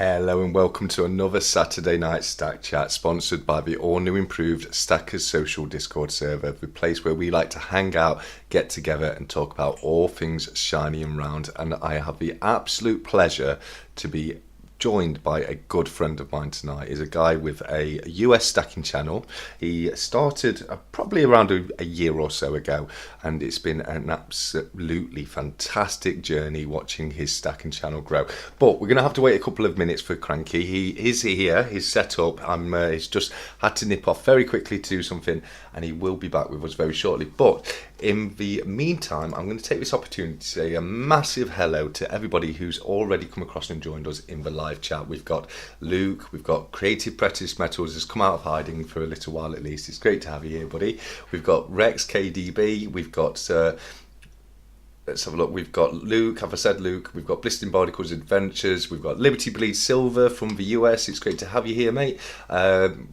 Hello and welcome to another Saturday night Stack Chat, sponsored by the all-new improved Stackers Social Discord server, the place where we like to hang out, get together and talk about all things shiny and round. And I have the absolute pleasure to be joined by a good friend of mine tonight. He's a guy with a US stacking channel. He started probably around a year or so ago, and it's been an absolutely fantastic journey watching his stacking channel grow. But we're going to have to wait a couple of minutes for Cranky. He is here, he's set up. He's just had to nip off very quickly to do something, and he will be back with us very shortly. But in the meantime, I'm going to take this opportunity to say a massive hello to everybody who's already come across and joined us in the live chat. We've got Luke, we've got Creative Precious Metals, has come out of hiding for a little while at least. It's great to have you here, buddy. We've got Rex KDB, we've got let's have a look. We've got Luke, have I said Luke? We've got Blistering Barnacles Adventures. We've got Liberty Bleed Silver from the US. It's great to have you here, mate.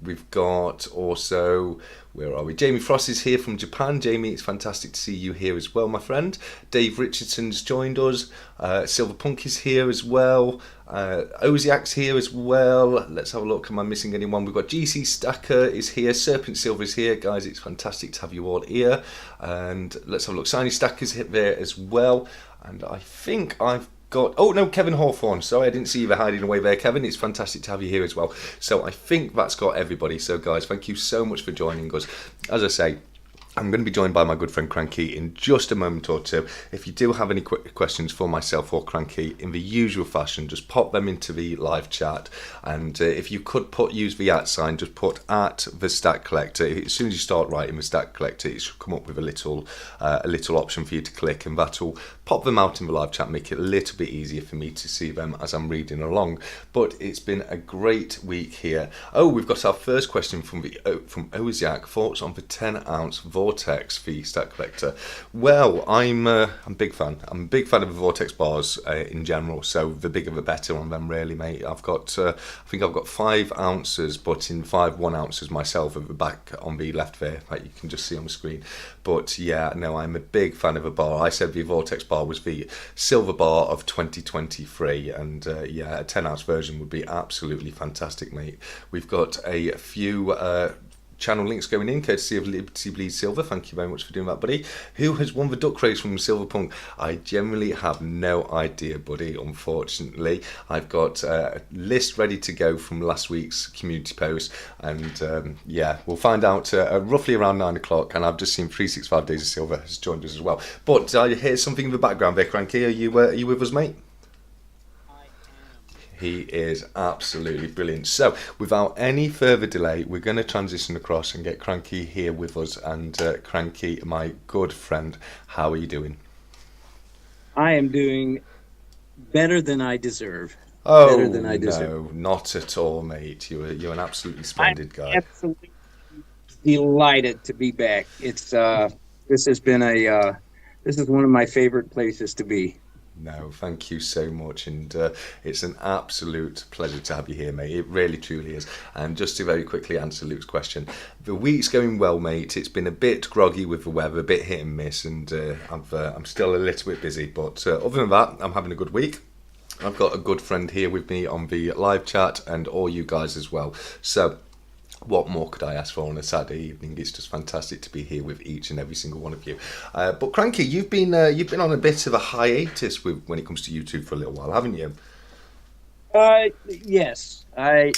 We've got also, where are we? Jamie Frost is here from Japan. Jamie, it's fantastic to see you here as well, my friend. Dave Richardson's joined us. Silver Punk is here as well. Oziak's here as well. Let's have a look. Am I missing anyone? We've got GC Stacker is here. Serpent Silver is here. Guys, it's fantastic to have you all here. And let's have a look. Shiny Stacker's hit there as well. And I think I've got... Oh, no, Kevin Hawthorne. Sorry, I didn't see you hiding away there, Kevin. It's fantastic to have you here as well. So I think that's got everybody. So, guys, thank you so much for joining us. As I say, I'm going to be joined by my good friend Cranky in just a moment or two. If you do have any questions for myself or Cranky, in the usual fashion, just pop them into the live chat. And if you could use the @ sign, just put at the Stack Collector. As soon as you start writing the Stack Collector, it should come up with a little option for you to click, and that'll pop them out in the live chat, make it a little bit easier for me to see them as I'm reading along. But it's been a great week here. Oh, we've got our first question from Oziak. Thoughts on the 10-ounce Vortex for Stack Collector? Well, I'm a big fan. I'm a big fan of the Vortex bars in general. So the bigger the better on them, really, mate. I think I've got 5 ounces, but in 5 1 ounces myself at the back on the left there, like you can just see on the screen. But yeah, no, I'm a big fan of a bar. I said the Vortex bar was the silver bar of 2023, and yeah, a 10-ounce version would be absolutely fantastic, mate. We've got a few channel links going in, courtesy of Liberty Bleed Silver. Thank you very much for doing that, buddy. Who has won the duck race from Silver Punk? I generally have no idea, buddy, unfortunately. I've got a list ready to go from last week's community post, and yeah, we'll find out roughly around 9 o'clock, and I've just seen 365 Days of Silver has joined us as well. But I hear something in the background there, Cranky. Are you with us, mate? He is absolutely brilliant. So, without any further delay, we're going to transition across and get Cranky here with us. And Cranky, my good friend, how are you doing? I am doing better than I deserve. Oh, better than I deserve. No, not at all, mate. You're an absolutely splendid guy. I'm absolutely delighted to be back. It's this has been this is one of my favorite places to be. No, thank you so much, and it's an absolute pleasure to have you here, mate. It really, truly is. And just to very quickly answer Luke's question, the week's going well, mate. It's been a bit groggy with the weather, a bit hit and miss, and I'm still a little bit busy. But other than that, I'm having a good week. I've got a good friend here with me on the live chat, and all you guys as well. So, what more could I ask for on a Saturday evening? It's just fantastic to be here with each and every single one of you. But Cranky, you've been on a bit of a hiatus when it comes to YouTube for a little while, haven't you? Yes. There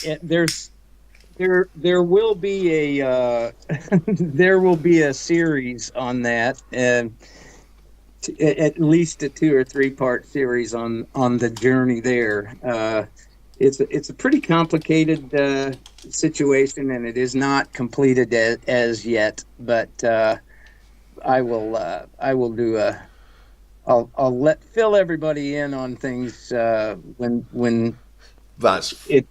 will be a there will be a series on that, and at least a 2 or 3 part series on the journey there. It's a pretty complicated situation, and it is not completed as yet. But I will do I'll fill everybody in on things when it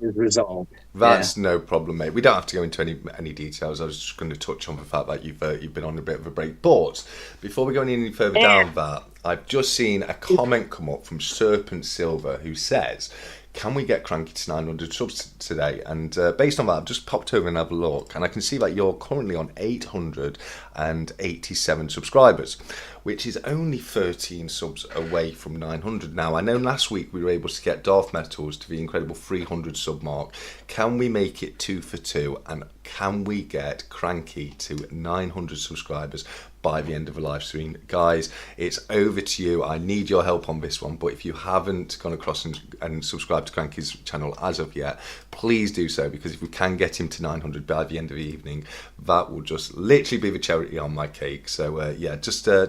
is resolved. That's no problem, mate. We don't have to go into any details. I was just going to touch on the fact that you've been on a bit of a break. But before we go any further down that, I've just seen a comment come up from Serpent Silver who says, can we get Cranky to 900 subs today? And based on that, I've just popped over and have a look, and I can see that you're currently on 887 subscribers, which is only 13 subs away from 900. Now, I know last week we were able to get Darth Metals to the incredible 300 sub mark. Can we make it 2 for 2? And can we get Cranky to 900 subscribers by the end of the live stream? Guys, it's over to you. I need your help on this one, but if you haven't gone across and subscribed to Cranky's channel as of yet, please do so, because if we can get him to 900 by the end of the evening, that will just literally be the cherry on my cake. So yeah, just a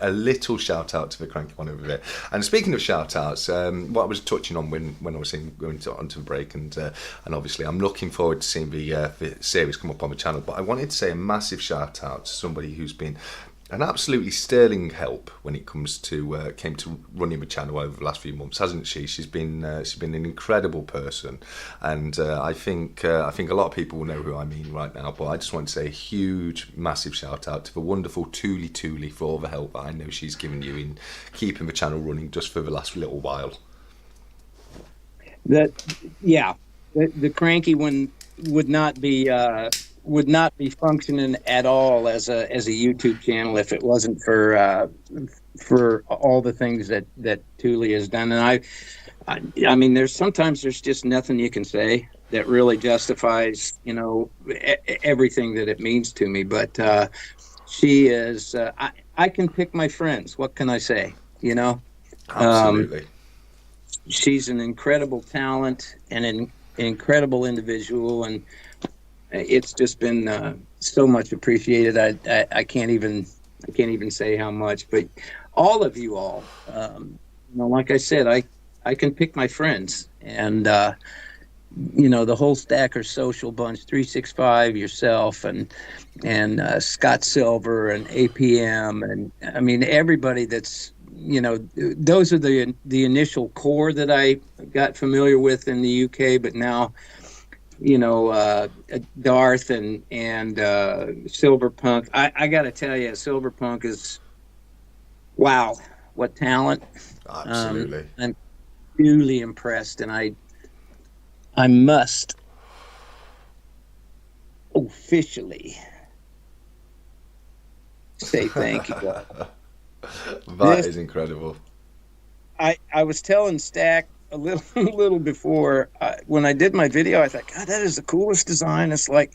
little shout out to the Cranky one over there. And speaking of shout outs, what I was touching on when I was going onto the break, and obviously I'm looking forward to seeing the series come up on the channel, but I wanted to say a massive shout out to somebody who's been an absolutely sterling help when it comes to came to running the channel over the last few months, hasn't she? She's been an incredible person, and I think a lot of people will know who I mean right now. But I just want to say a huge, massive shout out to the wonderful Tuli for all the help that I know she's given you in keeping the channel running just for the last little while. The Cranky one would not be functioning at all as a YouTube channel if it wasn't for all the things that Thule has done. And I mean, there's just nothing you can say that really justifies, everything that it means to me. But she is. I can pick my friends. What can I say? Absolutely. She's an incredible talent and an incredible individual, and it's just been so much appreciated. I can't even say how much, but all of you all, like I said, I can pick my friends, and the whole Stacker Social bunch, 365, yourself, and Scott Silver and APM, and I mean everybody that's those are the initial core that I got familiar with in the UK, but now Darth and Silverpunk. I got to tell you, Silverpunk is, wow, what talent! Absolutely, I'm really impressed, and I must officially say thank you. That is incredible. I was telling Stack a little before when I did my video, I thought, God, that is the coolest design. It's like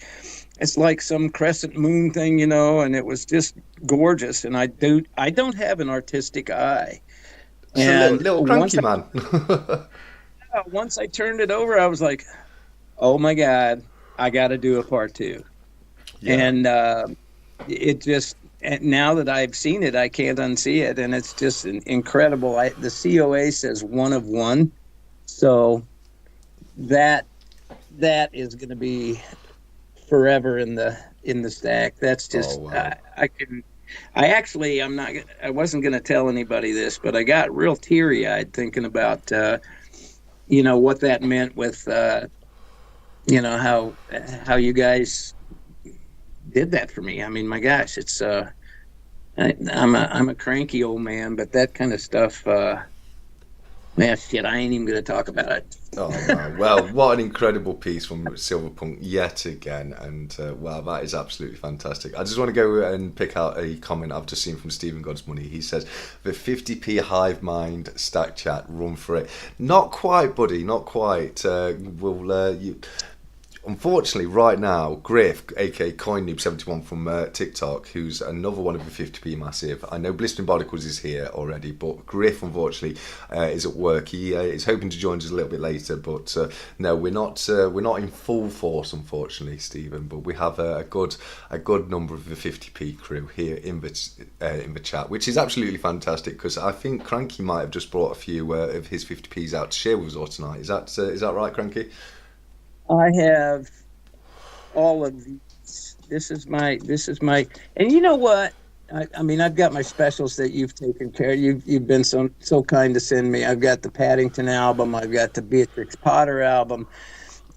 some crescent moon thing, and it was just gorgeous. And I don't have an artistic eye. It's and a little Cranky man. Once I turned it over, I was like, oh my God, I got to do a part 2. Yeah. And it just, and now that I've seen it, I can't unsee it, and it's just incredible. The COA says 1 of 1, so that is going to be forever in the stack. That's just wow. I wasn't going to tell anybody this, but I got real teary-eyed thinking about what that meant with how you guys did that for me. I mean, my gosh, it's I'm a cranky old man, but that kind of stuff, man, shit, I ain't even gonna talk about it. Oh man, well, what an incredible piece from Silverpunk yet again, and wow, that is absolutely fantastic. I just want to go and pick out a comment I've just seen from Stephen God's Money. He says, the 50p hive mind stack chat, run for it. Not quite, buddy, not quite. Unfortunately, right now, Griff, aka CoinNoob71 from TikTok, who's another one of the 50p massive. I know Blistering Barnacles is here already, but Griff, unfortunately, is at work. He is hoping to join us a little bit later, but no, we're not in full force, unfortunately, Stephen. But we have a good number of the 50p crew here in the chat, which is absolutely fantastic, because I think Cranky might have just brought a few of his 50p's out to share with us all tonight. Is that right, Cranky? I have all of these. This is my, and you know what? I mean, I've got my specials that you've taken care of. You've been so kind to send me. I've got the Paddington album. I've got the Beatrix Potter album.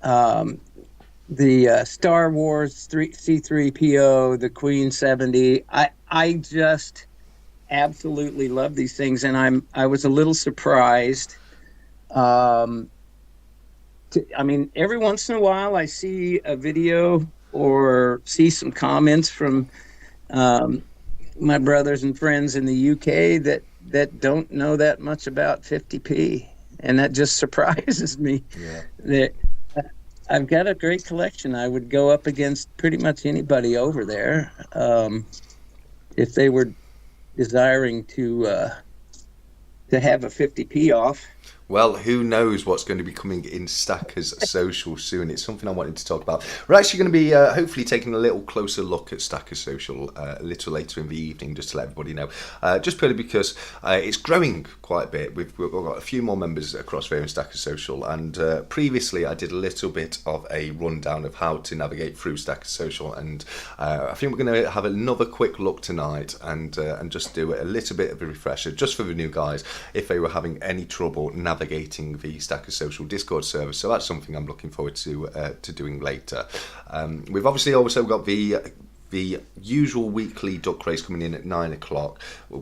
The Star Wars C3PO, the Queen 70. I just absolutely love these things, and I was a little surprised I mean, every once in a while I see a video or see some comments from um, my brothers and friends in the UK that don't know that much about 50p, and that just surprises me. Yeah. That I've got a great collection. I would go up against pretty much anybody over there if they were desiring to have a 50p off. Well, who knows what's going to be coming in Stackers Social soon? It's something I wanted to talk about. We're actually going to be hopefully taking a little closer look at Stackers Social a little later in the evening, just to let everybody know. Just purely because it's growing quite a bit. We've got a few more members across there in Stackers Social, and previously I did a little bit of a rundown of how to navigate through Stackers Social, and I think we're going to have another quick look tonight and just do a little bit of a refresher, just for the new guys, if they were having any trouble navigating the Stackers Social Discord server. So that's something I'm looking forward to doing later. We've obviously also got the usual weekly duck race coming in at 9 o'clock,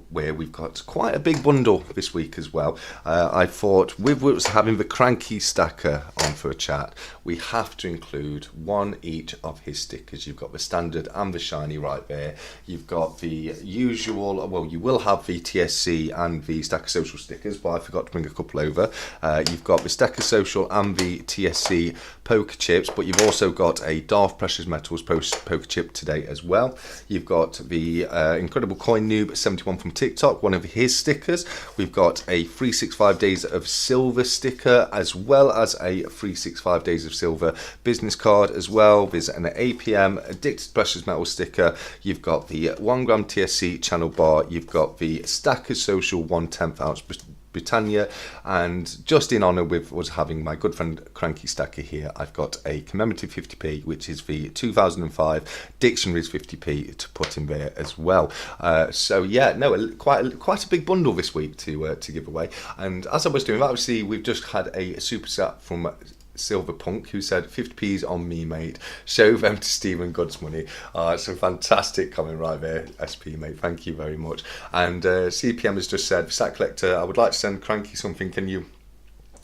where we've got quite a big bundle this week as well. I thought with us having the Cranky stacker on for a chat, we have to include one each of his stickers. You've got the standard and the shiny right there. You've got the usual, well, you will have the TSC and the Stacker Social stickers, but I forgot to bring a couple over. You've got the Stacker Social and the TSC poker chips, but you've also got a Darth Precious Metals poker chip today as well. You've got the Incredible Coin Noob 71 from TikTok, one of his stickers. We've got a 365 Days of Silver sticker, as well as a 365 Days of Silver business card as well. There's an APM Addicted Precious Metal sticker. You've got the 1 gram TSC channel bar. You've got the Stackers Social 1/10 ounce Britannia, and just in honour with us having my good friend Cranky Stacker here, I've got a commemorative 50p, which is the 2005 Dictionaries 50p to put in there as well. So yeah, no, quite a big bundle this week to give away. And as I was doing, obviously we've just had a super chat from Silver Punk, who said 50p's on me, mate, show them to Stephen Good's money. It's a fantastic comment right there, SP, mate, thank you very much. And CPM has just said, Sack Collector, I would like to send Cranky something. Can you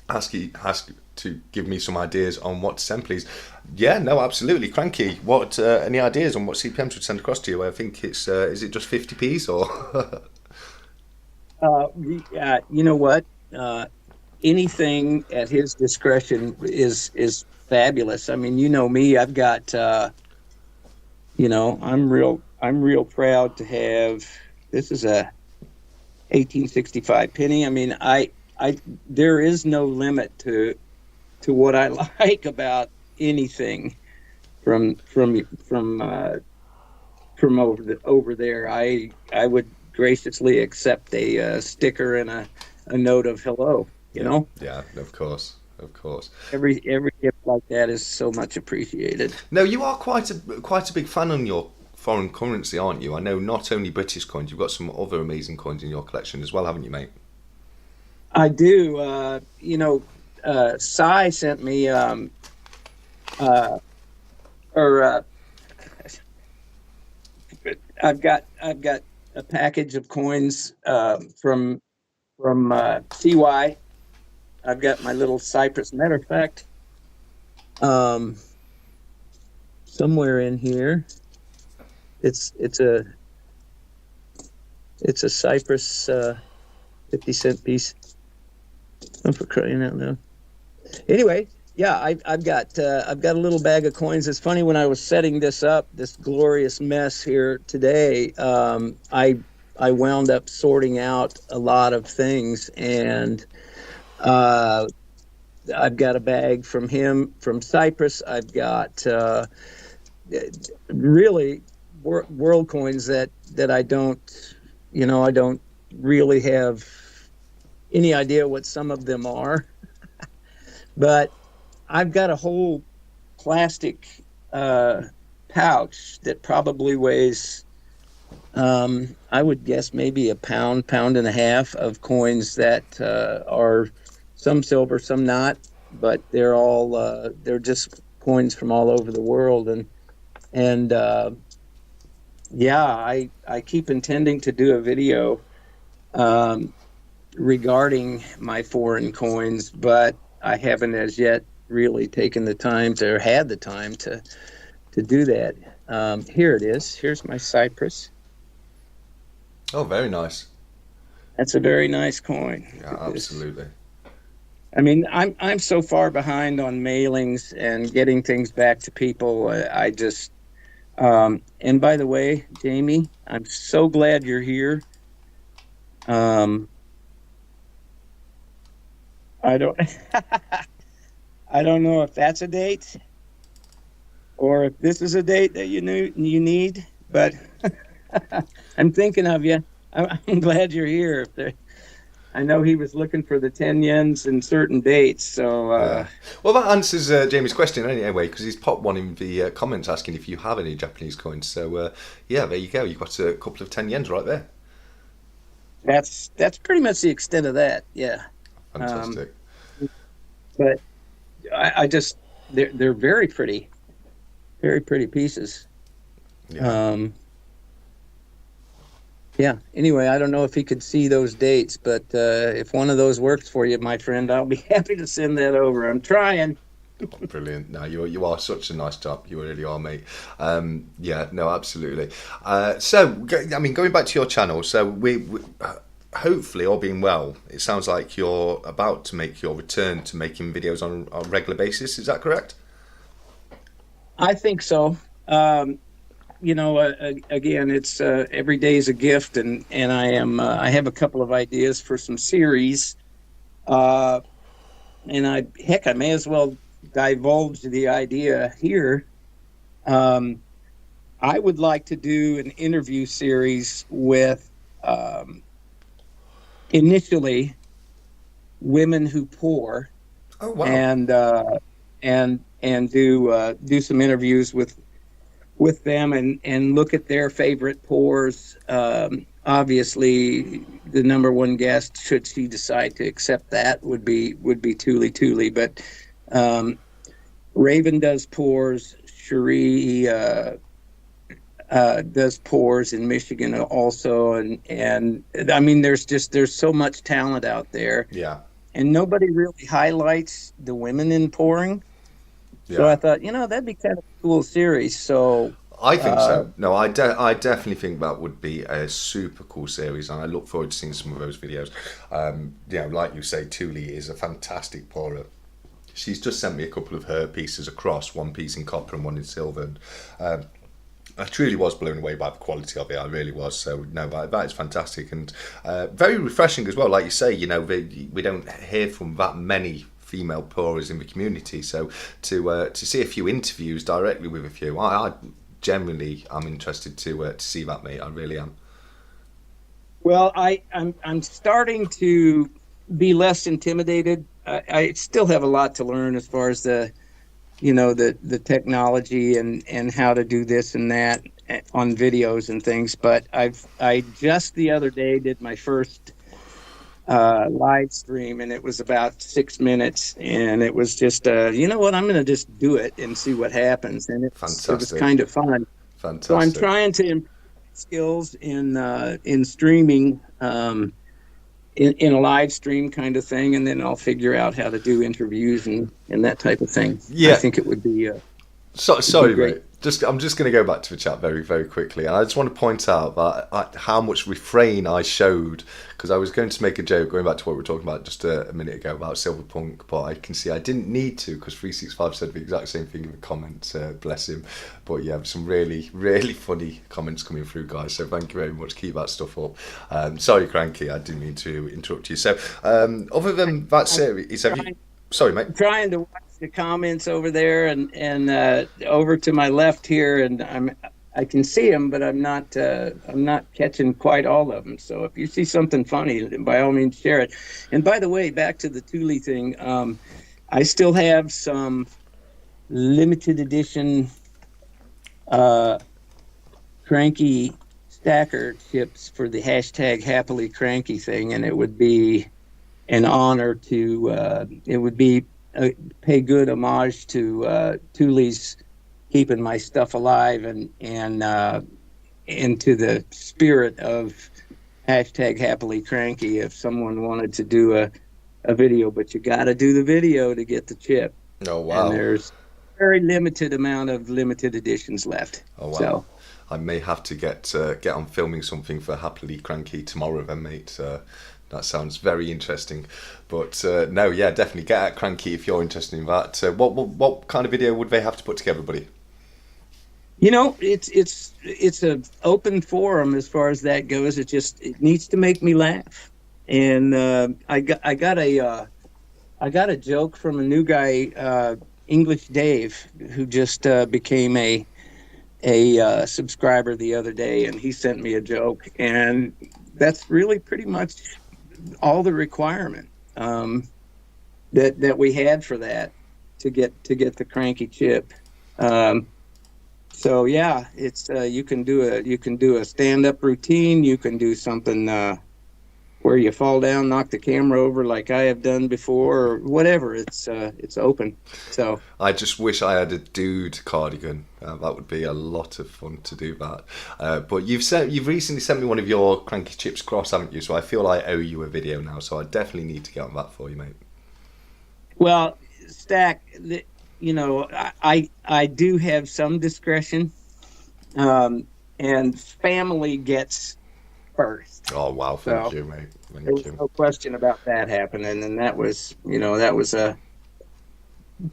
ask to give me some ideas on what to send, please? Yeah, no, absolutely. Cranky, what any ideas on what CPM should send across to you? I think it's is it just 50p's or You know what, anything at his discretion is fabulous. I mean, you know me, I've got I'm real proud to have, this is a 1865 penny. I mean, I there is no limit to what I like about anything from over there. I would graciously accept a sticker and a note of hello. You know? Yeah, of course. Every gift like that is so much appreciated. No, you are quite a big fan on your foreign currency, aren't you? I know not only British coins, you've got some other amazing coins in your collection as well, haven't you, mate? I do. Sai sent me I've got a package of coins from CY. I've got my little Cypress. Matter of fact, somewhere in here, it's a Cypress 50-cent piece. I'm for crying out loud. Anyway, yeah, I've got a little bag of coins. It's funny, when I was setting this up, this glorious mess here today, I wound up sorting out a lot of things, and I've got a bag from him from Cyprus. I've got really world coins that I don't really have any idea what some of them are, but I've got a whole plastic pouch that probably weighs, I would guess maybe a pound and a half of coins that are some silver, some not, but they're all they're just coins from all over the world, and yeah, I keep intending to do a video regarding my foreign coins, but I haven't as yet really taken the time to, or had the time to do that. Here it is. Here's my cypress. Oh, very nice. That's a very nice coin. Yeah, Look at this. absolutely. I mean, I'm so far behind on mailings and getting things back to people. I just and by the way, Jamie, I'm so glad you're here. Um, I don't I don't know if that's a date or if this is a date that you need, but I'm thinking of you. I'm glad you're here. I know he was looking for the 10 yens and certain dates, so Yeah. Well, that answers Jamie's question anyway, because he's popped one in the comments asking if you have any Japanese coins. So yeah, there you go. You've got a couple of 10 yens right there. that's pretty much the extent of that. Yeah. Fantastic. But I just they're very pretty pieces. Yeah. Yeah. Anyway, I don't know if he could see those dates, but if one of those works for you, my friend, I'll be happy to send that over. I'm trying. Oh, brilliant. No, you are such a nice chap. You really are, mate. Yeah, no, absolutely. I mean, going back to your channel, so we hopefully, all being well, it sounds like you're about to make your return to making videos on a regular basis. Is that correct? I think so. Again, it's every day is a gift, and I have a couple of ideas for some series, and I may as well divulge the idea here. I would like to do an interview series with initially women who pour, Oh, wow. and do some interviews with them and look at their favorite pours. Obviously, the number one guest, should she decide to accept that, would be Thule. But Raven does pours. Cherie does pours in Michigan also, and I mean, there's so much talent out there. Yeah. And nobody really highlights the women in pouring. Yeah. So I thought, that'd be kind of a cool series. So I think so. No, I definitely think that would be a super cool series, and I look forward to seeing some of those videos. Like you say, Thule is a fantastic pourer. She's just sent me a couple of her pieces across, one piece in copper and one in silver. And, I truly was blown away by the quality of it. I really was. So no, that is fantastic and very refreshing as well. Like you say, we don't hear from that many female pourers in the community. So to see a few interviews directly with a few, I genuinely am interested to see that, mate. I really am. Well, I'm starting to be less intimidated. I still have a lot to learn as far as the technology and how to do this and that on videos and things. But I just the other day did my first live stream, and it was about 6 minutes, and it was just I'm going to just do it and see what happens, and it was kind of fun. Fantastic. So I'm trying to improve skills in streaming, in a live stream kind of thing, and then I'll figure out how to do interviews and that type of thing. Yeah. I think it would be sorry, mate. I'm just going to go back to the chat very, very quickly. And I just want to point out that how much refrain I showed, because I was going to make a joke going back to what we were talking about just a minute ago about Silverpunk, but I can see I didn't need to, because 365 said the exact same thing in the comments, bless him. But yeah, some really, really funny comments coming through, guys. So thank you very much. Keep that stuff up. Sorry, Cranky, I didn't mean to interrupt you. So other than that series, sorry, mate. I'm trying to watch the comments over there and over to my left here, and I can see them, but I'm not catching quite all of them. So if you see something funny, by all means share it. And by the way, back to the Thule thing, I still have some limited edition Cranky stacker chips for the hashtag Happily Cranky thing, and it would be an honor to pay good homage to Thule's keeping my stuff alive and into the spirit of hashtag Happily Cranky. If someone wanted to do a video, but you got to do the video to get the chip. Oh and wow. there's very limited amount of limited editions left. Oh wow. So I may have to get on filming something for Happily Cranky tomorrow then, mate. That sounds very interesting. But no, yeah, definitely get at Cranky if you're interested in that. What kind of video would they have to put together, buddy? it's a open forum as far as that goes. It needs to make me laugh. And I got a joke from a new guy, English Dave, who just became a subscriber the other day, and he sent me a joke, and that's really pretty much all the requirement, that we had for that to get the cranky chip. Um, so yeah, it's you can do a stand up routine. You can do something where you fall down, knock the camera over like I have done before, or whatever. It's open. So I just wish I had a dude cardigan. That would be a lot of fun to do that. But you've recently sent me one of your Cranky Chips cross, haven't you? So I feel I owe you a video now. So I definitely need to get on that for you, mate. well, Stack, I do have some discretion, and family gets first. Oh wow, thank So you, mate. there Thank was you. no question about that happening, and that was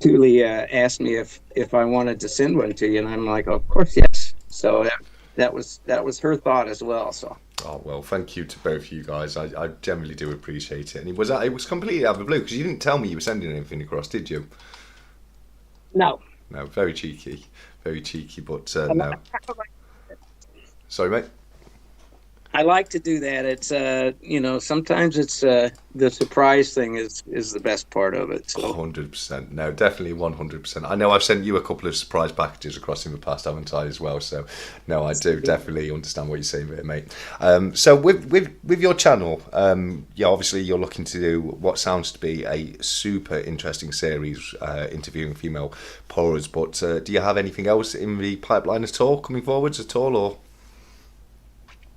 Thule asked me if I wanted to send one to you, and I'm like, of course, yes. So that was her thought as well. So Oh well, thank you to both you guys. I generally do appreciate it. And it was completely out of the blue because you didn't tell me you were sending anything across, did you? no, No, very cheeky, very cheeky. But I no, sorry, mate. like to do that. It's sometimes it's the surprise thing is the best part of it. So 100%. No, definitely 100%. I know I've sent you a couple of surprise packages across in the past, haven't I, as well? So, no, I do definitely understand what you're saying there, mate. So, with your channel, yeah, obviously you're looking to do what sounds to be a super interesting series, interviewing female pourers. But do you have anything else in the pipeline at all, coming forwards at all, or?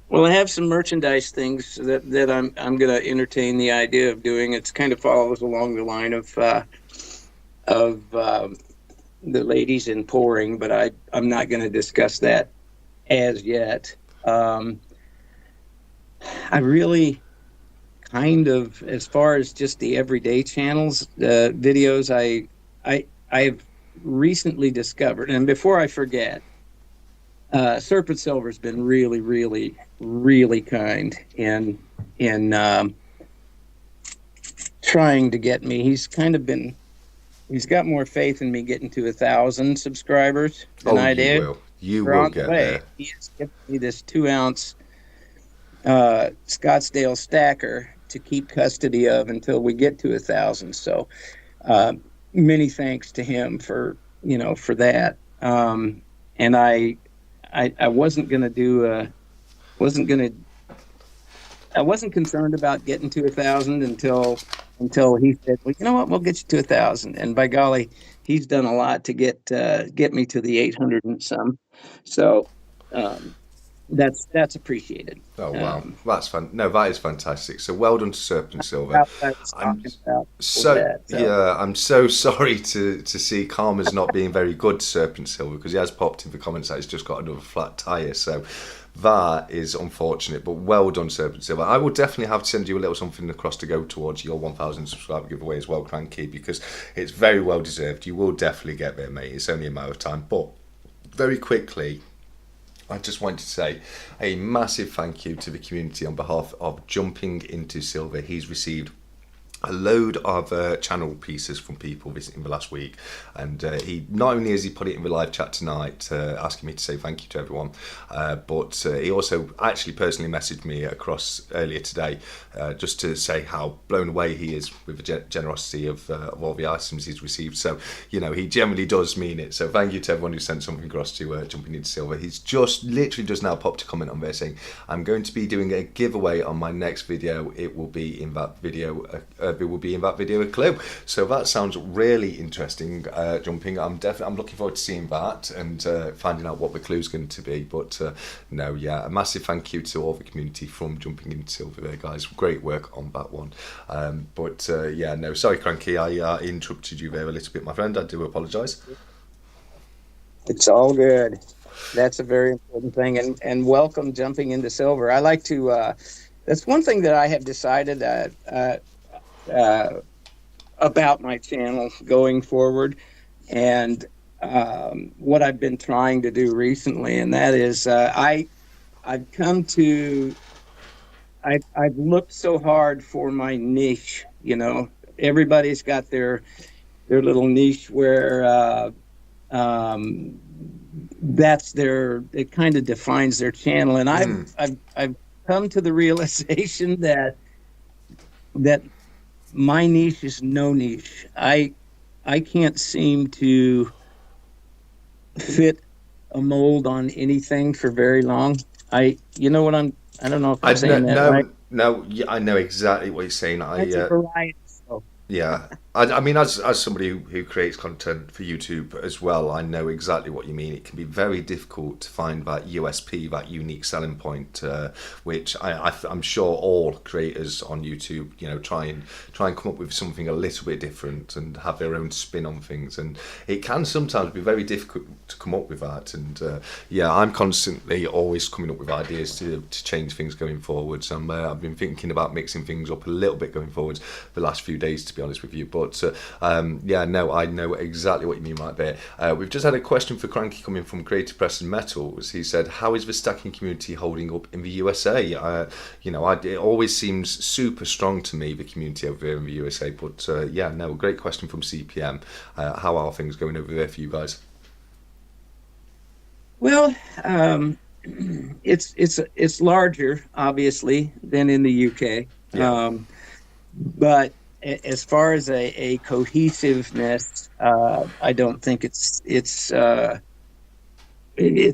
well, I have some merchandise things that I'm going to entertain the idea of doing. It's kind of follows along the line of the ladies in pouring, but I'm not going to discuss that as yet. I really kind of, as far as just the everyday channels, videos, I've recently discovered, and before I forget, Serpent Silver's been really, really, really kind in trying to get me. He's got more faith in me getting to 1,000 subscribers than Oh, I you did. will. You We're will on the get way. there. He has given me this 2-ounce Scottsdale stacker to keep custody of until we get to 1,000. So uh, many thanks to him for that. And I wasn't going to wasn't going to I wasn't concerned about getting to 1,000 until he said, well, you know what, we'll get you to 1,000. And by golly, he's done a lot to get me to the 800 and some. So um, that's appreciated. Oh wow, Um, that's fun. No, that is fantastic. So well done to Serpent Silver. about what I was I'm talking about with so that. So yeah, I'm so sorry to see Karma's not being very good to Serpent Silver because he has popped in the comments that he's just got another flat tire. So that is unfortunate, but well done, Serpent Silver. I will definitely have to send you a little something across to go towards your 1,000 subscriber giveaway as well, Cranky, because it's very well deserved. You will definitely get there, mate. It's only a matter of time. But very quickly, I just wanted to say a massive thank you to the community on behalf of Jumping Into Silver. He's received a load of channel pieces from people visiting the last week, and he not only has he put it in the live chat tonight asking me to say thank you to everyone, but he also actually personally messaged me across earlier today just to say how blown away he is with the generosity of all the items he's received. So he generally does mean it, so thank you to everyone who sent something across to Jumping Into Silver. He's just literally just now popped a comment on there saying, I'm going to be doing a giveaway on my next video. It will be in that video who will be in that video a clue. So that sounds really interesting. Jumping, I'm looking forward to seeing that and finding out what the clue's going to be. But no, yeah, a massive thank you to all the community from Jumping in Silver there, guys. Great work on that one. But yeah, no, sorry, Cranky, I interrupted you there a little bit, my friend. I do apologise. It's all good. That's a very important thing. And welcome Jumping into Silver. I like to, that's one thing that I have decided about my channel going forward. And what I've been trying to do recently, and that is I've come to, I've looked so hard for my niche, you know. Everybody's got their little niche where that's it kind of defines their channel. And I've come to the realization that my niche is no niche. I can't seem to fit a mold on anything for very long. You know what I don't know if I'm saying that right. No, yeah, I know exactly what you're saying. It's a variety. So. Yeah, I mean, as somebody who creates content for YouTube as well, I know exactly what you mean. It can be very difficult to find that USP, that unique selling point, which I'm sure all creators on YouTube, you know, try and come up with something a little bit different and have their own spin on things, and it can sometimes be very difficult to come up with that. And yeah, I'm constantly always coming up with ideas to change things going forwards. I've been thinking about mixing things up a little bit going forwards the last few days, to be honest with you. But yeah, no, I know exactly what you mean right there. We've just had a question for Cranky coming from Creative Press and Metals. He said, how is the stacking community holding up in the USA? You know, it always seems super strong to me, the community over there in the USA. But yeah, no, great question from CPM. How are things going over there for you guys? Well, it's larger, obviously, than in the UK. Yeah. But as far as a cohesiveness, I don't think it's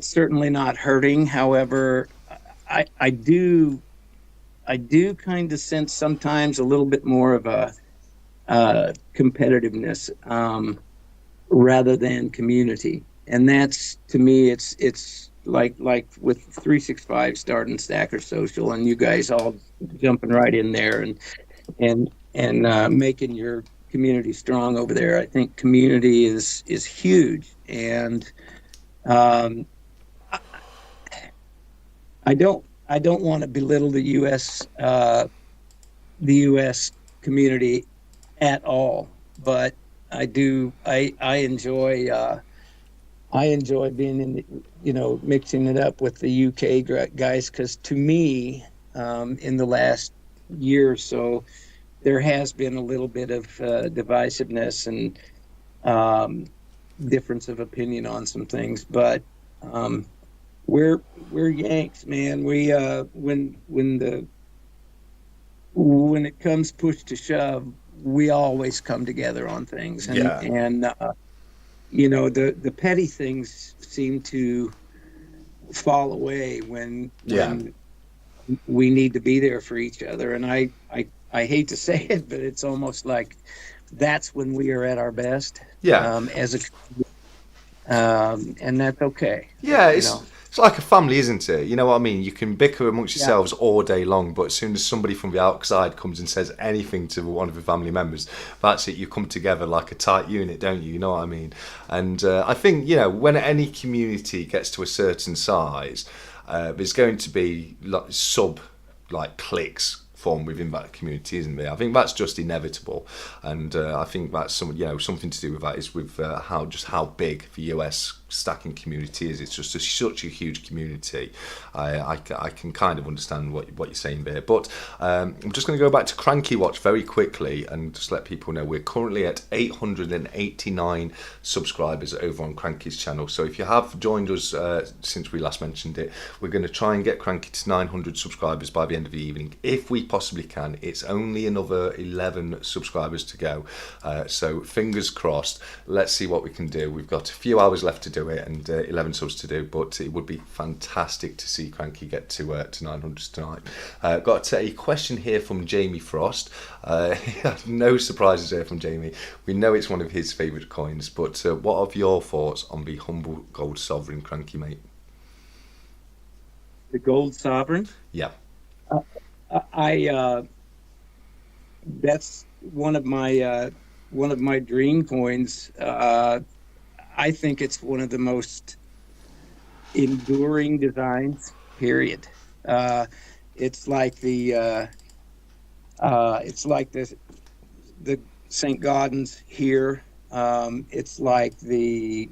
certainly not hurting. However, I do kind of sense sometimes a little bit more of a competitiveness rather than community, and that's, to me, it's like with 365 starting Stacker Social, and you guys all jumping right in there and making your community strong over there. I think community is huge, and I don't want to belittle the U.S. community at all, but I do. I enjoy being in the, mixing it up with the UK guys, because to me, in the last year or so, there has been a little bit of divisiveness and difference of opinion on some things, but we're Yanks, man. We when it comes push to shove, we always come together on things, and the petty things seem to fall away when we need to be there for each other. And I hate to say it, but it's almost like that's when we are at our best. Yeah. And that's okay. Yeah, it's like a family, isn't it? You know what I mean? You can bicker amongst yourselves all day long, but as soon as somebody from the outside comes and says anything to one of the family members, that's it. You come together like a tight unit, don't you? You know what I mean? And I think, when any community gets to a certain size, there's going to be cliques form within that community, isn't there? I think that's just inevitable, and I think that's something to do with that is with how big the US stacking community is. It's just such a huge community. I can kind of understand what you're saying there, but I'm just going to go back to Cranky Watch very quickly and just let people know we're currently at 889 subscribers over on Cranky's channel. So if you have joined us since we last mentioned it, we're going to try and get Cranky to 900 subscribers by the end of the evening if we possibly can. It's only another 11 subscribers to go, so fingers crossed. Let's see what we can do. We've got a few hours left to do do it, and 11 subs to do. But it would be fantastic to see Cranky get to 900 tonight. Got a question here from Jamie Frost. No surprises there from Jamie. We know it's one of his favourite coins. But what are your thoughts on the humble gold sovereign, Cranky, mate? The gold sovereign. Yeah. That's one of my dream coins. I think it's one of the most enduring designs. Period. It's like the St. Gaudens here. It's like the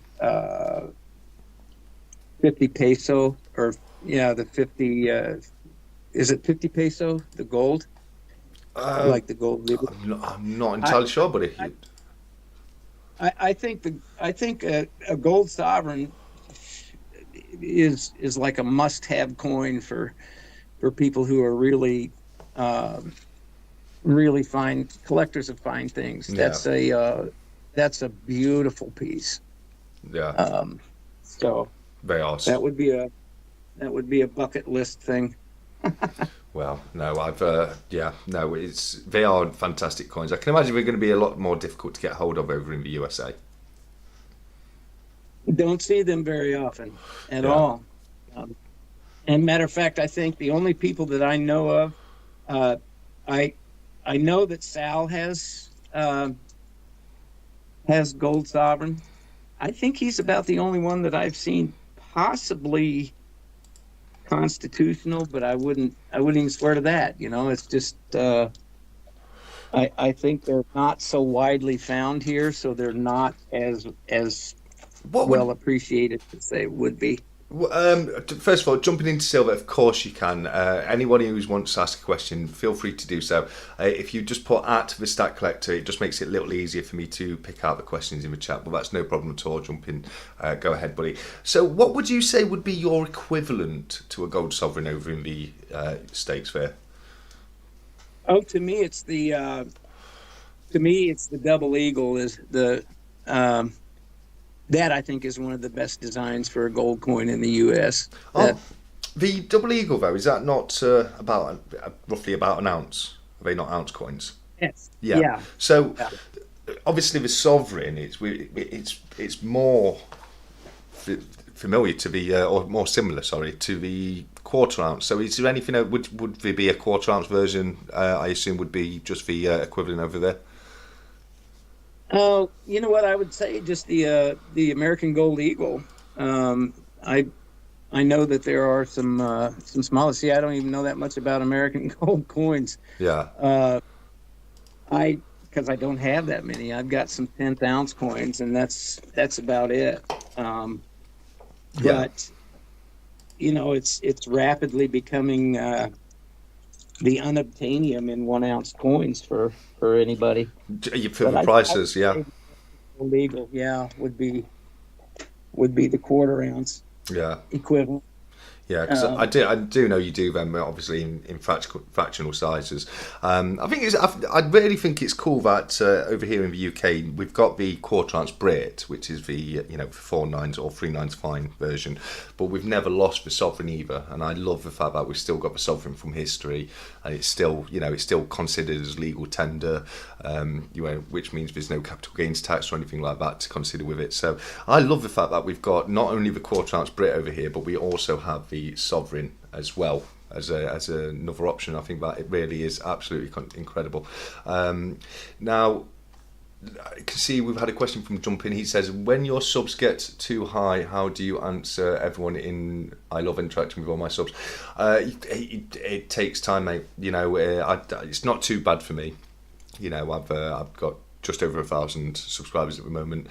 50 peso, or the 50. Is it 50 peso? The gold. Like the gold. I'm not entirely sure, but I think a gold sovereign is like a must-have coin for people who are really really fine collectors of fine things. Yeah. That's a beautiful piece. Yeah. So very awesome. That would be a bucket list thing. Well, no, they are fantastic coins. I can imagine they're going to be a lot more difficult to get hold of over in the USA. Don't see them very often at all. And matter of fact, I think the only people that I know of, I know that Sal has gold sovereign. I think he's about the only one that I've seen possibly constitutional, but I wouldn't even swear to that. It's just I think they're not so widely found here, so they're not as well appreciated as they would be. First of all, jumping into silver, of course you can. Anyone who wants to ask a question, feel free to do so. If you just put at the Stack Collector, it just makes it a little easier for me to pick out the questions in the chat. But that's no problem at all. Jump in, go ahead, buddy. So, what would you say would be your equivalent to a gold sovereign over in the States there? Oh, to me, it's the double eagle. Is the that I think is one of the best designs for a gold coin in the U.S. The double eagle, though, is that not roughly about an ounce? Are they not ounce coins? Yes. Yeah. So, obviously, the sovereign it's more familiar to the or more similar, to the quarter ounce. So, is there anything? Would there be a quarter ounce version? I assume would be just the equivalent over there. Oh, you know what? I would say just the American Gold Eagle. I know that there are some smaller. See, I don't even know that much about American gold coins. Yeah. Because I don't have that many. I've got some 10th ounce coins, and that's about it. But it's rapidly becoming the unobtainium in 1 ounce coins for anybody. For the prices, Legal, would be the quarter ounce equivalent. Yeah, because I do know you do them obviously in fractional sizes. I really think it's cool that over here in the UK we've got the quarter ounce Brit, which is the 4/9 or 3/9 fine version, but we've never lost the sovereign either. And I love the fact that we've still got the sovereign from history, and it's still considered as legal tender, which means there's no capital gains tax or anything like that to consider with it. So I love the fact that we've got not only the quarter ounce Brit over here, but we also have the sovereign as well as another option. I think that it really is absolutely incredible. Now, I can see we've had a question from Jump In. He says, when your subs get too high, how do you answer everyone in I love interacting with all my subs? It takes time, mate. It's not too bad for me. I've got just over 1,000 subscribers at the moment.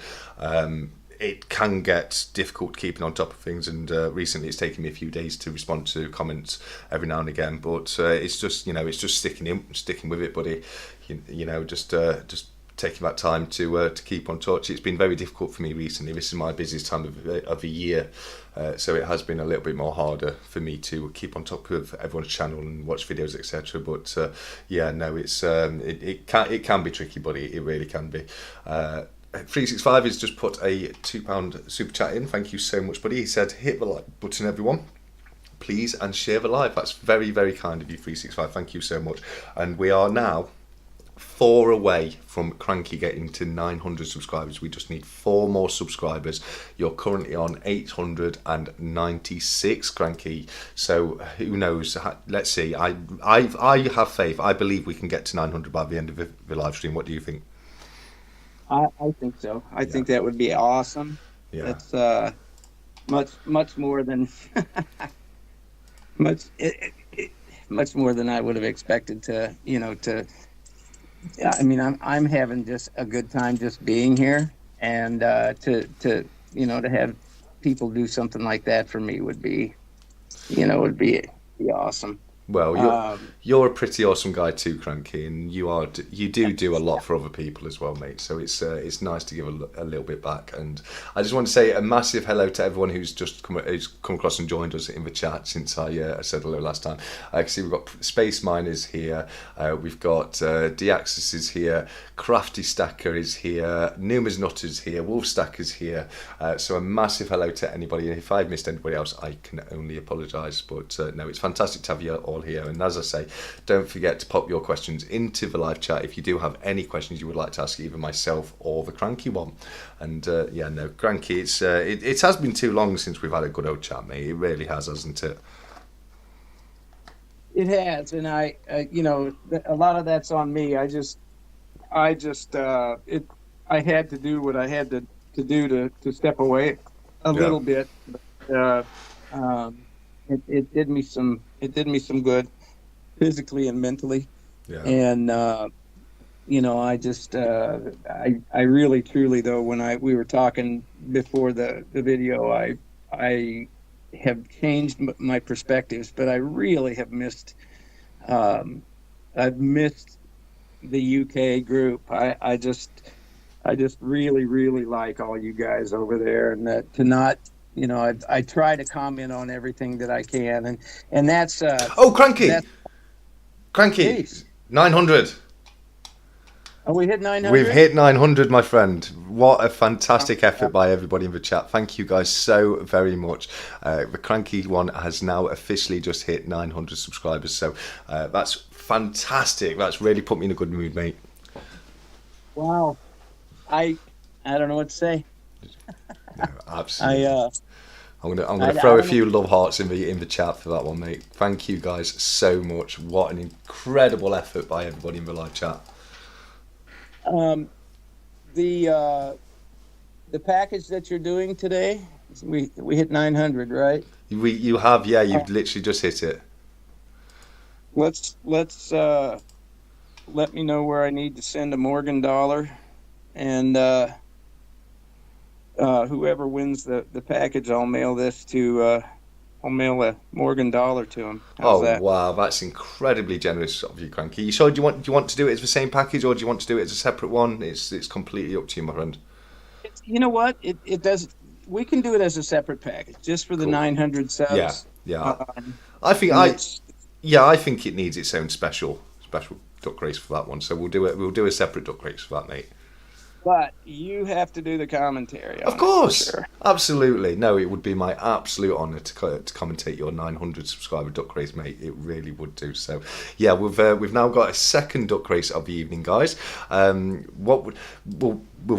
It can get difficult keeping on top of things, and recently it's taken me a few days to respond to comments every now and again. But it's just sticking with it, buddy. Just taking that time to keep on touch. It's been very difficult for me recently. This is my busiest time of the year, so it has been a little bit more harder for me to keep on top of everyone's channel and watch videos, etc. But it can be tricky, buddy. It really can be. 365 has just put a £2 super chat in. Thank you so much, buddy. He said, hit the like button, everyone, please, and share the live. That's very, very kind of you, 365. Thank you so much. And we are now 4 away from Cranky getting to 900 subscribers. We just need 4 more subscribers. You're currently on 896, Cranky. So who knows? Let's see. I have faith. I believe we can get to 900 by the end of the live stream. What do you think? I think so. I think that would be awesome. Yeah. That's much more than much more than I would have expected to. I mean, I'm having just a good time just being here, and to have people do something like that for me would be awesome. Well, you're a pretty awesome guy too, Cranky, and you do a lot for other people as well, mate. So it's nice to give a little bit back. And I just want to say a massive hello to everyone who's come across and joined us in the chat since I said hello last time. I can see we've got Space Miners here, we've got Deaxis is here, Crafty Stacker is here, Numa's Nutters here, Wolf Stacker's here. So a massive hello to anybody. And if I've missed anybody else, I can only apologise. But no, it's fantastic to have you all here. And as I say, don't forget to pop your questions into the live chat if you do have any questions you would like to ask either myself or the Cranky one. And Cranky, it has been too long since we've had a good old chat, mate. It really has, hasn't it? It has, and a lot of that's on me. I had to do what I had to do to step away a little bit. But, it did me some good physically and mentally. Yeah. And I really truly, though, when we were talking before the video, I have changed my perspectives, but I really have missed I've missed the UK group. I just really, really like all you guys over there, and that to not, I try to comment on everything that I can, and that's Cranky, 900. Oh, we hit 900. We've hit 900, my friend. What a fantastic effort by everybody in the chat. Thank you guys so very much. The Cranky one has now officially just hit 900 subscribers, so that's fantastic. That's really put me in a good mood, mate. Wow. I don't know what to say. No, absolutely. I'm gonna I throw a don't few love hearts in the chat for that one, mate. Thank you guys so much. What an incredible effort by everybody in the live chat. The package that you're doing today, we hit 900, right? You have, yeah. You've literally just hit it. Let's let me know where I need to send a Morgan dollar, and whoever wins the package, I'll mail this to. I'll mail a Morgan dollar to him. How's that? Wow, that's incredibly generous of you, Cranky. You sure? Do you want to do it as the same package, or do you want to do it as a separate one? It's completely up to you, my friend. You know what? It does. We can do it as a separate package, just for the 900 subs. Yeah. I think it needs its own special duck race for that one. So we'll do a separate duck race for that, mate. But you have to do the commentary. Of course, sure. Absolutely. No, it would be my absolute honour to commentate your 900 subscriber duck race, mate. It really would do. So, yeah, we've now got a second duck race of the evening, guys. We'll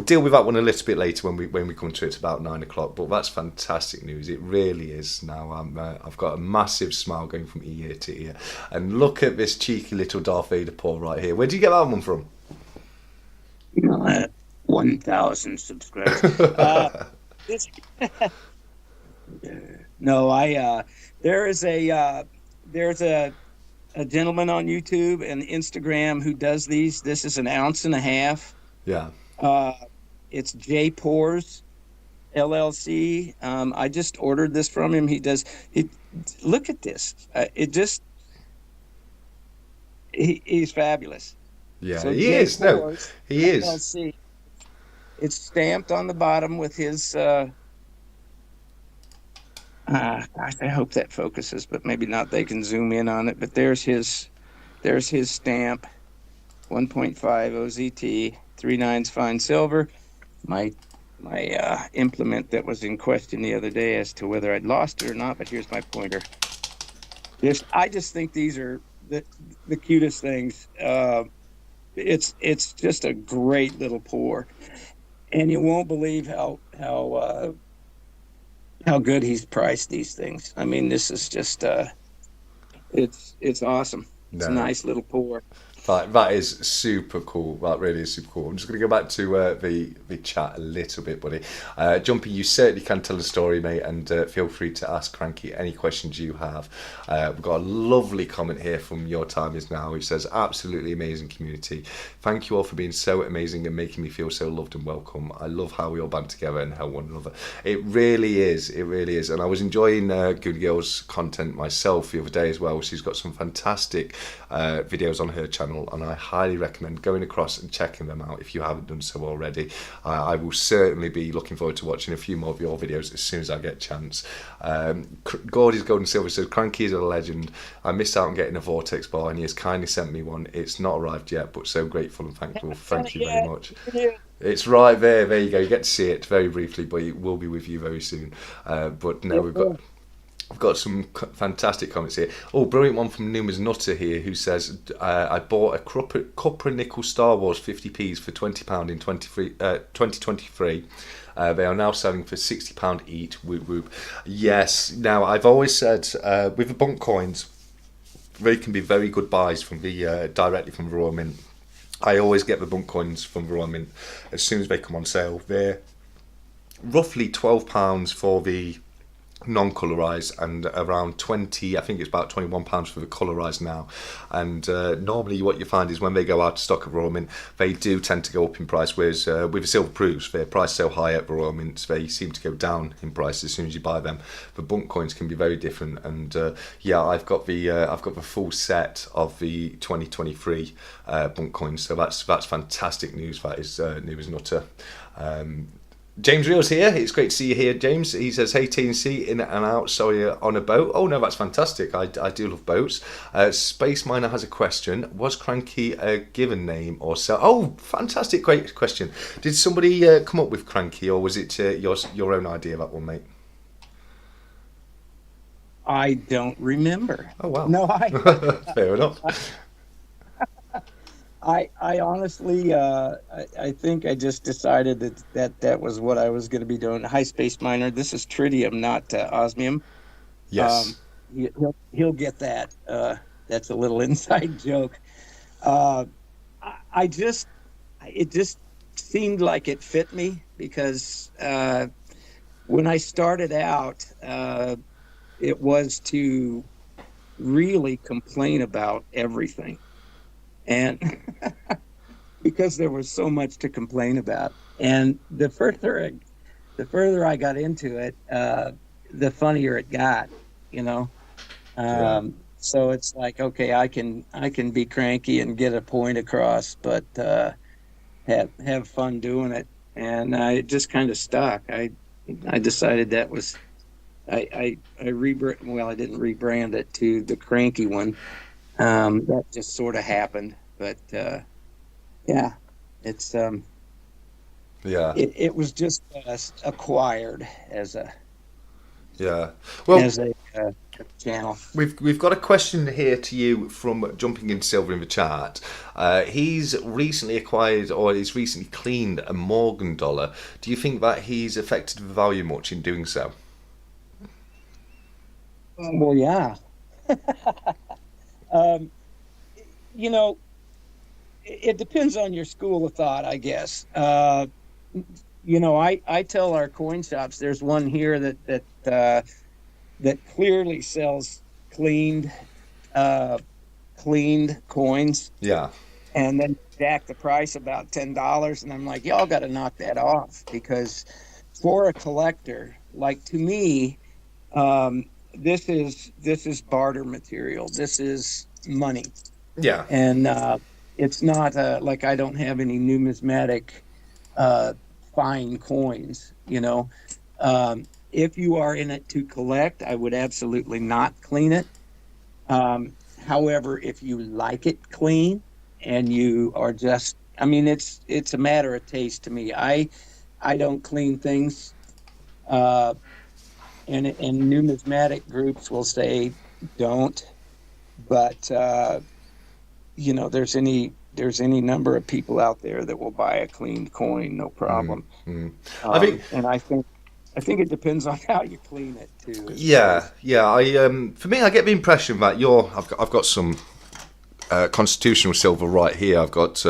deal with that one a little bit later when we come to it. It's about 9 o'clock. But that's fantastic news. It really is. Now I've got a massive smile going from ear to ear. And look at this cheeky little Darth Vader paw right here. Where did you get that one from? 1,000 subscribers. No, there's a gentleman on YouTube and Instagram who does these. This is 1.5 ounces. Yeah. It's J Pores LLC. I just ordered this from him. Look at this. He's fabulous. Yeah, so he is. No, he is. LLC. It's stamped on the bottom with his. Gosh, I hope that focuses, but maybe not. They can zoom in on it. But there's his stamp. 1.5 OZT, 3/9 fine silver. my implement that was in question the other day as to whether I'd lost it or not. But here's my pointer. I just think these are the cutest things. It's just a great little pour, and you won't believe how good he's priced these things. I mean, this is just it's awesome. It's a No. nice little pour. That is super cool. That really is super cool. I'm just going to go back to the chat a little bit, buddy. Jumpy, you certainly can tell a story, mate, and feel free to ask Cranky any questions you have. We've got a lovely comment here from Your Time Is Now, who says, absolutely amazing community. Thank you all for being so amazing and making me feel so loved and welcome. I love how we all band together and help one another. It really is. It really is. And I was enjoying Good Girl's content myself the other day as well. She's got some fantastic videos on her channel, and I highly recommend going across and checking them out if you haven't done so already. I will certainly be looking forward to watching a few more of your videos as soon as I get a chance. Gordy's Golden Silver says, Cranky is a legend. I missed out on getting a Vortex bar and he has kindly sent me one. It's not arrived yet, but so grateful and thankful. Thank you very much. It's right there. There you go. You get to see it very briefly, but it will be with you very soon. But no, We've got some fantastic comments here. Oh, brilliant one from Numa's Nutter here, who says, I bought a copper nickel Star Wars 50p's for £20 in 2023. They are now selling for £60 each. Whoop whoop. Yes. Now, I've always said, with the bunk coins, they can be very good buys from the directly from the Royal Mint. I always get the bunk coins from the Royal Mint as soon as they come on sale. They're roughly £12 for the non-colorized and around 20, I think it's about £21 for the colorized now. And normally what you find is when they go out of stock at Royal Mint, they do tend to go up in price, whereas with the silver proofs, their price so high at Royal Mint, they seem to go down in price as soon as you buy them. The bunk coins can be very different, and yeah, I've got the full set of the 2023 bunk coins, so that's fantastic news. That is news, Nutter. James Reels here. It's great to see you here, James. He says, hey, TNC, in and out, sorry, on a boat. Oh, no, that's fantastic. I do love boats. Space Miner has a question. Was Cranky a given name or so? Oh, fantastic, great question. Did somebody come up with Cranky, or was it your own idea, that one, mate? I don't remember. Oh, wow. No, Fair enough. I honestly, I think I just decided that was what I was going to be doing. Hi, Space Miner. This is tritium, not osmium. Yes. He'll get that. That's a little inside joke. It just seemed like it fit me because when I started out, it was to really complain about everything. And because there was so much to complain about, and the further I got into it, the funnier it got, you know. So it's like, okay, I can be cranky and get a point across, but have fun doing it, and I just kind of stuck. I decided that was I didn't rebrand it to the Cranky one. That just sort of happened, but yeah, it's it was just acquired as a channel. We've got a question here to you from Jumping in Silver in the chat. He's recently acquired, or he's recently cleaned a Morgan dollar. Do you think that he's affected the value much in doing so? Well, yeah. You know, it depends on your school of thought, I guess. You know, I tell our coin shops, there's one here that clearly sells cleaned coins. Yeah. And then jack the price about $10, and I'm like, y'all got to knock that off, because for a collector, like, to me, this is barter material. This is money. Yeah. And it's not like I don't have any numismatic fine coins, you know. If you are in it to collect, I would absolutely not clean it. However, if you like it clean and you are just, I mean, it's a matter of taste to me. I I don't clean things. Uh, and numismatic groups will say don't, but there's any number of people out there that will buy a cleaned coin, no Mm, problem. mm. I think, And I think it depends on how you clean it too, as far yeah, as yeah. For me, I get the impression that I've got some constitutional silver right here. I've got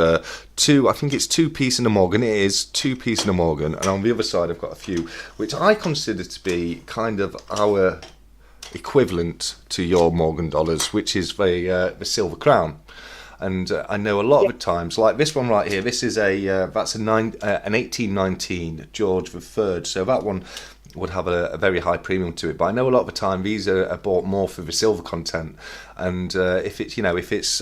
two. I think it's 2 piece in a Morgan. It is 2 piece in a Morgan, and on the other side, I've got a few, which I consider to be kind of our equivalent to your Morgan dollars, which is the silver crown. And I know a lot of the times, like this one right here, this is an 1819 George III. So that one would have a very high premium to it. But I know a lot of the time these are bought more for the silver content. And if it's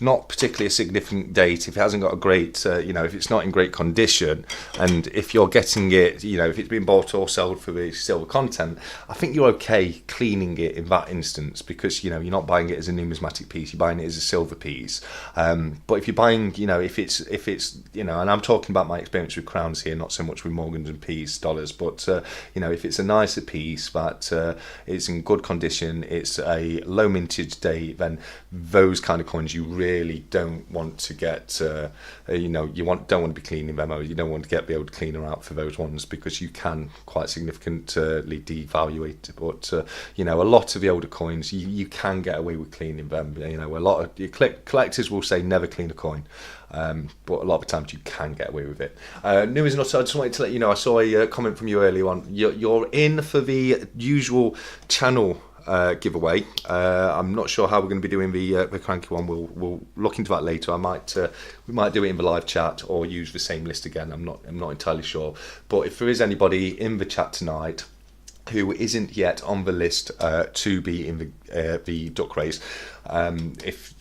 not particularly a significant date, if it hasn't got a great, if it's not in great condition, and if you're getting it, if it's been bought or sold for the silver content, I think you're okay cleaning it in that instance, because you're not buying it as a numismatic piece, you're buying it as a silver piece. But if you're buying, if it's and I'm talking about my experience with crowns here, not so much with Morgans and P's dollars, but if it's a nicer piece that is in good condition, it's a low mintage date, then those kind of coins you really don't want to get. Don't want to be cleaning them, or you don't want to get the old cleaner out for those ones, because you can quite significantly devalue it. But a lot of the older coins you can get away with cleaning them. A lot of collectors will say never clean a coin. But a lot of the times you can get away with it. New is not. I just wanted to let you know. I saw a comment from you earlier on. You're in for the usual channel giveaway. I'm not sure how we're going to be doing the Cranky one. We'll look into that later. We might do it in the live chat or use the same list again. I'm not entirely sure. But if there is anybody in the chat tonight who isn't yet on the list to be in the duck race, if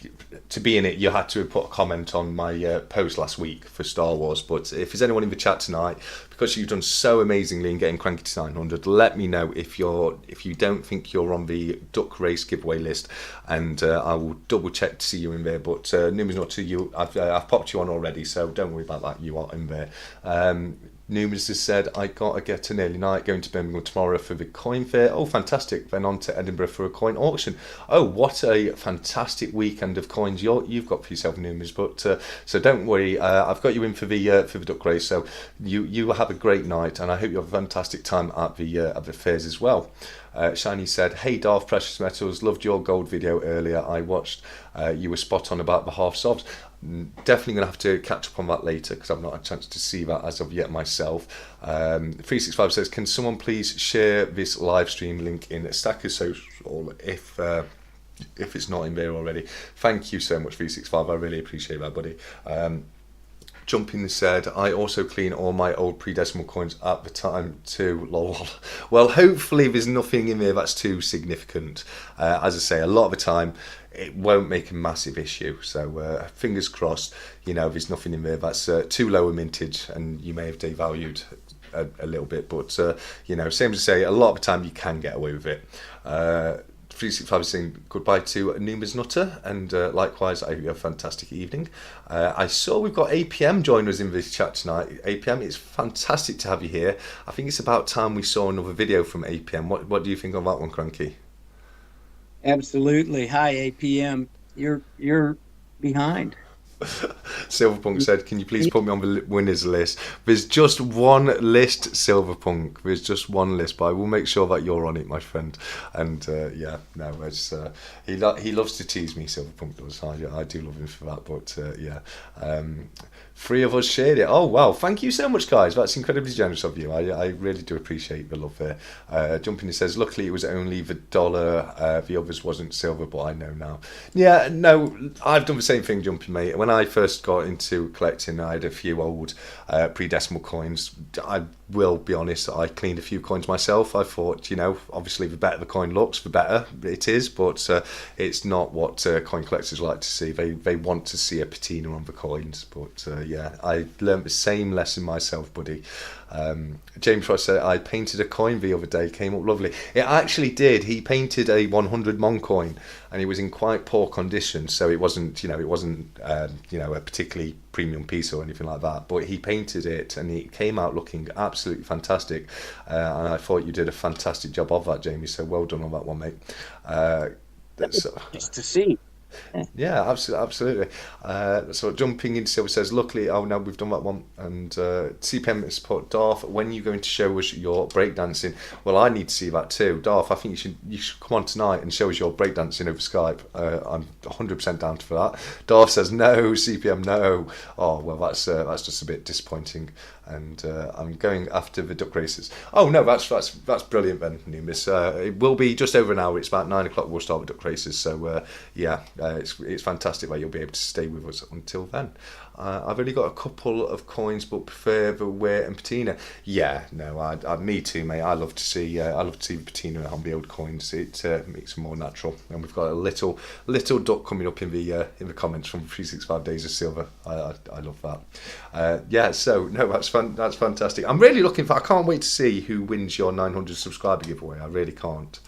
to be in it, you had to put a comment on my post last week for Star Wars. But if there's anyone in the chat tonight, because you've done so amazingly in getting Cranky to 900, let me know if you don't think you're on the duck race giveaway list, and I will double check to see you in there. But Numa's not to you. I've popped you on already, so don't worry about that. You are in there. Numas has said, I gotta get an early night, going to Birmingham tomorrow for the coin fair. Oh, fantastic. Then on to Edinburgh for a coin auction. Oh, what a fantastic weekend of coins you've got for yourself, Numas. But so don't worry, I've got you in for the duck race. So you have a great night, and I hope you have a fantastic time at the fairs as well. Shiny said, hey Darth Precious Metals, loved your gold video earlier. I watched, you were spot on about the half softs. Definitely going to have to catch up on that later, because I've not had a chance to see that as of yet myself. 365 says, can someone please share this live stream link in Stacker Social if it's not in there already? Thank you so much, 365. I really appreciate that, buddy. Jumping said, I also clean all my old pre-decimal coins at the time too, lol. Well, hopefully there's nothing in there that's too significant. As I say, a lot of the time it won't make a massive issue. So fingers crossed, there's nothing in there that's too low a mintage, and you may have devalued a little bit. But, same as I say, a lot of the time you can get away with it. 365 is saying goodbye to Numa's Nutter, and likewise, I hope you have a fantastic evening. I saw we've got APM joining us in this chat tonight. APM, it's fantastic to have you here. I think it's about time we saw another video from APM. What do you think of that one, Cranky? Absolutely. Hi, APM. You're behind. Silverpunk said, can you please put me on the winners list? There's just one list, Silverpunk. There's just one list, but I will make sure that you're on it, my friend. And he loves to tease me, Silverpunk does. I do love him for that. But 3 of us shared it. Oh wow, thank you so much, guys. That's incredibly generous of you. I really do appreciate the love there. Jumping, he says, luckily it was only the dollar, the others wasn't silver, but I know now. Yeah, no, I've done the same thing, Jumping, mate. When I first got into collecting, I had a few old pre-decimal coins. I will be honest, I cleaned a few coins myself. I thought, obviously the better the coin looks, the better it is, but it's not what coin collectors like to see. They want to see a patina on the coins, but yeah, I learnt the same lesson myself, buddy. James Frost said, I painted a coin the other day, came up lovely. It actually did. He painted a 100 Mon coin, and it was in quite poor condition, so it wasn't, a particularly premium piece or anything like that. But he painted it, and it came out looking absolutely fantastic. And I thought you did a fantastic job of that, Jamie. So well done on that one, mate. So, Nice to see. yeah, absolutely. So jumping into Silver says, luckily, oh no, we've done that one. And CPM has put, Darth, when are you going to show us your breakdancing? Well, I need to see that too. Darth, I think you should come on tonight and show us your breakdancing over Skype. I'm 100% down for that. Darth says, no, CPM, no. Oh, well, that's just a bit disappointing. And I'm going after the duck races. Oh no, that's brilliant, then, Numis. It will be just over an hour. It's about 9 o'clock. We'll start with duck races. So it's fantastic that you'll be able to stay with us until then. I've only got a couple of coins, but prefer the wear and patina. Yeah, no, me too, mate. I love to see the patina on the old coins. It makes them more natural. And we've got a little duck coming up in the comments from 365 Days of Silver. I love that. So no, that's fantastic. I'm really I can't wait to see who wins your 900 subscriber giveaway. I really can't,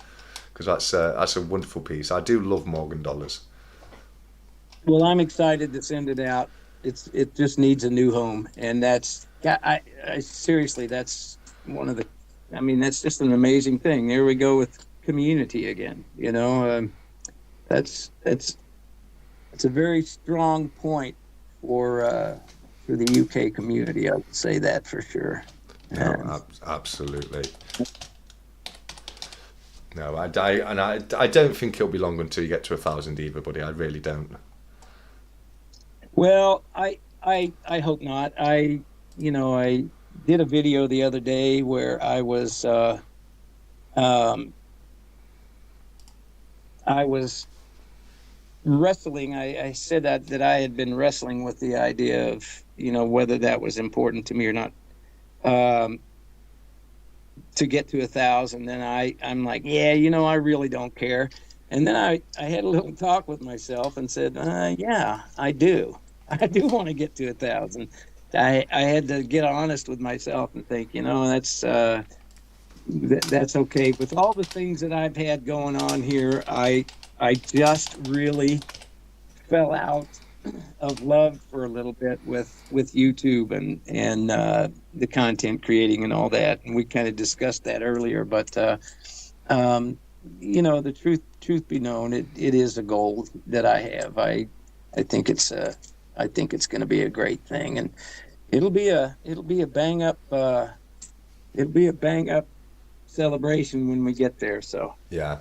because that's a wonderful piece. I do love Morgan dollars. Well, I'm excited to send it out. It just needs a new home, and I seriously, that's one of the. I mean, that's just an amazing thing. There we go with community again. That's a very strong point for the UK community. I would say that for sure. No, absolutely. No, I don't think it'll be long until you get to 1,000 either, buddy. I really don't. Well, I hope not. I did a video the other day where I was wrestling. I said that I had been wrestling with the idea of whether that was important to me or not. To get to 1,000, then I'm like, yeah, I really don't care. And then I had a little talk with myself and said, yeah, I do want to get to 1,000. I had to get honest with myself and think, that's okay. With all the things that I've had going on here, I just really fell out of love for a little bit with YouTube and the content creating and all that. And we kind of discussed that earlier, but the truth be known, it is a goal that I have. I think it's going to be a great thing, and it'll be a bang up celebration when we get there. So yeah.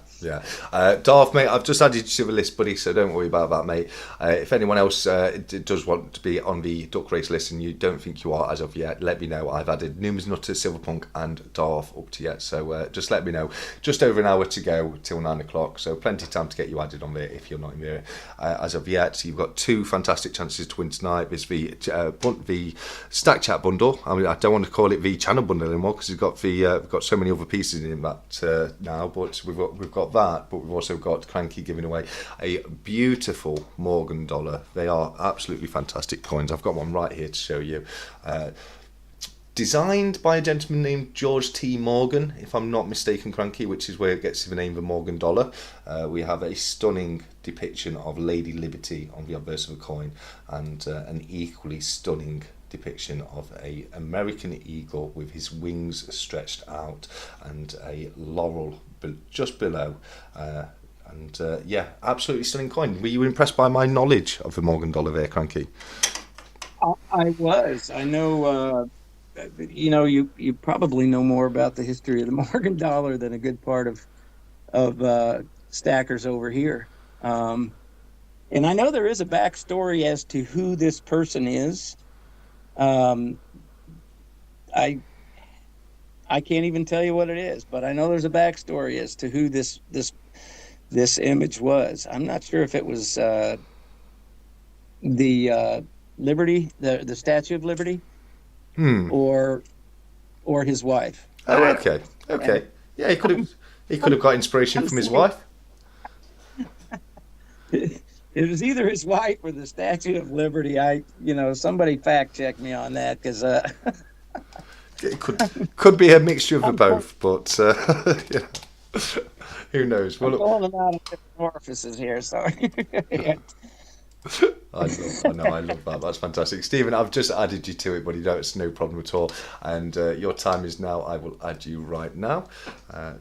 Darth, mate, I've just added you to the list, buddy, so don't worry about that, mate. If anyone else does want to be on the duck race list and you don't think you are as of yet, let me know. I've added Numis Nutter, Silverpunk and Darth up to yet, so just let me know. Just over an hour to go till 9 o'clock, so plenty of time to get you added on there if you're not in there as of yet. So you've got two fantastic chances to win tonight. There's the Stack Chat bundle. I mean, I don't want to call it the channel bundle anymore because we've got so many other pieces in that now, but we've got that, but we've also got Cranky giving away a beautiful Morgan dollar. They are absolutely fantastic coins. I've got one right here to show you. Designed by a gentleman named George T. Morgan, if I'm not mistaken, Cranky, which is where it gets the name of the Morgan dollar. We have a stunning depiction of Lady Liberty on the obverse of a coin, and an equally stunning depiction of a American eagle with his wings stretched out and a laurel just below. Absolutely stunning coin. Were you impressed by my knowledge of the Morgan dollar there, Cranky? I was. I know. You probably know more about the history of the Morgan dollar than a good part of stackers over here. And I know there is a backstory as to who this person is. I can't even tell you what it is, but I know there's a backstory as to who this image was. I'm not sure if it was the Liberty, the Statue of Liberty, or his wife. Oh, okay. Yeah, he could have got inspiration from his wife. it was either his wife or the Statue of Liberty. Somebody fact check me on that because It could be a mixture of the I'm both, but yeah, who knows? I'm Well, look, pulling them out of different orifices here. So yeah. I know, I love that. That's fantastic, Stephen. I've just added you to it, buddy. No, it's no problem at all. And your time is now. I will add you right now.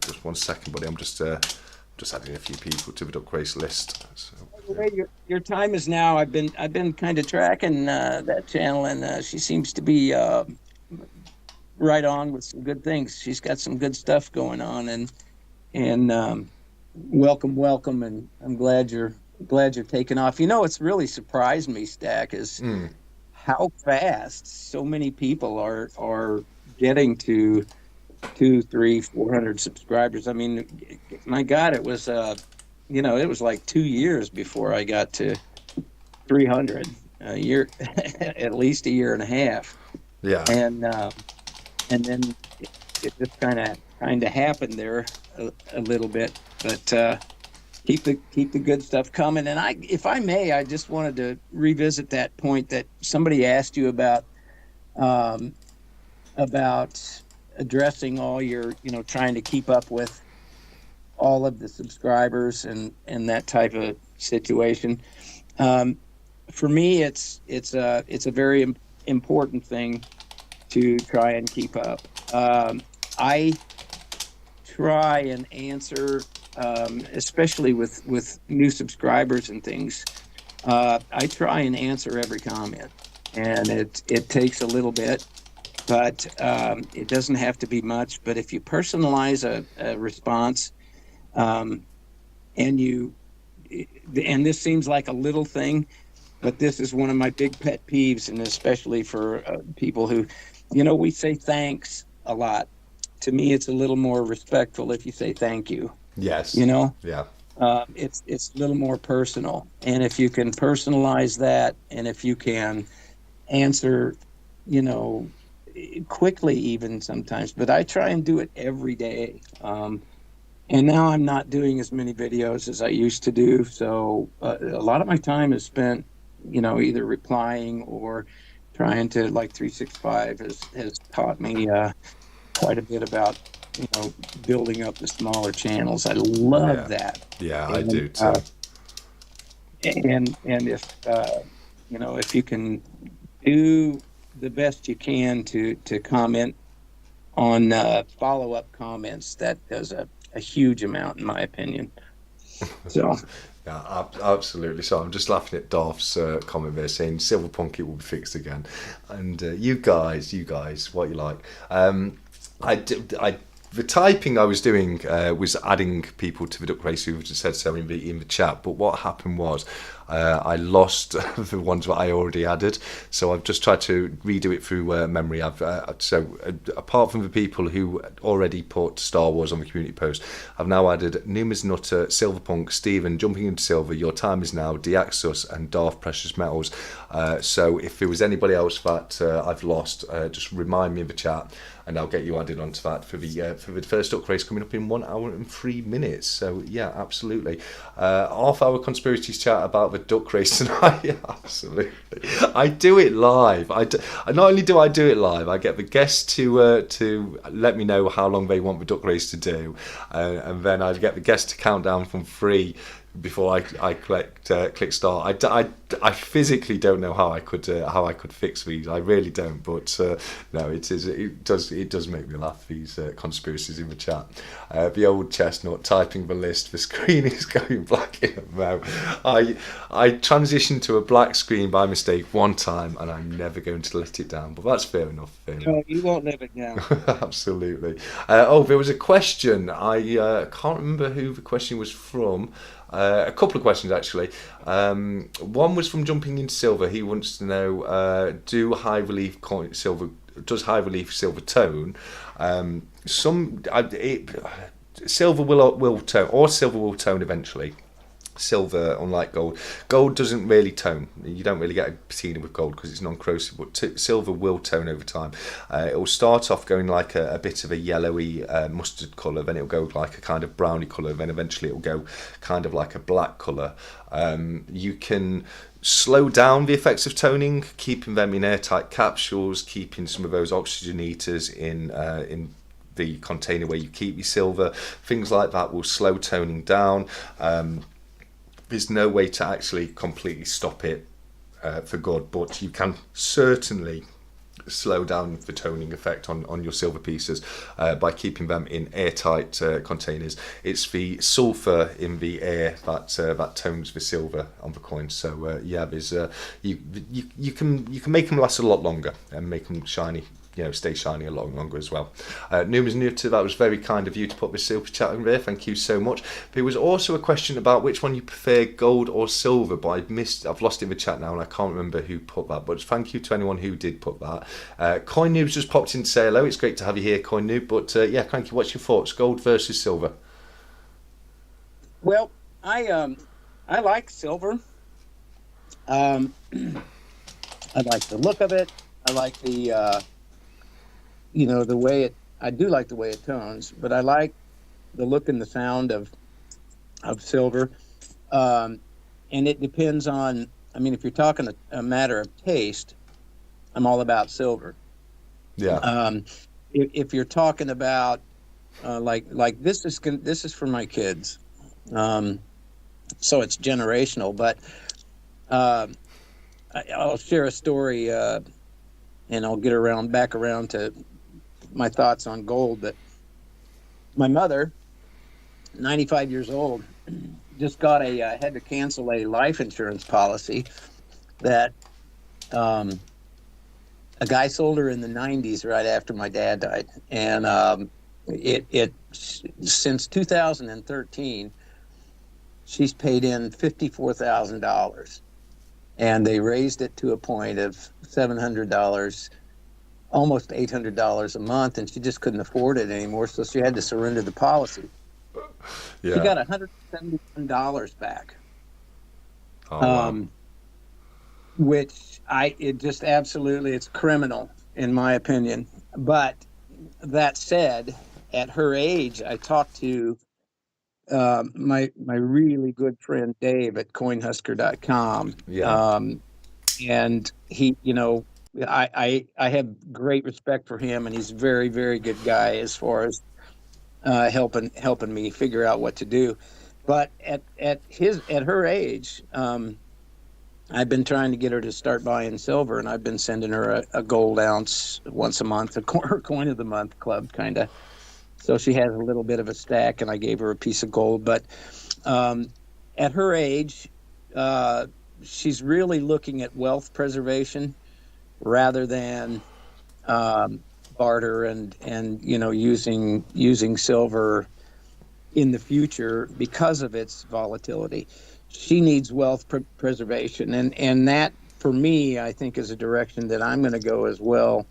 Just 1 second, buddy. I'm just adding a few people to the Duck Race list. So, By the way, your time is now. I've been kind of tracking that channel, and she seems to be right on with some good things. She's got some good stuff going on, and welcome, and I'm glad you're taking off. It's really surprised me, Stack, is how fast so many people are getting to 200, 300, 400 subscribers. I mean, my God, it was it was like 2 years before I got to 300 a year, at least a year and a half, yeah, and then it just kind of happened there a little bit, but. Keep the good stuff coming. And if I may, I just wanted to revisit that point that somebody asked you about addressing all your, trying to keep up with all of the subscribers and that type of situation. For me, it's a very important thing to try and keep up. I try and answer. Especially with new subscribers and things, I try and answer every comment, and it takes a little bit, but it doesn't have to be much. But if you personalize a response, and this seems like a little thing, but this is one of my big pet peeves, and especially for people who, we say thanks a lot. To me, it's a little more respectful if you say thank you. yes, yeah, It's a little more personal, and if you can personalize that, and if you can answer, quickly even sometimes, but I try and do it every day. And now I'm not doing as many videos as I used to do, so a lot of my time is spent, either replying or trying to, like 365 has taught me quite a bit about building up the smaller channels. I love yeah, that. yeah. I And do too. and if you can do the best you can to comment on follow-up comments, that does a huge amount in my opinion. So Yeah, absolutely. So I'm just laughing at Darth's comment there saying Silverpunk it will be fixed again, and you guys, what you like? The typing I was doing was adding people to the Duck Race who just said so in the chat. But what happened was I lost the ones that I already added, so I've just tried to redo it through memory. Apart from the people who already put Star Wars on the community post, I've now added Numas Nutter, Silverpunk, Stephen, Jumping into Silver, Your Time Is Now, Deaxus, and Darth Precious Metals. So if there was anybody else that I've lost, just remind me in the chat, and I'll get you added onto that for the first Duck Race coming up in 1 hour and 3 minutes. So yeah, absolutely. Half hour conspiracies chat about the Duck Race tonight. Yeah, absolutely. I do it live. Not only do I do it live, I get the guests to let me know how long they want the Duck Race to do, and then I get the guests to count down from 3 before I click start. I physically don't know how I could fix these. I really don't. But no, it does make me laugh, these conspiracies in the chat. The old chestnut typing the list. The screen is going black in a moment. I transitioned to a black screen by mistake one time, and I'm never going to let it down. But that's fair enough. no, you won't live it down. Absolutely. There was a question. I can't remember who the question was from. A couple of questions actually. One was from Jumping into Silver. He wants to know: does high relief silver tone? Silver will tone, or silver will tone eventually. Silver, unlike gold doesn't really tone. You don't really get a patina with gold because it's non-corrosive, but silver will tone over time. It will start off going like a bit of a yellowy mustard colour, then it'll go like a kind of browny colour, then eventually it will go kind of like a black colour. You can slow down the effects of toning, keeping them in airtight capsules, keeping some of those oxygenators in the container where you keep your silver. Things like that will slow toning down. There's no way to actually completely stop it for good, but you can certainly slow down the toning effect on your silver pieces by keeping them in airtight containers. It's the sulfur in the air that tones the silver on the coins. So there's you can make them last a lot longer and make them shiny. Stay shiny a lot longer as well. Numa's new to that. Was very kind of you to put this super chat in there. Thank you so much. There was also a question about which one you prefer, gold or silver, but I've lost it in the chat now and I can't remember who put that. But thank you to anyone who did put that. Coin Noob's just popped in to say hello. It's great to have you here, Coin Noob. But Cranky, what's your thoughts? Gold versus silver? Well, I like silver. I like the look of it. I like the the way I do like the way it tones, but I like the look and the sound of silver. And it depends on, if you're talking a matter of taste, I'm all about silver. Yeah. If you're talking about, like this is for my kids. So it's generational, but, I'll share a story, and I'll get back around to my thoughts on gold. That my mother, 95 years old, just had to cancel a life insurance policy that a guy sold her in the 90s right after my dad died. And it since 2013, she's paid in $54,000. And they raised it to a point of $700, almost $800 a month, and she just couldn't afford it anymore, so she had to surrender the policy. Yeah. She got $171 back. Oh, wow. Which it's criminal in my opinion. But that said, at her age, I talked to my really good friend Dave at coinhusker.com. Yeah. And he, I have great respect for him, and he's a very, very good guy as far as helping me figure out what to do. But at her age, I've been trying to get her to start buying silver, and I've been sending her a gold ounce once a month, her coin of the month club kind of. So she has a little bit of a stack, and I gave her a piece of gold. But at her age, she's really looking at wealth preservation rather than barter and using silver in the future because of its volatility. She needs wealth preservation, and that for me, I think, is a direction that I'm going to go as well.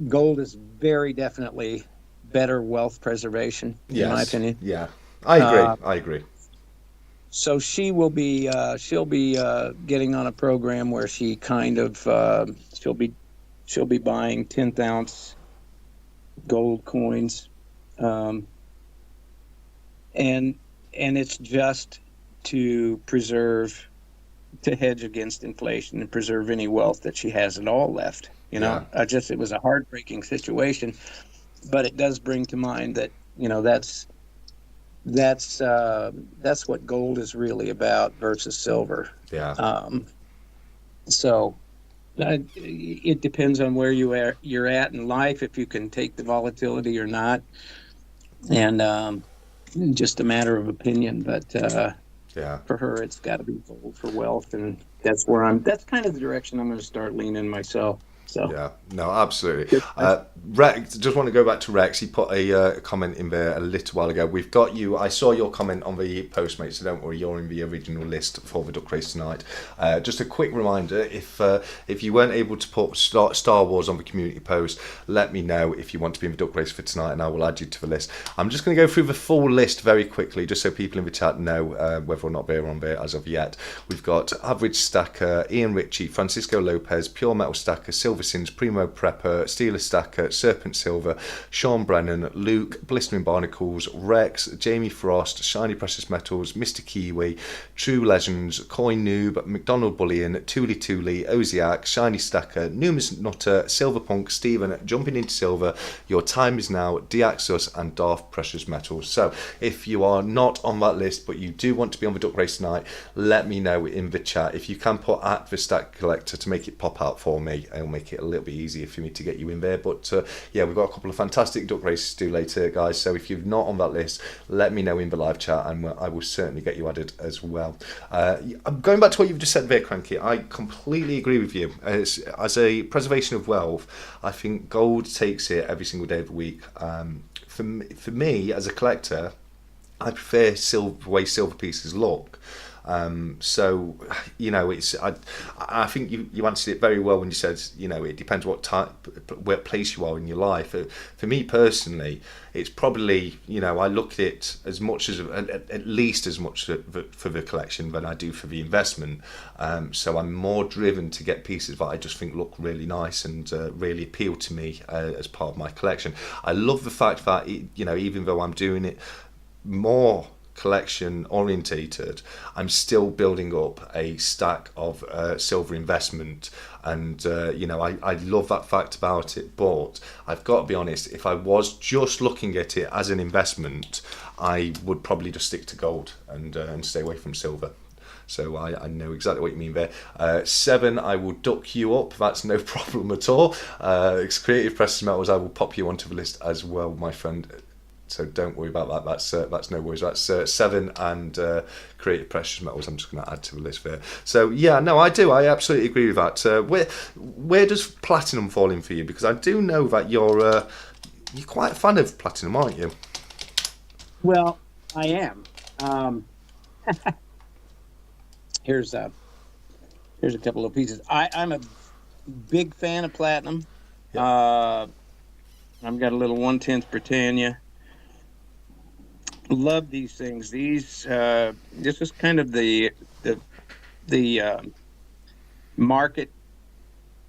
Gold is very definitely better wealth preservation, in my opinion. Yeah, I agree. So she'll be getting on a program where she kind of she'll be buying 10th ounce gold coins, and it's just to hedge against inflation and preserve any wealth that she has at all left. It was a heartbreaking situation, but it does bring to mind that that's what gold is really about versus silver. Yeah. So it depends on where you're at in life, if you can take the volatility or not, and just a matter of opinion. But for her, it's got to be gold for wealth, and that's kind of the direction I'm going to start leaning myself. So Yeah, no, absolutely. good. Rex, just want to go back to Rex. He put a comment in there a little while ago. We've got you. I saw your comment on the Postmate, so don't worry, you're in the original list for the duck race tonight. Just a quick reminder: if you weren't able to put Star Wars on the community post, let me know if you want to be in the duck race for tonight, and I will add you to the list. I'm just going to go through the full list very quickly, just so people in the chat know whether or not they're on there as of yet. We've got Average Stacker, Ian Ritchie, Francisco Lopez, Pure Metal Stacker, Silver Sins, Primo Prepper, Steeler Stacker, Serpent Silver, Sean Brennan, Luke, Blistering Barnacles, Rex, Jamie Frost, Shiny Precious Metals, Mr. Kiwi, True Legends, Coin Noob, McDonald Bullion, Tooly Tooly, Oziac, Shiny Stacker, Numus Nutter, Silverpunk, Stephen, Jumping into Silver, Your Time Is Now, Diaxus, and Darth Precious Metals. So if you are not on that list but you do want to be on the duck race tonight, let me know in the chat. If you can put at the Stack Collector to make it pop out for me, it'll make it a little bit easier for me to get you in there. But yeah, we've got a couple of fantastic duck races to do later, guys, so if you're not on that list, let me know in the live chat and I will certainly get you added as well. Going back to what you've just said there, Cranky, I completely agree with you. As a preservation of wealth, I think gold takes it every single day of the week. For me as a collector, I prefer the way silver pieces look. So, you know, I think you answered it very well when you said, you know, it depends what place you are in your life. For me personally, it's probably, you know, I look at it as much as, at least as much for the collection than I do for the investment. So I'm more driven to get pieces that I just think look really nice and really appeal to me as part of my collection. I love the fact that, you know, even though I'm doing it more collection orientated, I'm still building up a stack of silver investment, and you know, I love that fact about it. But I've got to be honest, if I was just looking at it as an investment, I would probably just stick to gold and stay away from silver. So I know exactly what you mean there. 7, I will duck you up. That's no problem at all. Creative Precious Metals, I will pop you onto the list as well, my friend. So don't worry about that. That's no worries. That's 7 and Creative Precious Metals. I'm just going to add to the list there. So yeah, no, I do. I absolutely agree with that. Where does platinum fall in for you? Because I do know that you're quite a fan of platinum, aren't you? Well, I am. Here's a couple of pieces. I'm a big fan of platinum. Yeah. I've got a little 1/10 Britannia. Love these things. This is kind of the market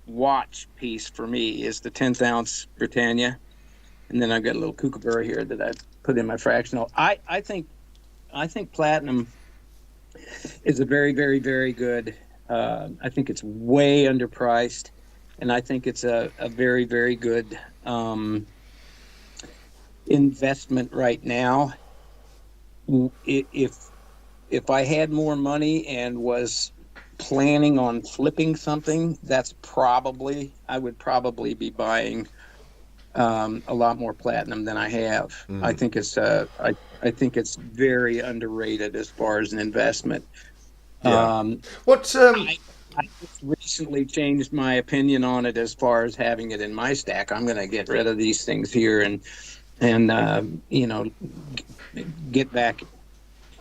watch piece for me is the 10th ounce Britannia, and then I've got a little kookaburra here that I put in my fractional. I think platinum is a very, very, very good. I think it's way underpriced, and I think it's a very, very good investment right now. If I had more money and was planning on flipping something, I would probably be buying a lot more platinum than I have. I think I think it's very underrated as far as an investment. Yeah. I just recently changed my opinion on it as far as having it in my stack. I'm going to get rid of these things here and you know, get back.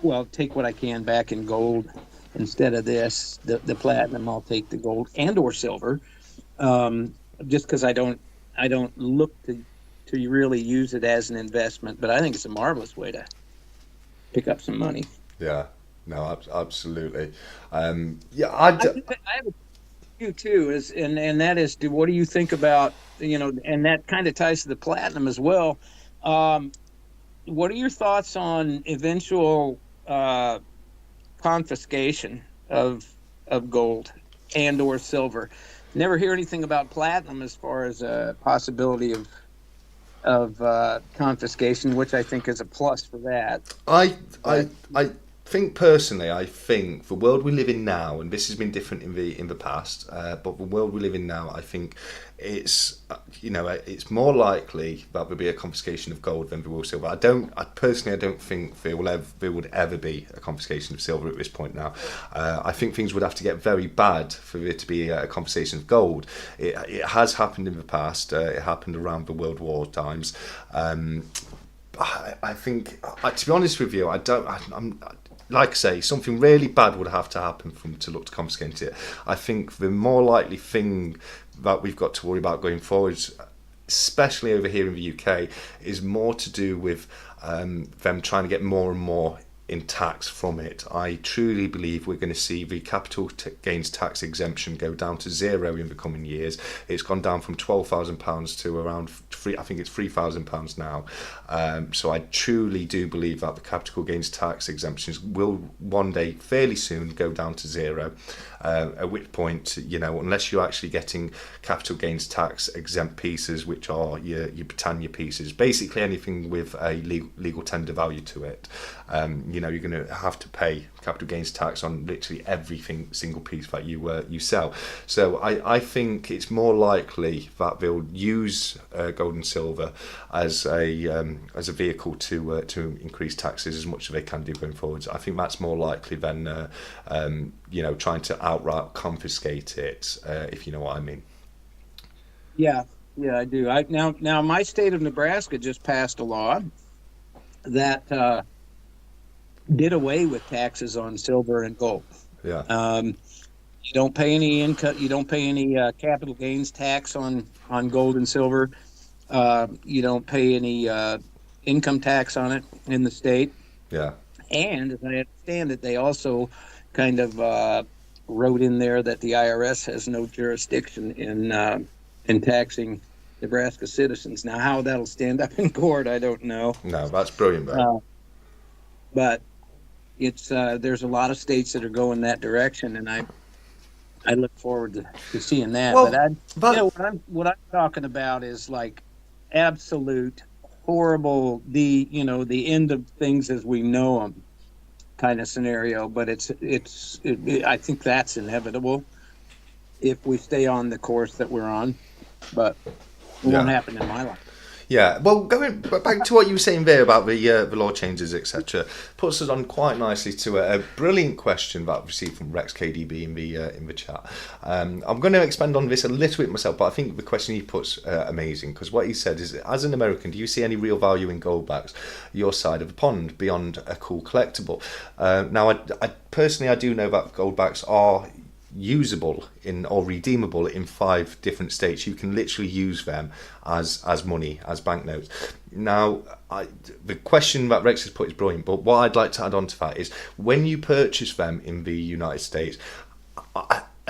Well, take what I can back in gold instead of this. The platinum, I'll take the gold and or silver, just because I don't look to really use it as an investment. But I think it's a marvelous way to pick up some money. Yeah. No, absolutely. Yeah, I have a few too. And that is, what do you think about, you know? And that kind of ties to the platinum as well. What are your thoughts on eventual confiscation of gold and or silver? Never hear anything about platinum as far as a possibility of confiscation, which I think is a plus for that. think personally, I think the world we live in now, and this has been different in the past, but the world we live in now, I think it's it's more likely that there'll be a confiscation of gold than there will silver. I personally don't think there would ever be a confiscation of silver at this point now. I think things would have to get very bad for there to be a confiscation of gold. It has happened in the past. It happened around the World War times. I think, to be honest with you, I'm like I say, something really bad would have to happen for them to look to confiscate it. I think the more likely thing that we've got to worry about going forward, especially over here in the UK, is more to do with them trying to get more and more in tax from it. I truly believe we're going to see the capital gains tax exemption go down to zero in the coming years. It's gone down from £12,000 to around I think it's £3,000 now. So I truly do believe that the capital gains tax exemptions will one day, fairly soon, go down to zero. At which point, unless you're actually getting capital gains tax exempt pieces, which are your Britannia pieces, basically anything with a legal tender value to it, you're going to have to pay capital gains tax on literally everything single piece that you sell. So I think it's more likely that they'll use gold and silver as a vehicle to increase taxes as much as they can do going forwards. I think that's more likely than trying to outright confiscate it, if you know what I mean. Yeah, I do. Now my state of Nebraska just passed a law that did away with taxes on silver and gold. Yeah. You don't pay any income. You don't pay any capital gains tax on gold and silver. You don't pay any income tax on it in the state. Yeah. And as I understand it, they also kind of wrote in there that the IRS has no jurisdiction in taxing Nebraska citizens. Now, how that'll stand up in court, I don't know. No, that's brilliant, though. But it's there's a lot of states that are going that direction, and I look forward to seeing that. Well, what I'm talking about is like absolute horrible, the end of things as we know them kind of scenario. But I think that's inevitable if we stay on the course that we're on. But it won't happen in my life. Yeah, well, going back to what you were saying there about the law changes, etc., puts us on quite nicely to a brilliant question that I've received from Rex KDB in the chat. I'm going to expand on this a little bit myself, but I think the question he puts amazing, because what he said is, as an American, do you see any real value in goldbacks your side of the pond beyond a cool collectible? Now, I personally do know that goldbacks are usable or redeemable in 5 different states. You can literally use them as money, as banknotes. Now, the question that Rex has put is brilliant, but what I'd like to add on to that is, when you purchase them in the United States,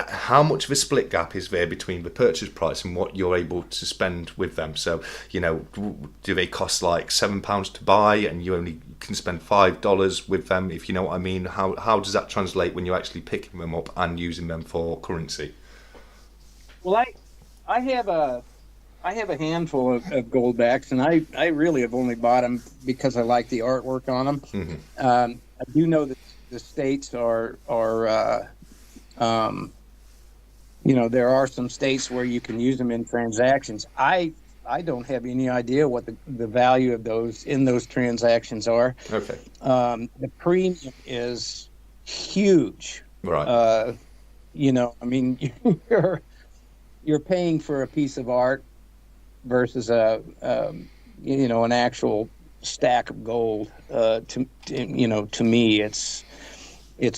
how much of a split gap is there between the purchase price and what you're able to spend with them? So, do they cost like £7 to buy and you only can spend $5 with them, if you know what I mean? How does that translate when you're actually picking them up and using them for currency? Well, I have a handful of goldbacks, and I really have only bought them because I like the artwork on them. Mm-hmm. I do know that the states are there are some states where you can use them in transactions. I don't have any idea what the value of those transactions are. Okay. The premium is huge. Right. You're paying for a piece of art versus an actual stack of gold. To me, it's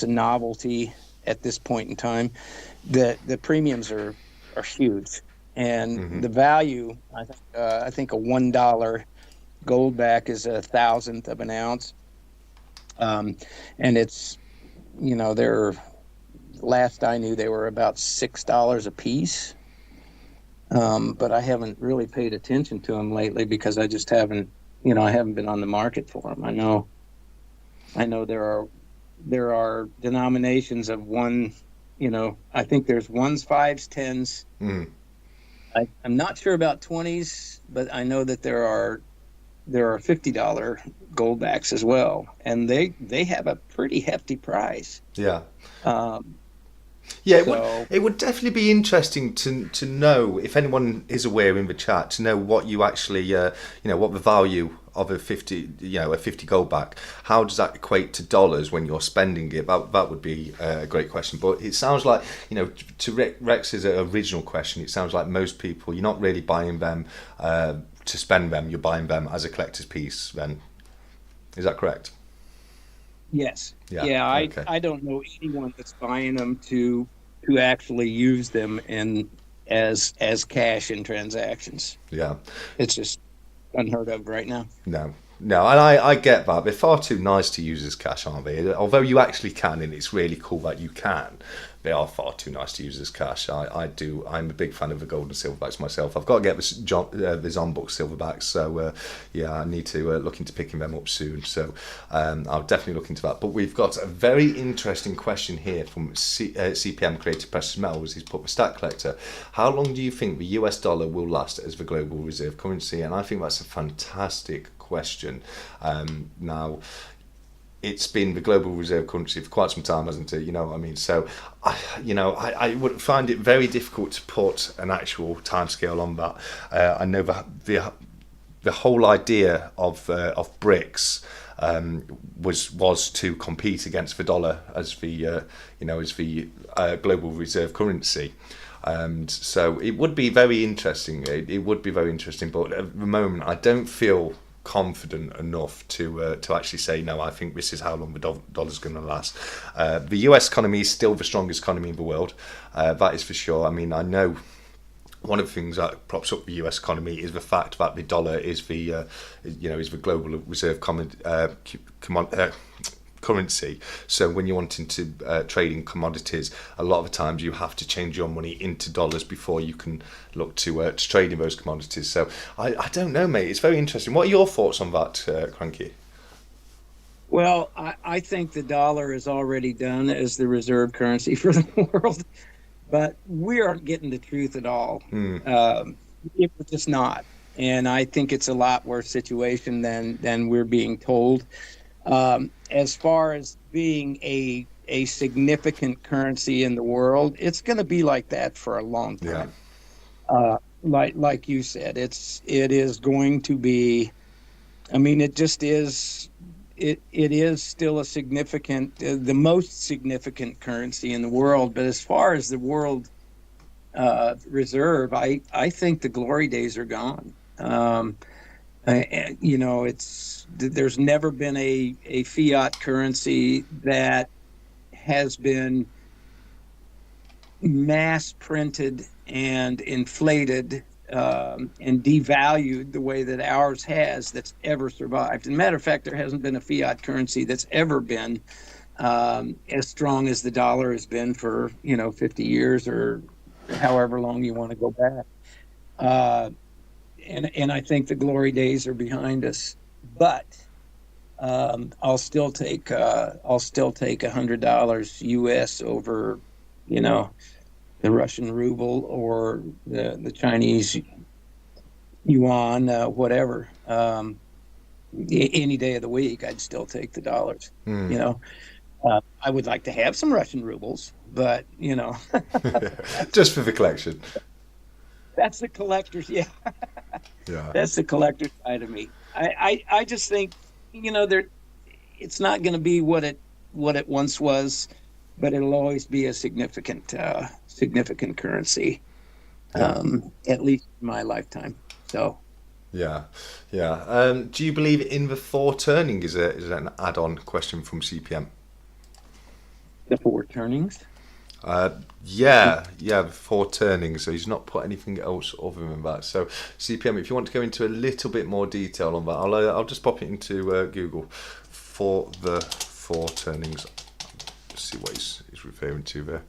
a novelty at this point in time. The premiums are huge, and mm-hmm. the value, I think a $1 gold back is 1,000th of an ounce, and it's they're, last I knew, they were about $6 a piece, but I haven't really paid attention to them lately because I just haven't been on the market for them. I know there are denominations of one. I think there's 1s, 5s, 10s. Mm. I'm not sure about 20s, but I know that there are there are $50 gold backs as well, and they have a pretty hefty price. Yeah. Um, Yeah, so it would definitely be interesting to know if anyone is aware in the chat to know what you actually what the value of a 50 gold back. How does that equate to dollars when you're spending it? That would be a great question. But it sounds like to Rex's original question, it sounds like most people you're not really buying them to spend them. You're buying them as a collector's piece. Then is that correct? yes, Yeah. yeah, Okay. I don't know anyone that's buying them to actually use them in as cash in transactions. Yeah. It's just unheard of right now. No, no, and I get that. They're far too nice to use as cash, aren't they? Although you actually can, and it's really cool that you can. They are far too nice to use as cash. I do. I'm a big fan of the gold and silverbacks myself. I've got to get the Zonbook silverbacks. So yeah, I need to look into picking them up soon. So I'll definitely look into that. But we've got a very interesting question here from CPM Creative Precious Metals. He's put the stat collector. How long do you think the US dollar will last as the global reserve currency? And I think that's a fantastic question. Now, it's been the global reserve currency for quite some time, hasn't it? You know what I mean? So, I would find it very difficult to put an actual timescale on that. I know that the whole idea of BRICS was to compete against the dollar as the global reserve currency. So it would be very interesting. It would be very interesting, but at the moment, I don't feel confident enough to actually say no. I think this is how long the dollar's going to last. The US economy is still the strongest economy in the world. That is for sure. I mean, I know one of the things that props up the US economy is the fact that the dollar is the global reserve currency. So when you're wanting to trade in commodities, a lot of the times you have to change your money into dollars before you can look to trade in those commodities. So I don't know, mate. It's very interesting. What are your thoughts on that, Cranky? Well, I think the dollar is already done as the reserve currency for the world, but we aren't getting the truth at all. It was just not. And I think it's a lot worse situation than we're being told. As far as being a significant currency in the world, it's going to be like that for a long time. Yeah. Like you said, it is going to be. I mean, it just is. It is still a significant, the most significant currency in the world. But as far as the world reserve, I think the glory days are gone. There's never been a fiat currency that has been mass printed and inflated and devalued the way that ours has, that's ever survived. As a matter of fact, there hasn't been a fiat currency that's ever been as strong as the dollar has been for 50 years or however long you want to go back. And I think the glory days are behind us. But I'll still take $100 US over, the Russian ruble or the Chinese yuan, whatever. Any day of the week, I'd still take the dollars. I would like to have some Russian rubles, but just for the collection. That's the collector's, yeah. That's the collector's side of me. I just think, it's not going to be what it once was, but it'll always be a significant currency, at least in my lifetime. So. Yeah. Do you believe in the four turning? Is an add-on question from CPM. The four turnings. Yeah, the four turnings. So he's not put anything else other than that. So CPM, if you want to go into a little bit more detail on that, I'll just pop it into Google for the four turnings. Let's see what he's referring to there.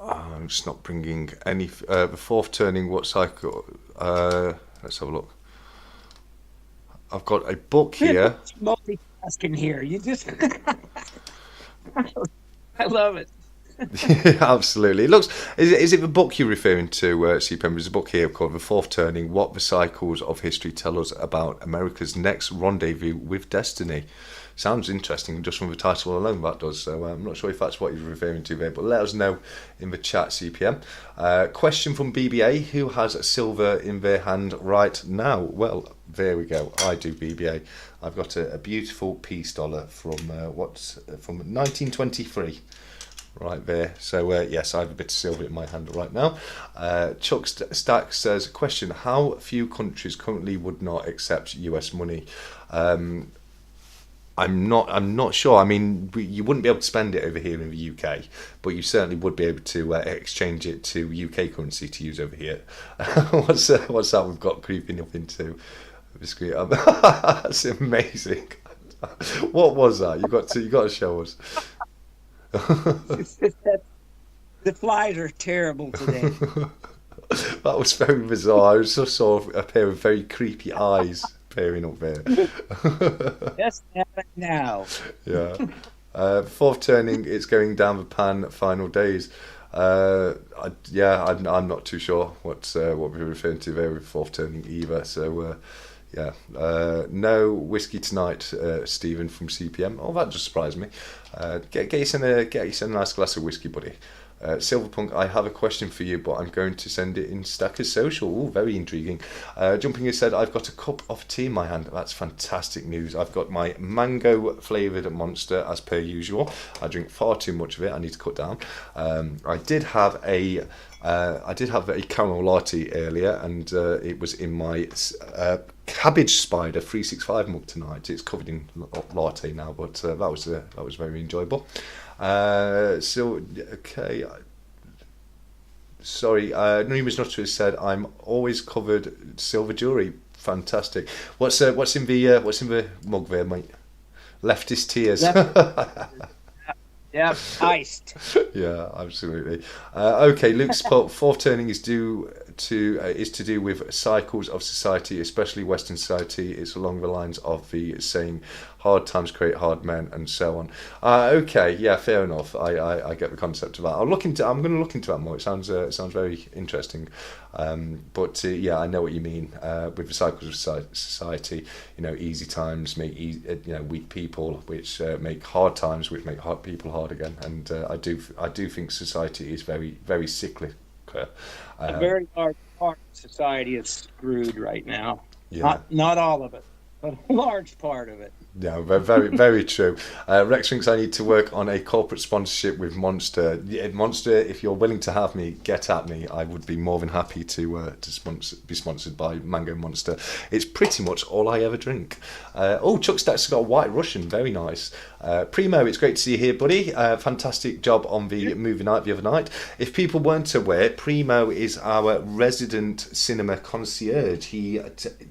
I'm just not bringing any. The fourth turning, what cycle? Let's have a look. I've got a book here. Multitasking here. You just. I love it. Yeah, absolutely. It looks. Is it the book you're referring to, C-Pen? There's a book here called "The Fourth Turning: What the Cycles of History Tell Us About America's Next Rendezvous with Destiny." Sounds interesting just from the title alone. That does. So I'm not sure if that's what you're referring to there, but let us know in the chat, CPM. Question from BBA: Who has silver in their hand right now? Well, there we go. I do, BBA. I've got a beautiful peace dollar from from 1923. Right there. So yes, I have a bit of silver in my hand right now. Chuck Stack says, question: How few countries currently would not accept US money? I'm not sure. I mean, you wouldn't be able to spend it over here in the UK, but you certainly would be able to exchange it to UK currency to use over here. What's that we've got creeping up into the screen? That's amazing. What was that? You got to show us. It's just that the flies are terrible today. That was very bizarre. I just saw a pair of very creepy eyes peering up there. Just happen now. Yeah. Fourth turning, it's going down the pan. Final days. I'm not too sure what we're referring to there with fourth turning either. So yeah, no whiskey tonight, Stephen from CPM. Oh, that just surprised me. Get yourself a nice glass of whiskey, buddy. Silverpunk, I have a question for you, but I'm going to send it in Stackers Social. Ooh, very intriguing. Jumping has said, I've got a cup of tea in my hand. That's fantastic news. I've got my mango flavoured Monster as per usual. I drink far too much of it. I need to cut down. I did have a caramel latte earlier, and it was in my cabbage spider 365 mug tonight. It's covered in latte now, but that was very enjoyable. Okay. Sorry, Numerous Nutter has said I'm always covered silver jewelry. Fantastic. What's in the mug there, mate? Leftist tears. Yeah, iced. Yeah, absolutely. Okay, Luke's fourth turning is to do with cycles of society, especially Western society. It's along the lines of the saying, "Hard times create hard men," and so on. Okay, yeah, fair enough. I get the concept of that. I'm going to look into that more. It sounds very interesting. Yeah, I know what you mean with the cycles of society. Easy times make weak people, which make hard times, which make hard people hard again. And I do think society is very, very cyclical. A very large part of society is screwed right now. Yeah. Not all of it, but a large part of it. Yeah, very, very true. Rex thinks I need to work on a corporate sponsorship with Monster. Yeah, Monster, if you're willing to have me, get at me. I would be more than happy to be sponsored by Mango Monster. It's pretty much all I ever drink. Chuck Stack's got a White Russian, very nice. Primo, it's great to see you here, buddy. Fantastic job on the movie night the other night. If people weren't aware, Primo is our resident cinema concierge. He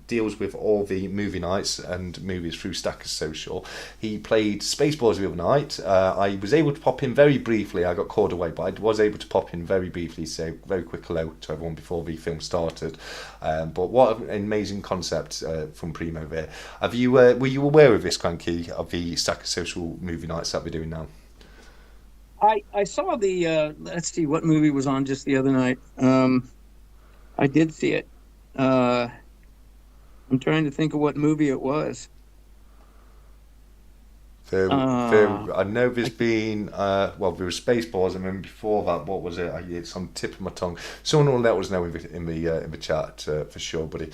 deals with all the movie nights and movies through Stackers Social. He played Spaceballs the other night. I was able to pop in very briefly. I got called away, but I was able to pop in very briefly, say very quick hello to everyone before the film started. But what an amazing concept from Primo there. Were you aware of this, Cranky, of the Stackers Social movie nights that we're doing now? I saw the let's see what movie was on just the other night. I did see it. I'm trying to think of what movie it was. I know there's been there was Spaceballs, and then before that, what was it? It's on the tip of my tongue. Someone will let us know in the chat for sure, buddy.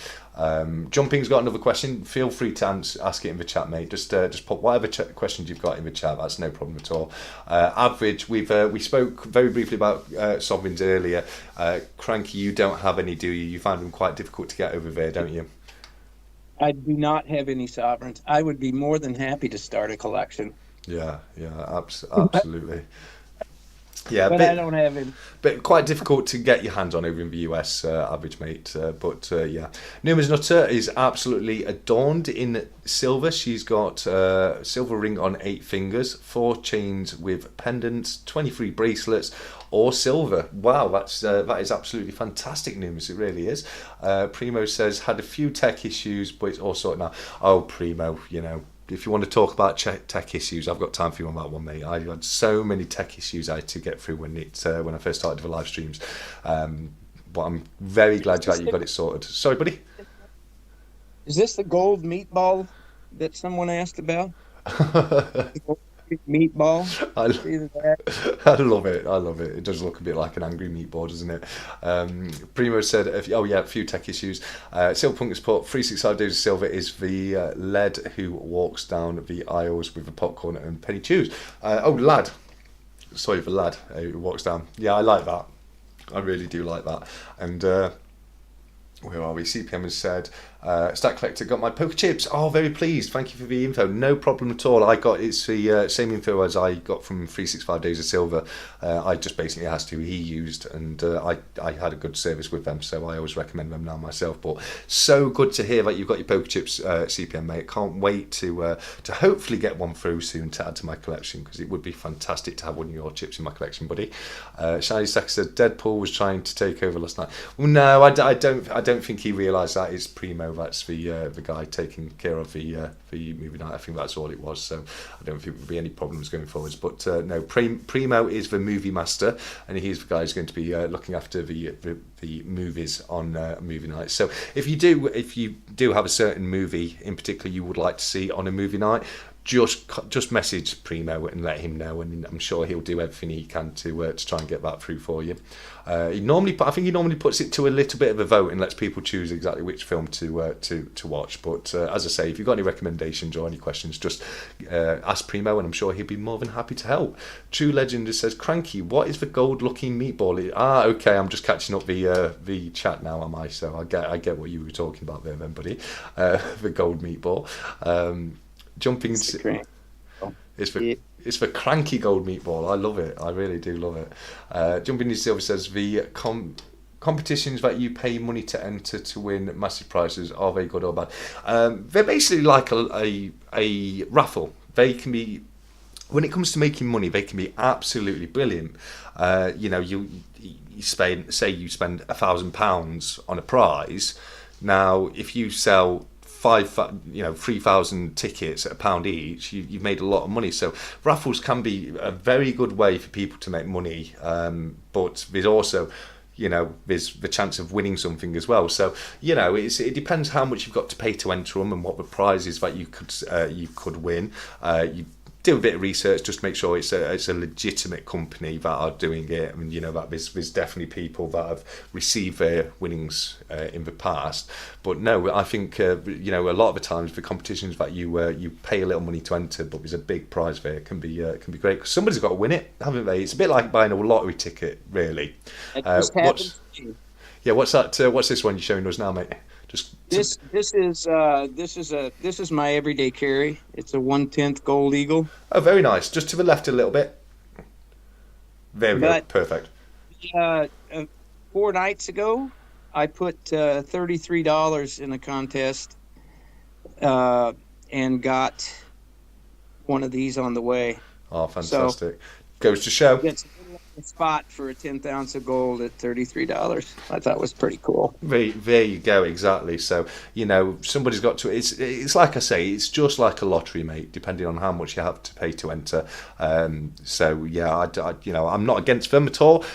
Jumping's got another question. Feel free to ask it in the chat, mate. Just pop whatever questions you've got in the chat. That's no problem at all. Average, we spoke very briefly about sovereigns earlier. Cranky, you don't have any, do you? You find them quite difficult to get over there, don't you? I do not have any sovereigns. I would be more than happy to start a collection. Yeah, absolutely. Yeah, but I don't have any. But quite difficult to get your hands on over in the US, average mate. Yeah, Numa's Nutter is absolutely adorned in silver. She's got a silver ring on 8 fingers, 4 chains with pendants, 23 bracelets, or silver. Wow, that is absolutely fantastic news. It really is. Primo says had a few tech issues, but it's all sorted now. Oh, Primo, if you want to talk about tech issues, I've got time for you on that one, mate. I had so many tech issues I had to get through when I first started with live streams. But I'm very glad that you got it sorted. Sorry, buddy. Is this the gold meatball that someone asked about? The gold meatball? I, See that? I love it. I love it. It does look a bit like an angry meatball, doesn't it? Primo said, a few tech issues. Silverpunk has put 365 Days of Silver is the lad who walks down the aisles with a popcorn and penny chews. Lad. Sorry for lad who walks down. Yeah, I like that. I really do like that. And where are we? CPM has said, Stack Collector got my poker chips. Oh, very pleased. Thank you for the info. No problem at all. It's the same info as I got from 365 Days of Silver. I just basically asked who he used, and I had a good service with them, so I always recommend them now myself. But so good to hear that you've got your poker chips, CPM, mate. Can't wait to hopefully get one through soon to add to my collection, because it would be fantastic to have one of your chips in my collection, buddy. Shiny Stack said Deadpool was trying to take over last night. Well, no, I don't think he realised that is Primo. That's the guy taking care of the movie night. I think that's all it was. So I don't think there will be any problems going forwards. But no, Primo is the movie master, and he's the guy who's going to be looking after the movies on movie night. So if you do have a certain movie in particular you would like to see on a movie night, just message Primo and let him know, and I'm sure he'll do everything he can to try and get that through for you. I think he normally puts it to a little bit of a vote and lets people choose exactly which film to watch. But as I say, if you've got any recommendations or any questions, just ask Primo, and I'm sure he'll be more than happy to help. True Legend says, Cranky, what is the gold-looking meatball? Okay, I'm just catching up the chat now, am I? So I get what you were talking about there, then, buddy. The gold meatball. Jumping into it's for Cranky gold meatball. I love it. I really do love it. Jumping into Silver says the competitions that you pay money to enter to win massive prizes, are they good or bad? They're basically like a raffle. They can be, when it comes to making money, they can be absolutely brilliant. You spend £1,000 on a prize. Now, if you sell 3,000 tickets at £1 each, you've made a lot of money. So raffles can be a very good way for people to make money, but there's also there's the chance of winning something as well. So it depends how much you've got to pay to enter them and what the prizes that you could win. You do a bit of research just to make sure it's a legitimate company that are doing it. I mean, that there's definitely people that have received their winnings in the past. But no, I think a lot of the times the competitions that you pay a little money to enter, but there's a big prize there, can be great, because somebody's got to win it, haven't they? It's a bit like buying a lottery ticket, really. It just happens. What's that? What's this one you're showing us now, mate? This is my everyday carry. It's a 1/10 gold eagle. Oh, very nice. Just to the left a little bit. There we go. Perfect. 4 nights ago, I put $33 in a contest and got one of these on the way. Oh, fantastic! So, goes to show. It's a spot for a 10th ounce of gold at $33. I thought was pretty cool. There you go, exactly. So somebody's got to. It's like I say, it's just like a lottery, mate. Depending on how much you have to pay to enter. So yeah, I'm not against them at all.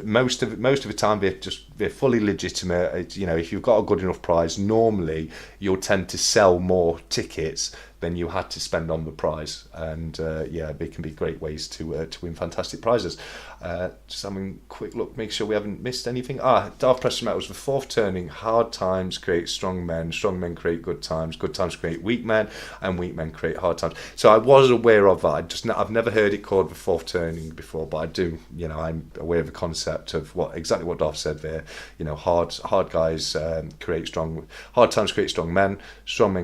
Most of the time they're fully legitimate. If you've got a good enough prize, normally you'll tend to sell more tickets than you had to spend on the prize, and they can be great ways to win fantastic prizes. Just having a quick look, make sure we haven't missed anything. Darth Precious Metals, the fourth turning: hard times create strong men create good times create weak men, and weak men create hard times. So I was aware of that. I've never heard it called the fourth turning before, but I do. I'm aware of the concept of exactly what Darth said there. Hard guys create strong. Hard times create strong men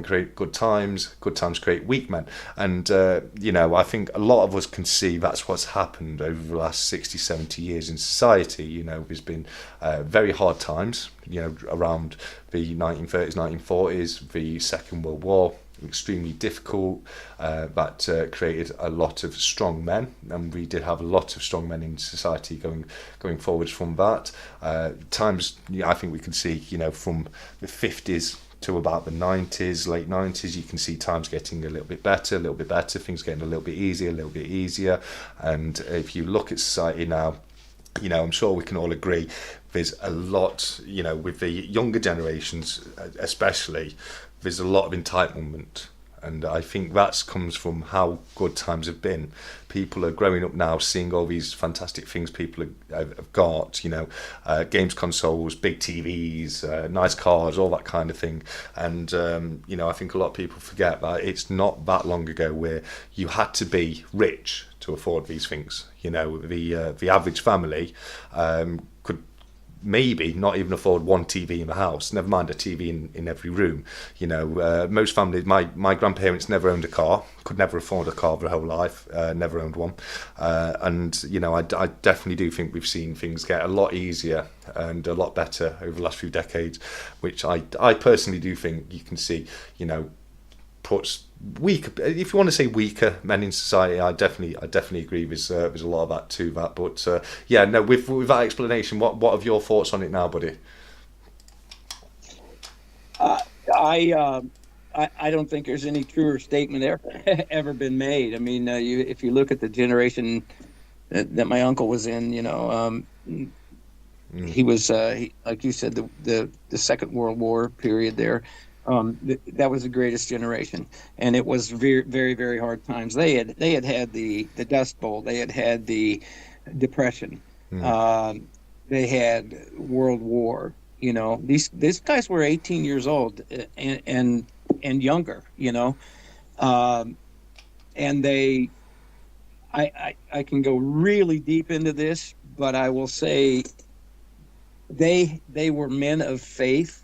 create good times create weak men. And I think a lot of us can see that's what's happened over the last 60, 70 years in society. There's been very hard times, around the 1930s, 1940s, the Second World War, extremely difficult. That created a lot of strong men, and we did have a lot of strong men in society going forwards from that. Times, I think we can see, from the 50s to about the 90s, late 90s, you can see times getting a little bit better, things getting a little bit easier. And if you look at society now, I'm sure we can all agree there's a lot, with the younger generations especially, there's a lot of entitlement. And I think that comes from how good times have been. People are growing up now, seeing all these fantastic things people have got, games consoles, big TVs, nice cars, all that kind of thing. And, I think a lot of people forget that it's not that long ago where you had to be rich to afford these things. The average family could maybe not even afford one TV in the house, never mind a TV in every room. Most families, my grandparents never owned a car, could never afford a car their whole life, never owned one. And I definitely do think we've seen things get a lot easier and a lot better over the last few decades, which I personally do think you can see, puts weaker, if you want to say weaker men in society. I definitely agree with there's a lot of that to that. But with that explanation, what are your thoughts on it now, buddy? I don't think there's any truer statement ever been made. I mean, if you look at the generation that my uncle was in, he was like you said, the Second World War period there. That was the greatest generation, and it was very, very, very hard times. They had the Dust Bowl, they had the Depression, they had World War. These guys were 18 years old and younger. And I can go really deep into this, but I will say they were men of faith.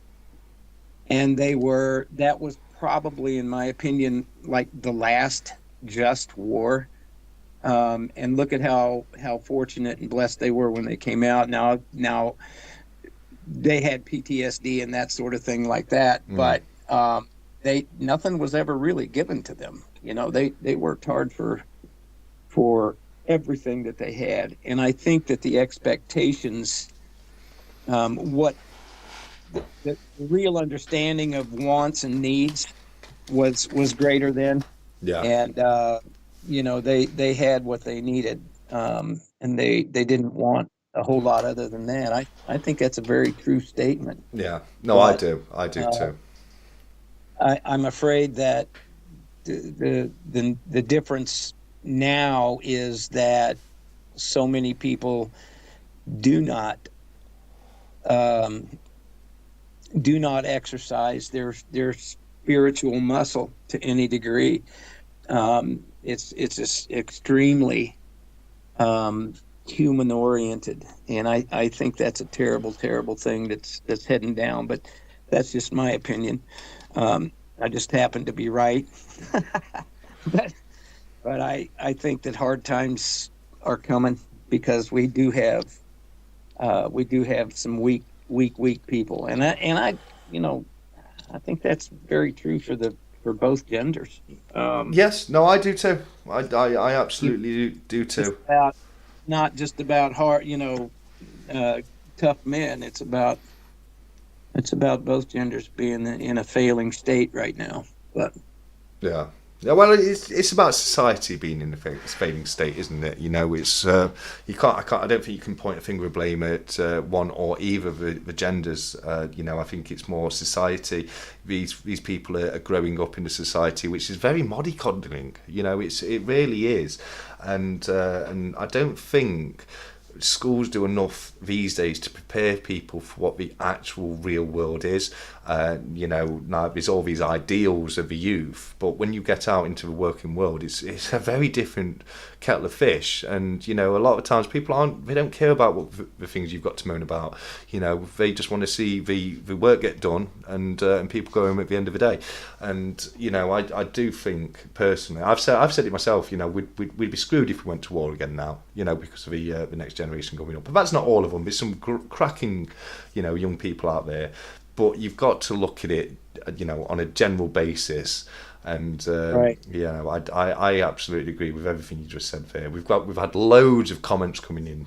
And that was probably, in my opinion, like the last just war. And look at how fortunate and blessed they were when they came out. Now they had PTSD and that sort of thing like that, but nothing was ever really given to them. They worked hard for everything that they had. And I think that the expectations, the real understanding of wants and needs was greater then. Yeah. And they had what they needed, and they didn't want a whole lot other than that. I think that's a very true statement. Yeah. No, but I do too. I'm afraid that the difference now is that so many people do not exercise their spiritual muscle to any degree. It's just extremely human oriented, and I think that's a terrible thing that's heading down. But that's just my opinion. I just happen to be right. but I think that hard times are coming because we do have some weak people, and I think that's very true for both genders. Yes, no, I do too. I absolutely do too. Not just about hard, tough men. It's about both genders being in a failing state right now. But yeah. Yeah, well, it's about society being in a failing state, isn't it? It's you can't. I don't think you can point a finger of blame at one or either of the genders. I think it's more society. These people are growing up in a society which is very mollycoddling. It really is, and I don't think schools do enough these days to prepare people for what the actual real world is. Now there's all these ideals of the youth, but when you get out into the working world, it's a very different kettle of fish. And a lot of times people they don't care about what the things you've got to moan about. They just want to see the work get done and people go home at the end of the day. And I do think personally, I've said it myself. We'd be screwed if we went to war again now. Because of the next generation coming up. But that's not all of them. There's some cracking young people out there. But you've got to look at it, on a general basis. And right. I absolutely agree with everything you just said there. We've had loads of comments coming in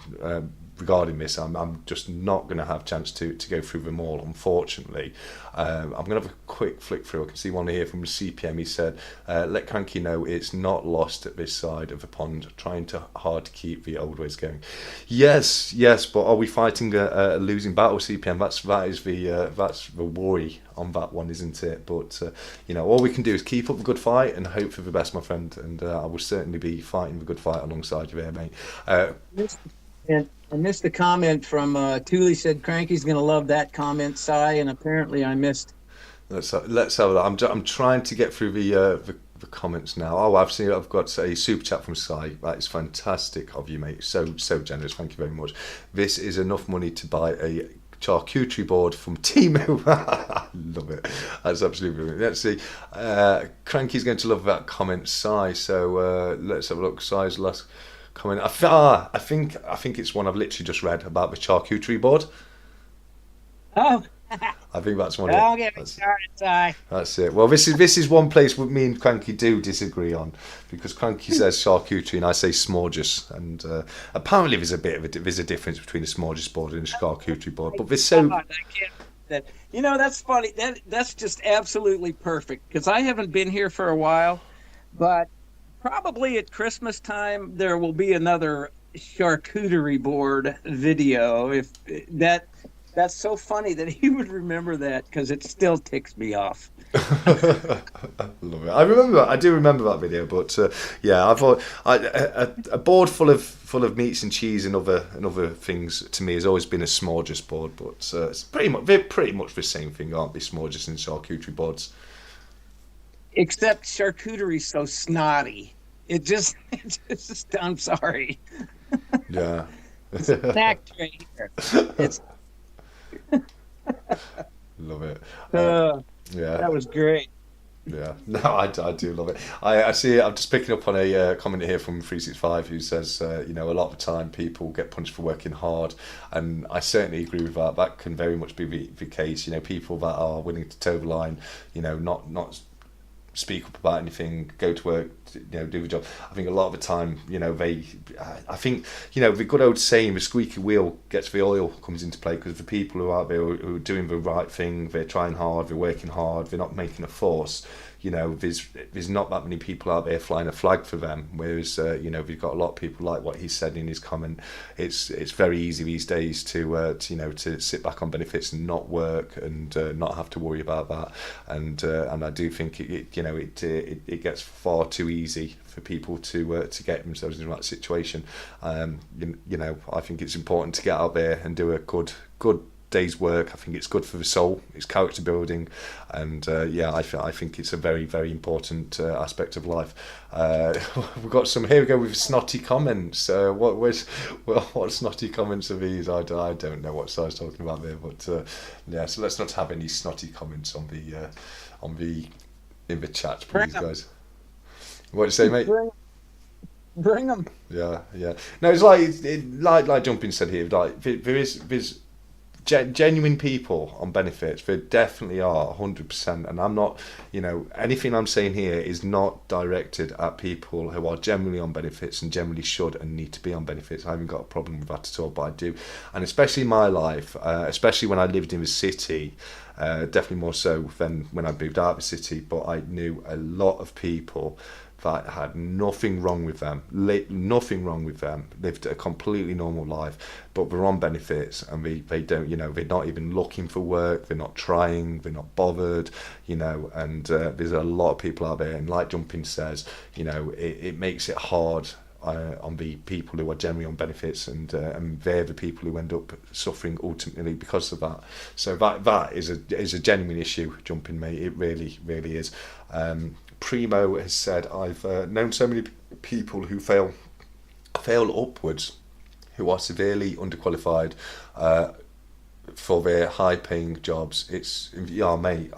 regarding this. I'm just not going to have a chance to go through them all, unfortunately. I'm going to have a quick flick through. I can see one here from CPM. He said, let Cranky know it's not lost at this side of the pond, trying to hard to keep the old ways going. Yes, but are we fighting a losing battle, CPM? That's the worry on that one, isn't it? But all we can do is keep up the good fight and hope for the best, my friend. And I will certainly be fighting the good fight alongside you there, mate. And I missed the comment from Thule said Cranky's going to love that comment, Si, and apparently I missed. Let's have that. I'm trying to get through the comments now. Oh, I've got a super chat from Si. That is fantastic of you, mate. So generous. Thank you very much. This is enough money to buy a charcuterie board from Temu. Love it. That's absolutely brilliant. Let's see. Cranky's going to love that comment, Si. So let's have a look. Si's last comment. I think it's one I've literally just read about the charcuterie board. Oh. I think that's one. Don't get me started, Si. That's it. Well, this is one place where me and Cranky do disagree on, because Cranky says charcuterie and I say smorges, and apparently there's a difference between a smorges board and a charcuterie board. But there's so. That's funny. That's just absolutely perfect, because I haven't been here for a while, but probably at Christmas time there will be another charcuterie board video. If that. That's so funny that he would remember that, because it still ticks me off. Love it. I do remember that video, but I thought a board full of meats and cheese and other things to me has always been a smorges board, but it's pretty much the same thing, aren't they? Smorges and charcuterie boards. Except charcuterie's so snotty. It just I'm sorry. Yeah. It's a snack tray here. It's. Love it. Yeah, that was great. Yeah, no, I do love it. I see. I'm just picking up on a comment here from 365 who says, a lot of the time people get punished for working hard, and I certainly agree with that. That can very much be the case. people that are willing to toe the line, not speak up about anything, go to work, do the job. I think a lot of the time, I think, the good old saying, the squeaky wheel gets the oil, comes into play, because the people who are out there who are doing the right thing, they're trying hard, they're working hard, they're not making a fuss. There's not that many people out there flying a flag for them. Whereas, we've got a lot of people, like what he said in his comment. It's very easy these days to sit back on benefits and not work and not have to worry about that. And I do think it gets far too easy for people to get themselves in the right situation. I think it's important to get out there and do a good day's work. I think it's good for the soul, it's character building, and I think it's a very, very important aspect of life. We've got some, here we go with snotty comments. What snotty comments are these? I don't know what I was talking about there, but so let's not have any snotty comments in the chat, please, guys. What do you say, mate? Bring them. Yeah. No, it's like Jumping said here. Like there's genuine people on benefits. There definitely are, 100%. And I'm not, anything I'm saying here is not directed at people who are generally on benefits and generally should and need to be on benefits. I haven't got a problem with that at all, but I do. And especially in my life, especially when I lived in the city, definitely more so than when I moved out of the city. But I knew a lot of people that had nothing wrong with them, lived a completely normal life, but they're on benefits and they don't, they're not even looking for work, they're not trying, they're not bothered, and there's a lot of people out there, and like Jumping says, it makes it hard on the people who are generally on benefits, and they're the people who end up suffering ultimately because of that. So that is a genuine issue, Jumping, mate. It really, really is. Primo has said, I've known so many people who fail upwards, who are severely underqualified for their high-paying jobs. Mate,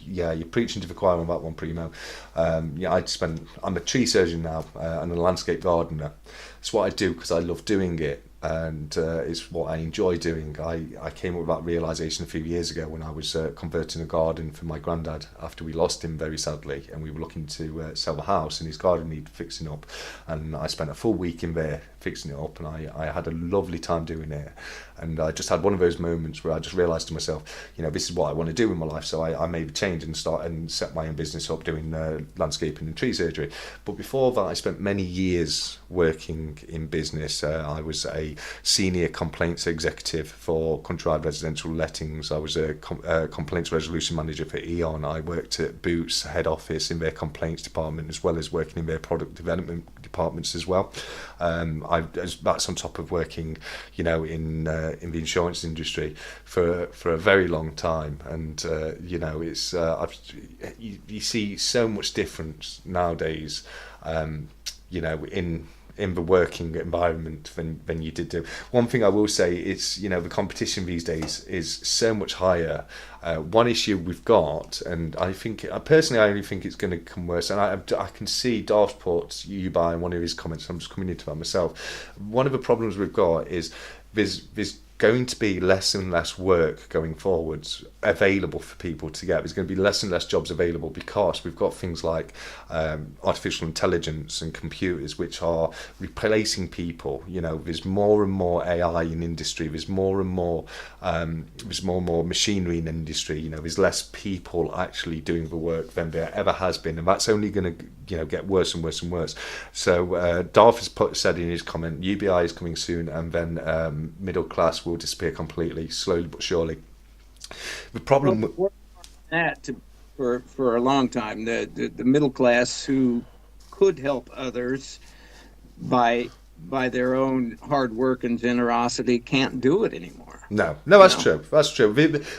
you're preaching to the choir on that one, Primo. I'm a tree surgeon now and a landscape gardener. It's what I do because I love doing it, and it's what I enjoy doing. I came up with that realisation a few years ago when I was converting a garden for my granddad after we lost him very sadly, and we were looking to sell the house, and his garden needed fixing up, and I spent a full week in there fixing it up, and I had a lovely time doing it. And I just had one of those moments where I just realised to myself, this is what I want to do in my life. So I made a change and set my own business up doing landscaping and tree surgery. But before that, I spent many years working in business. I was a senior complaints executive for Countrywide Residential Lettings. I was a complaints resolution manager for Eon. I worked at Boots head office in their complaints department, as well as working in their product development departments as well. That's on top of working, in the insurance industry for a very long time. And it's you see so much difference nowadays, in the working environment than you did do. One thing I will say is, the competition these days is so much higher. One issue we've got, and I only think it's going to become worse, and I can see Darth put you by in one of his comments, I'm just coming into that myself. One of the problems we've got is there's going to be less and less work going forwards available for people to get. There's going to be less and less jobs available because we've got things like artificial intelligence and computers which are replacing people. There's more and more AI in industry. There's more and more machinery in industry. There's less people actually doing the work than there ever has been, and that's only going to get worse and worse and worse. So Darth has said in his comment, UBI is coming soon, and then middle class will disappear completely, slowly but surely. The problem with that for a long time, the middle class who could help others by their own hard work and generosity can't do it anymore. No, that's true. That's true.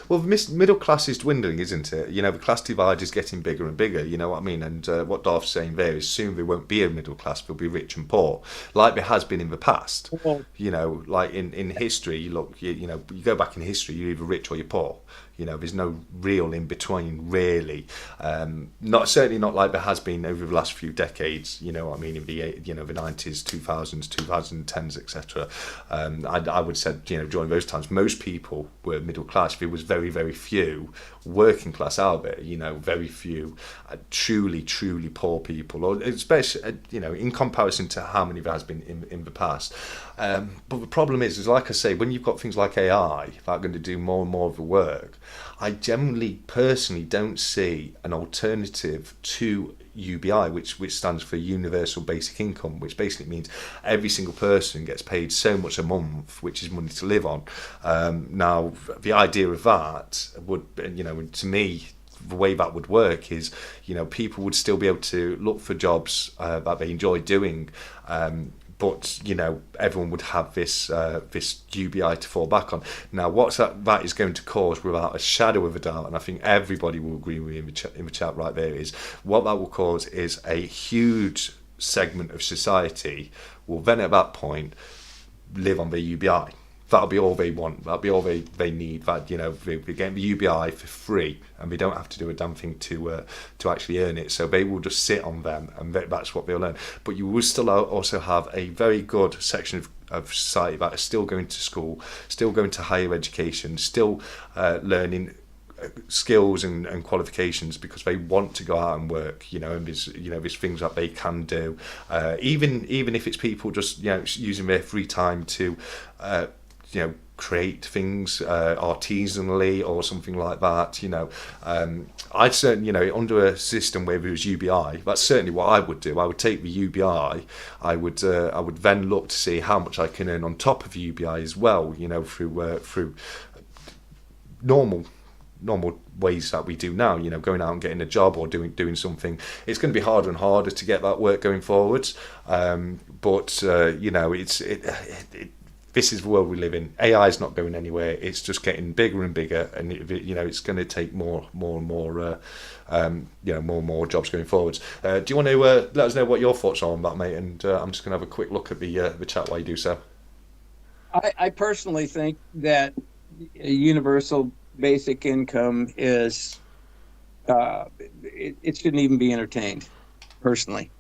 Well, middle class is dwindling, isn't it? The class divide is getting bigger and bigger. You know what I mean? And what Darth's saying there is soon there won't be a middle class. There'll be rich and poor, like there has been in the past. Well, Like in history, you look. You go back in history, you're either rich or you're poor. There's no real in between, really. Certainly not like there has been over the last few decades. In the the 90s, 2000s, 2010s, etc. I would say during those times, most people were middle class. There was very, very few working class out there. Very few truly poor people, or especially in comparison to how many there has been in the past. But the problem is like I say, when you've got things like AI that are going to do more and more of the work, I generally, personally, don't see an alternative to UBI, which stands for Universal Basic Income, which basically means every single person gets paid so much a month, which is money to live on. Now, the idea of that would, to me, the way that would work is, people would still be able to look for jobs that they enjoy doing. But everyone would have this UBI to fall back on. Now, what that is going to cause, without a shadow of a doubt, and I think everybody will agree with me in the chat right there, is what that will cause is a huge segment of society will then at that point live on their UBI. That'll be all they want. That'll be all they need. That they're getting the UBI for free, and they don't have to do a damn thing to actually earn it. So they will just sit on them, and that's what they'll earn. But you will still also have a very good section of society that are still going to school, still going to higher education, still learning skills and qualifications because they want to go out and work, and there's things that they can do, even if it's people just using their free time to create things artisanally or something like that. I'd certainly, under a system where there was UBI, that's certainly what I would do. I would take the UBI, I would then look to see how much I can earn on top of the UBI as well, through normal ways that we do now, going out and getting a job or doing something. It's going to be harder and harder to get that work going forwards, but this is the world we live in. AI is not going anywhere. It's just getting bigger and bigger, and it's going to take more and more jobs going forwards. Do you want to let us know what your thoughts are on that, mate? And I'm just going to have a quick look at the chat while you do so. I personally think that a universal basic income is it shouldn't even be entertained, personally.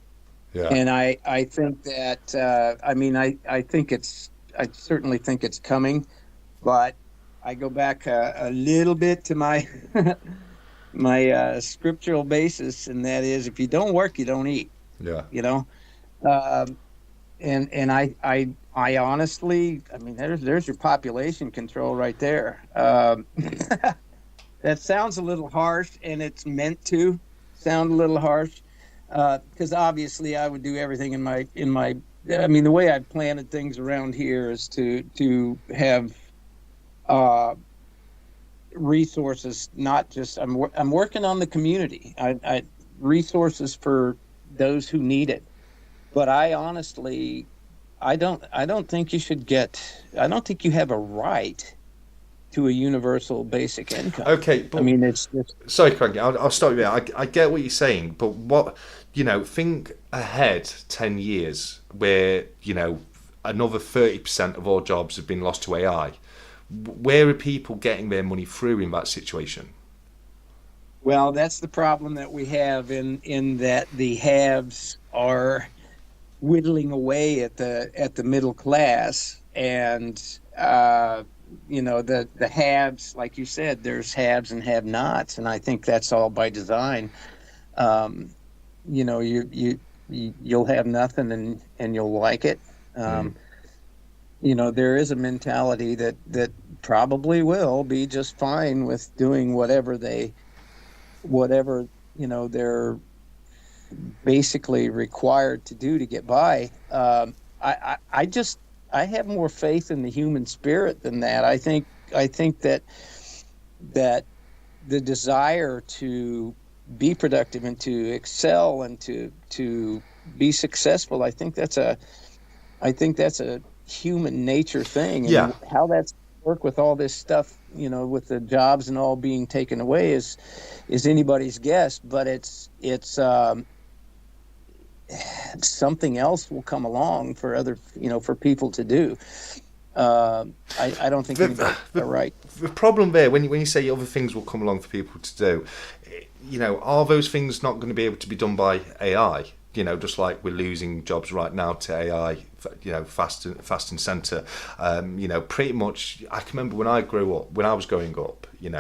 Yeah. And I think that I certainly think it's coming, but I go back a little bit to my my scriptural basis, and that is, if you don't work, you don't eat. Yeah. And I honestly, I mean, there's your population control right there. That sounds a little harsh, and it's meant to sound a little harsh, because obviously I would do everything in my. I mean, the way I planted things around here is to have uh, resources. Not just I'm working on the community. I resources for those who need it. But I honestly, I don't think you should get. I don't think you have a right to a universal basic income. Okay, I but mean, it's just sorry, Cranky, I'll stop you there. I get what you're saying, but what, think ahead 10 years where, another 30% of all jobs have been lost to AI. Where are people getting their money through in that situation? well, that's the problem that we have in that the haves are whittling away at the middle class, and the haves, like you said, there's haves and have nots, and I think that's all by design. um, you'll have nothing, and you'll like it. Mm. um, there is a mentality that probably will be just fine with doing whatever they're basically required to do to get by. I just I have more faith in the human spirit than that. I think that the desire to be productive and to excel and to be successful. I think that's a human nature thing, Yeah, and how that's work with all this stuff, with the jobs and all being taken away is anybody's guess. But it's something else will come along for for people to do. I don't think the, anybody's right. the problem there, when you say other things will come along for people to do, are those things not going to be able to be done by AI? Just like we're losing jobs right now to AI, fast and centre. Pretty much. I can remember when I was growing up, in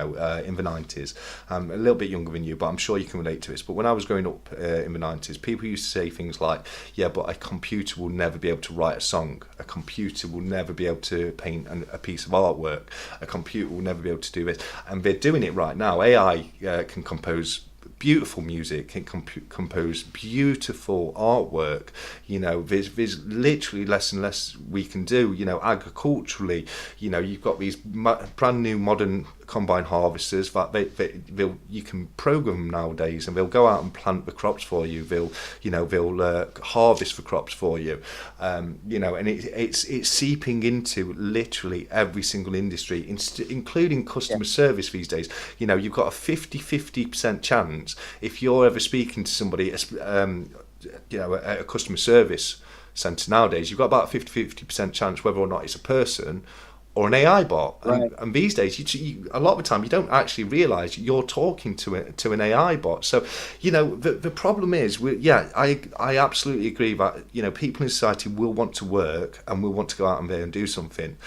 the 90s. A little bit younger than you, but I'm sure you can relate to this. But when I was growing up in the 90s, people used to say things like, "Yeah, but a computer will never be able to write a song. A computer will never be able to paint a piece of artwork. A computer will never be able to do this." And they're doing it right now. AI can compose beautiful music, can compose beautiful artwork. There's literally less and less we can do. Agriculturally, you've got these brand new modern combine harvesters that you can program them nowadays, and they'll go out and plant the crops for you. They'll harvest the crops for you. And it's seeping into literally every single industry, including customer service these days. You've got a 50% chance if you're ever speaking to somebody, at a customer service centre nowadays, you've got about a 50% chance whether or not it's a person or an AI bot. Right. And these days, a lot of the time, you don't actually realise you're talking to an AI bot. So, the problem is, I absolutely agree that, people in society will want to work and will want to go out there and do something.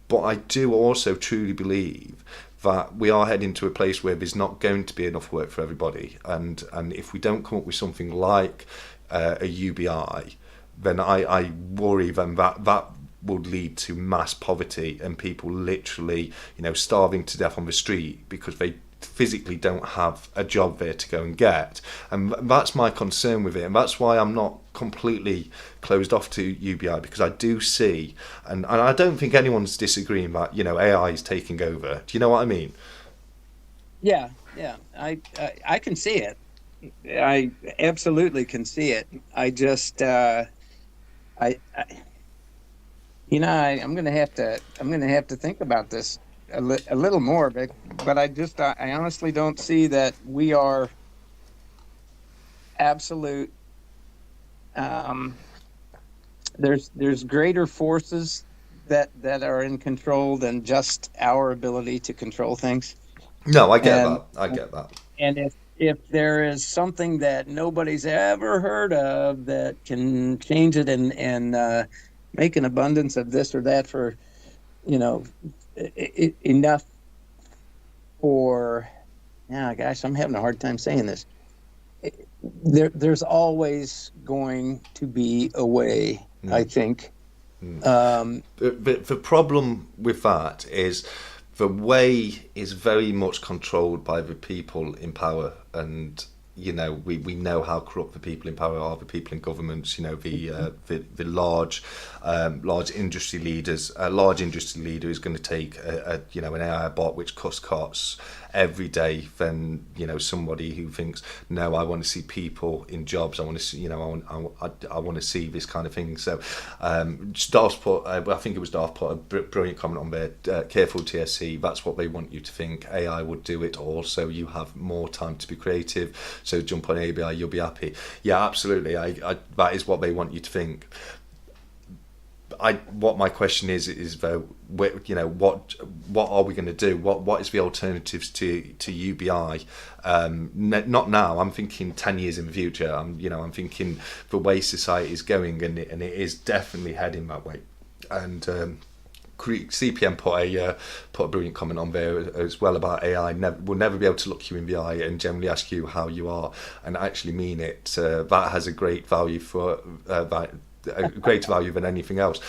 But I do also truly believe that we are heading to a place where there's not going to be enough work for everybody. And if we don't come up with something like a UBI, then I worry then that would lead to mass poverty and people literally, starving to death on the street because they physically don't have a job there to go and get. And that's my concern with it, and that's why I'm not completely closed off to UBI, because I do see, and I don't think anyone's disagreeing that AI is taking over. Do you know what I mean? Yeah, yeah. I can see it. I absolutely can see it. I just I I'm gonna have to think about this a little more, but I honestly don't see that we are absolute. Um, there's greater forces that are in control than just our ability to control things. No, I get And that. I get that. and if there is something that nobody's ever heard of that can change it and make an abundance of this or that for you know enough for, yeah, gosh, I'm having a hard time saying this. There's always going to be a way I think. Um, But the problem with that is the way is very much controlled by the people in power, and we know how corrupt the people in power are, the people in governments, the large industry leaders. A large industry leader is going to take an AI bot which cuts costs every day than somebody who thinks, no, I want to see people in jobs. I want to see, I want to see this kind of thing. So Darth put, I think it was Darth put a brilliant comment on there. Careful TSC, that's what they want you to think. AI would do it all, so you have more time to be creative. So jump on ABI, you'll be happy. Yeah, absolutely. I that is what they want you to think. What my question is though, what are we going to do? What is the alternatives to UBI? Not now. I'm thinking 10 years in the future. I'm thinking the way society is going, and it is definitely heading that way. And CPM put a brilliant comment on there as well about AI. Will never be able to look you in the eye and generally ask you how you are and actually mean it. That has a great value for that. A greater value than anything else.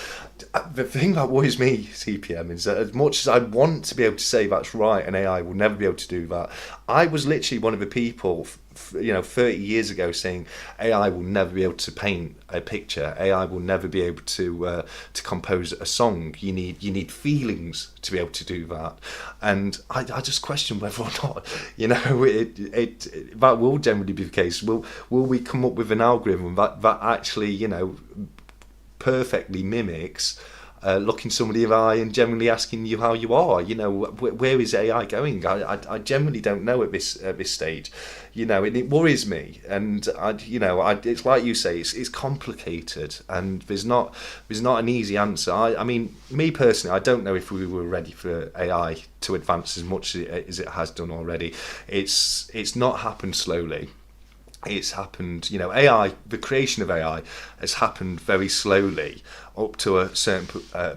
The thing that worries me, CPM, is that as much as I want to be able to say that's right and AI will never be able to do that, I was literally one of the people 30 years ago saying AI will never be able to paint a picture, AI will never be able to compose a song. You need feelings to be able to do that, and I just question whether or not that will generally be the case. Will we come up with an algorithm that actually perfectly mimics looking somebody in the eye and generally asking you how you are? Where is AI going? I generally don't know at this stage. And it worries me. And it's like you say, it's complicated, and there's not an easy answer. I mean, me personally, I don't know if we were ready for AI to advance as much as it has done already. It's not happened slowly. It's happened, AI, the creation of AI has happened very slowly up to a certain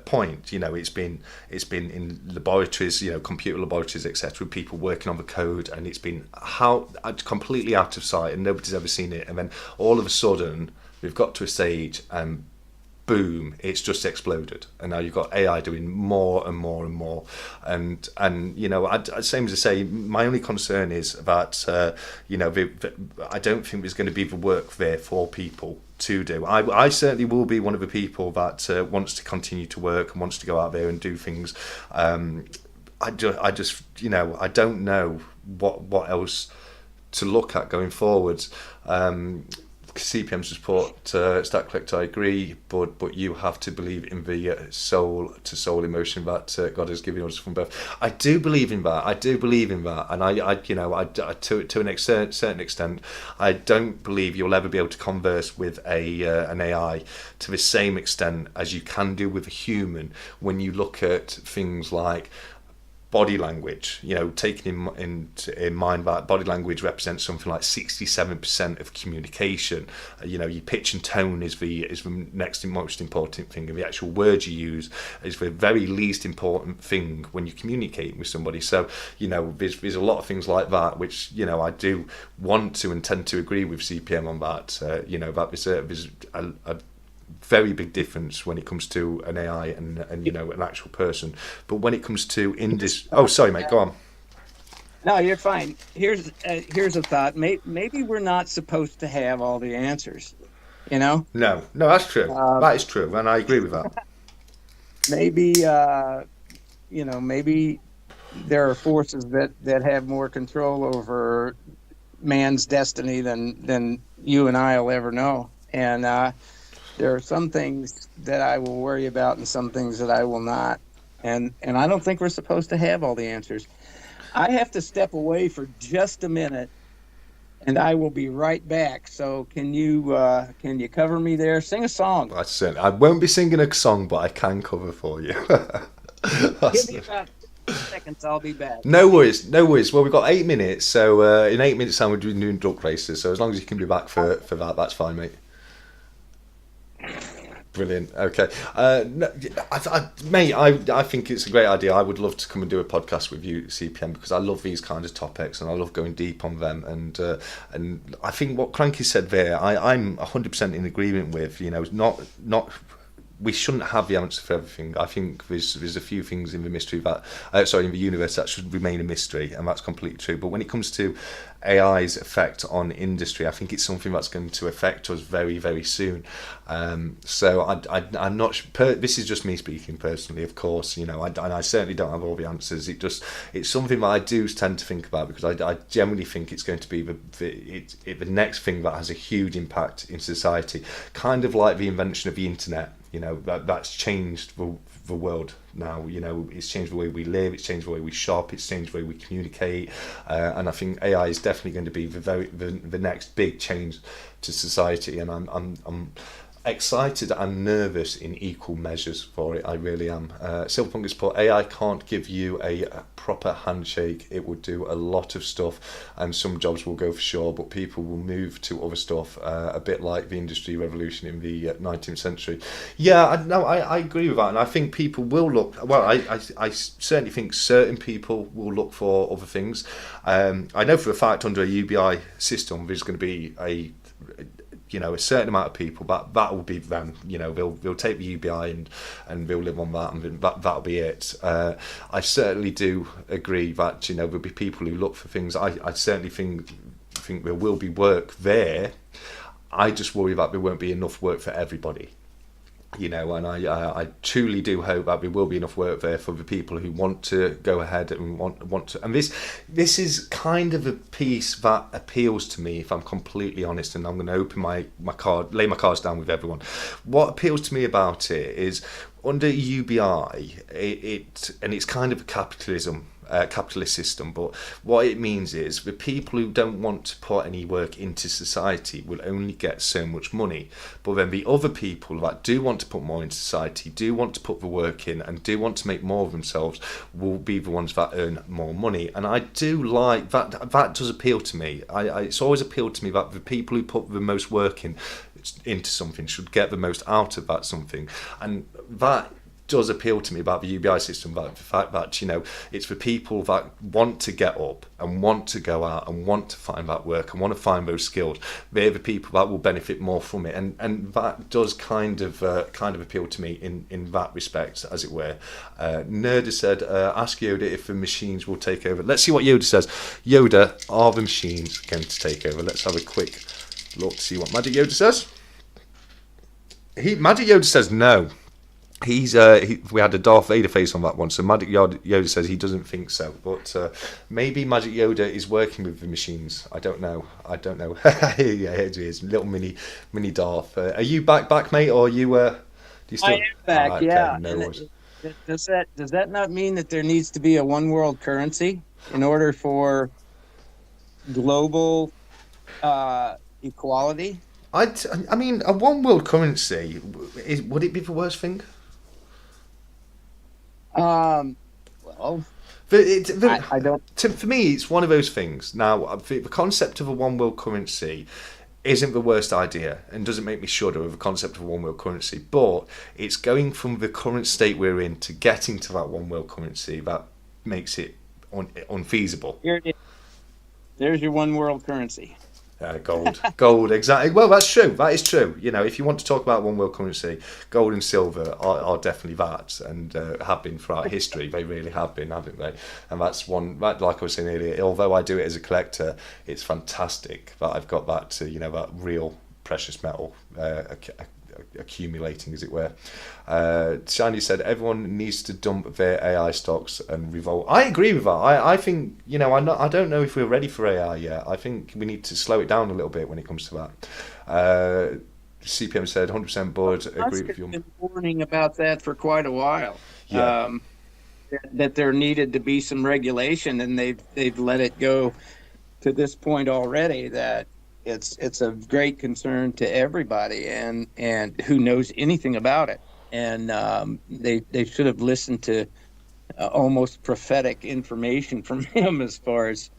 point. It's been in laboratories, computer laboratories, etc., people working on the code, and it's been completely out of sight and nobody's ever seen it. And then all of a sudden we've got to a stage and boom, it's just exploded, and now you've got AI doing more and more and more. And same as I say, my only concern is that I don't think there's going to be the work there for people to do. I certainly will be one of the people that wants to continue to work and wants to go out there and do things. I don't know what else to look at going forwards. CPM's report, Stack Collector, I agree, but you have to believe in the soul to soul emotion that God has given us from birth. I do believe in that. And I to an certain extent, I don't believe you'll ever be able to converse with an AI to the same extent as you can do with a human when you look at things like body language, taking in mind that body language represents something like 67% of communication. Your pitch and tone is the next most important thing, and the actual words you use is the very least important thing when you're communicating with somebody. So there's a lot of things like that which I do want to and tend to agree with CPM on that. That there's a very big difference when it comes to an AI and an actual person. But when it comes to sorry mate, go on. No, you're fine. Here's a thought. Maybe we're not supposed to have all the answers. No, that's true. That is true, and I agree with that. Maybe maybe there are forces that have more control over man's destiny than you and I will ever know. And there are some things that I will worry about and some things that I will not. And I don't think we're supposed to have all the answers. I have to step away for just a minute, and I will be right back. So can you cover me there? Sing a song. I won't be singing a song, but I can cover for you. Give me about 2 seconds, I'll be back. No worries. Well, we've got 8 minutes, so in 8 minutes time we're doing duck races, so as long as you can be back for that, that's fine, mate. Brilliant. Okay, no, mate, I think it's a great idea. I would love to come and do a podcast with you, CPM, because I love these kinds of topics and I love going deep on them. And I think what Cranky said there, I'm 100% in agreement with. You know, not we shouldn't have the answer for everything. I think there's a few things in the mystery that in the universe that should remain a mystery, and that's completely true. But when it comes to AI's effect on industry, I think it's something that's going to affect us very, very soon. So I'm not. This is just me speaking personally, of course. You know, and I certainly don't have all the answers. It's something that I do tend to think about, because I generally think it's going to be the next thing that has a huge impact in society, kind of like the invention of the internet. You know, that's changed the world now. You know, it's changed the way we live, it's changed the way we shop, it's changed the way we communicate, and I think AI is definitely going to be the next big change to society, and I'm excited and nervous in equal measures for it. I really am. Silverpunk has put, AI can't give you a proper handshake. It would do a lot of stuff, and some jobs will go for sure, but people will move to other stuff, a bit like the industry revolution in the 19th century. Yeah, I agree with that, and I think people will look. Well, I certainly think certain people will look for other things. I know for a fact under a UBI system there's going to be a certain amount of people that will be them. You know, they'll take the UBI and they'll live on that, and that'll be it. I certainly do agree that there'll be people who look for things. I certainly think there will be work there. I just worry that there won't be enough work for everybody. You know, and I truly do hope that there will be enough work there for the people who want to go ahead and want to. And this is kind of a piece that appeals to me, if I'm completely honest. And I'm going to open my card, lay my cards down with everyone. What appeals to me about it is under UBI, it's kind of a capitalist system, but what it means is the people who don't want to put any work into society will only get so much money, but then the other people that do want to put more into society, do want to put the work in, and do want to make more of themselves, will be the ones that earn more money. And I do like that does appeal to me. It's always appealed to me that the people who put the most work into something should get the most out of that something, and that does appeal to me about the UBI system, about the fact that it's for people that want to get up and want to go out and want to find that work and want to find those skills. They're the people that will benefit more from it, and that does kind of appeal to me in that respect, as it were. Nerda said, ask Yoda if the machines will take over. Let's see what Yoda says. Yoda, are the machines going to take over? Let's have a quick look to see what Magic Yoda says. Magic Yoda says no. We had a Darth Vader face on that one, so Magic Yoda says he doesn't think so, but maybe Magic Yoda is working with the machines. I don't know. Yeah, here he is, little mini Darth. Are you back, mate, or are you? Do you still? I am back. Okay, yeah. No worries. Does that not mean that there needs to be a one world currency in order for global equality? I mean, a one world currency, would it be the worst thing? Well, I don't. For me, it's one of those things. Now, the concept of a one world currency isn't the worst idea and doesn't make me shudder with the concept of a one world currency, but it's going from the current state we're in to getting to that one world currency that makes it unfeasible. Here it is. There's your one world currency. Gold, exactly. Well, that's true. That is true. If you want to talk about one world currency, gold and silver are definitely that, and have been throughout history. They really have been, haven't they? And that's one. That, like I was saying earlier, although I do it as a collector, it's fantastic that I've got that. That real precious metal accumulating, as it were. Shiny said everyone needs to dump their AI stocks and revolt. I agree with that. I think I don't know if we're ready for AI yet. I think we need to slow it down a little bit when it comes to that. CPM said 100% board. Agree with you. I've been warning about that for quite a while. Yeah. That there needed to be some regulation, and they've let it go to this point already. That it's a great concern to everybody, and who knows anything about it. And they should have listened to almost prophetic information from him as far as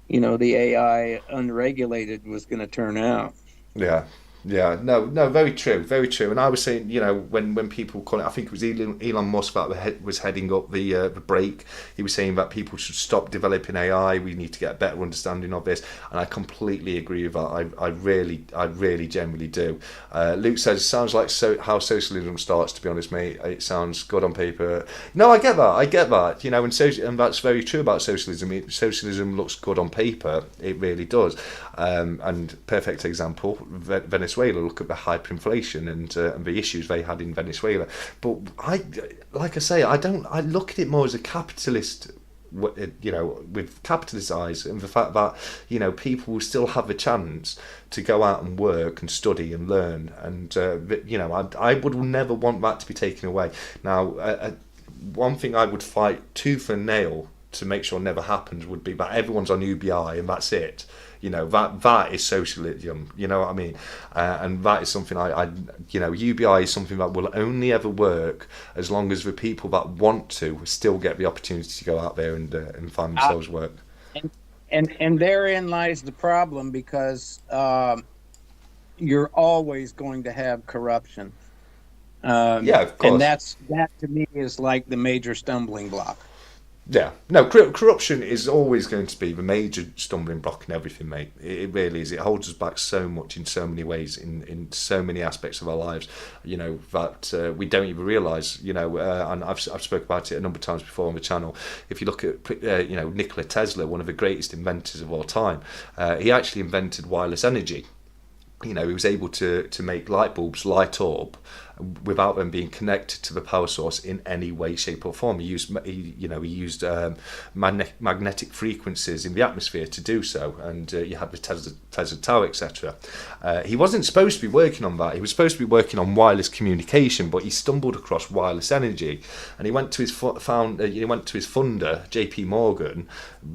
the AI unregulated was going to turn out. Yeah. Yeah, no, very true, very true. And I was saying, when people call it, I think it was Elon Musk that was heading up the break. He was saying that people should stop developing AI. We need to get a better understanding of this, and I completely agree with that. I really, generally do. Luke says it sounds like how socialism starts. To be honest, mate, it sounds good on paper. No, I get that. And that's very true about socialism. Socialism looks good on paper. It really does. And perfect example, Venezuela. Look at the hyperinflation and the issues they had in Venezuela. But like I say, I look at it more as a capitalist, with capitalist eyes, and the fact that people will still have a chance to go out and work and study and learn, and I would never want that to be taken away. Now, one thing I would fight tooth and nail to make sure never happens would be that everyone's on UBI and that's it. That is socialism. You know what I mean? And that is something UBI is something that will only ever work as long as the people that want to still get the opportunity to go out there and find themselves work. And therein lies the problem, because you're always going to have corruption. Yeah, of course. And that to me is like the major stumbling block. Yeah, no, corruption is always going to be the major stumbling block in everything, mate. It really is. It holds us back so much in so many ways, in so many aspects of our lives, that we don't even realise, and I've spoken about it a number of times before on the channel. If you look at, Nikola Tesla, one of the greatest inventors of all time, he actually invented wireless energy. He was able to make light bulbs light up without them being connected to the power source in any way, shape, or form. He used magnetic frequencies in the atmosphere to do so, and you had the Tesla Tower, etc. He wasn't supposed to be working on that. He was supposed to be working on wireless communication, but he stumbled across wireless energy, and he went to his funder, J.P. Morgan,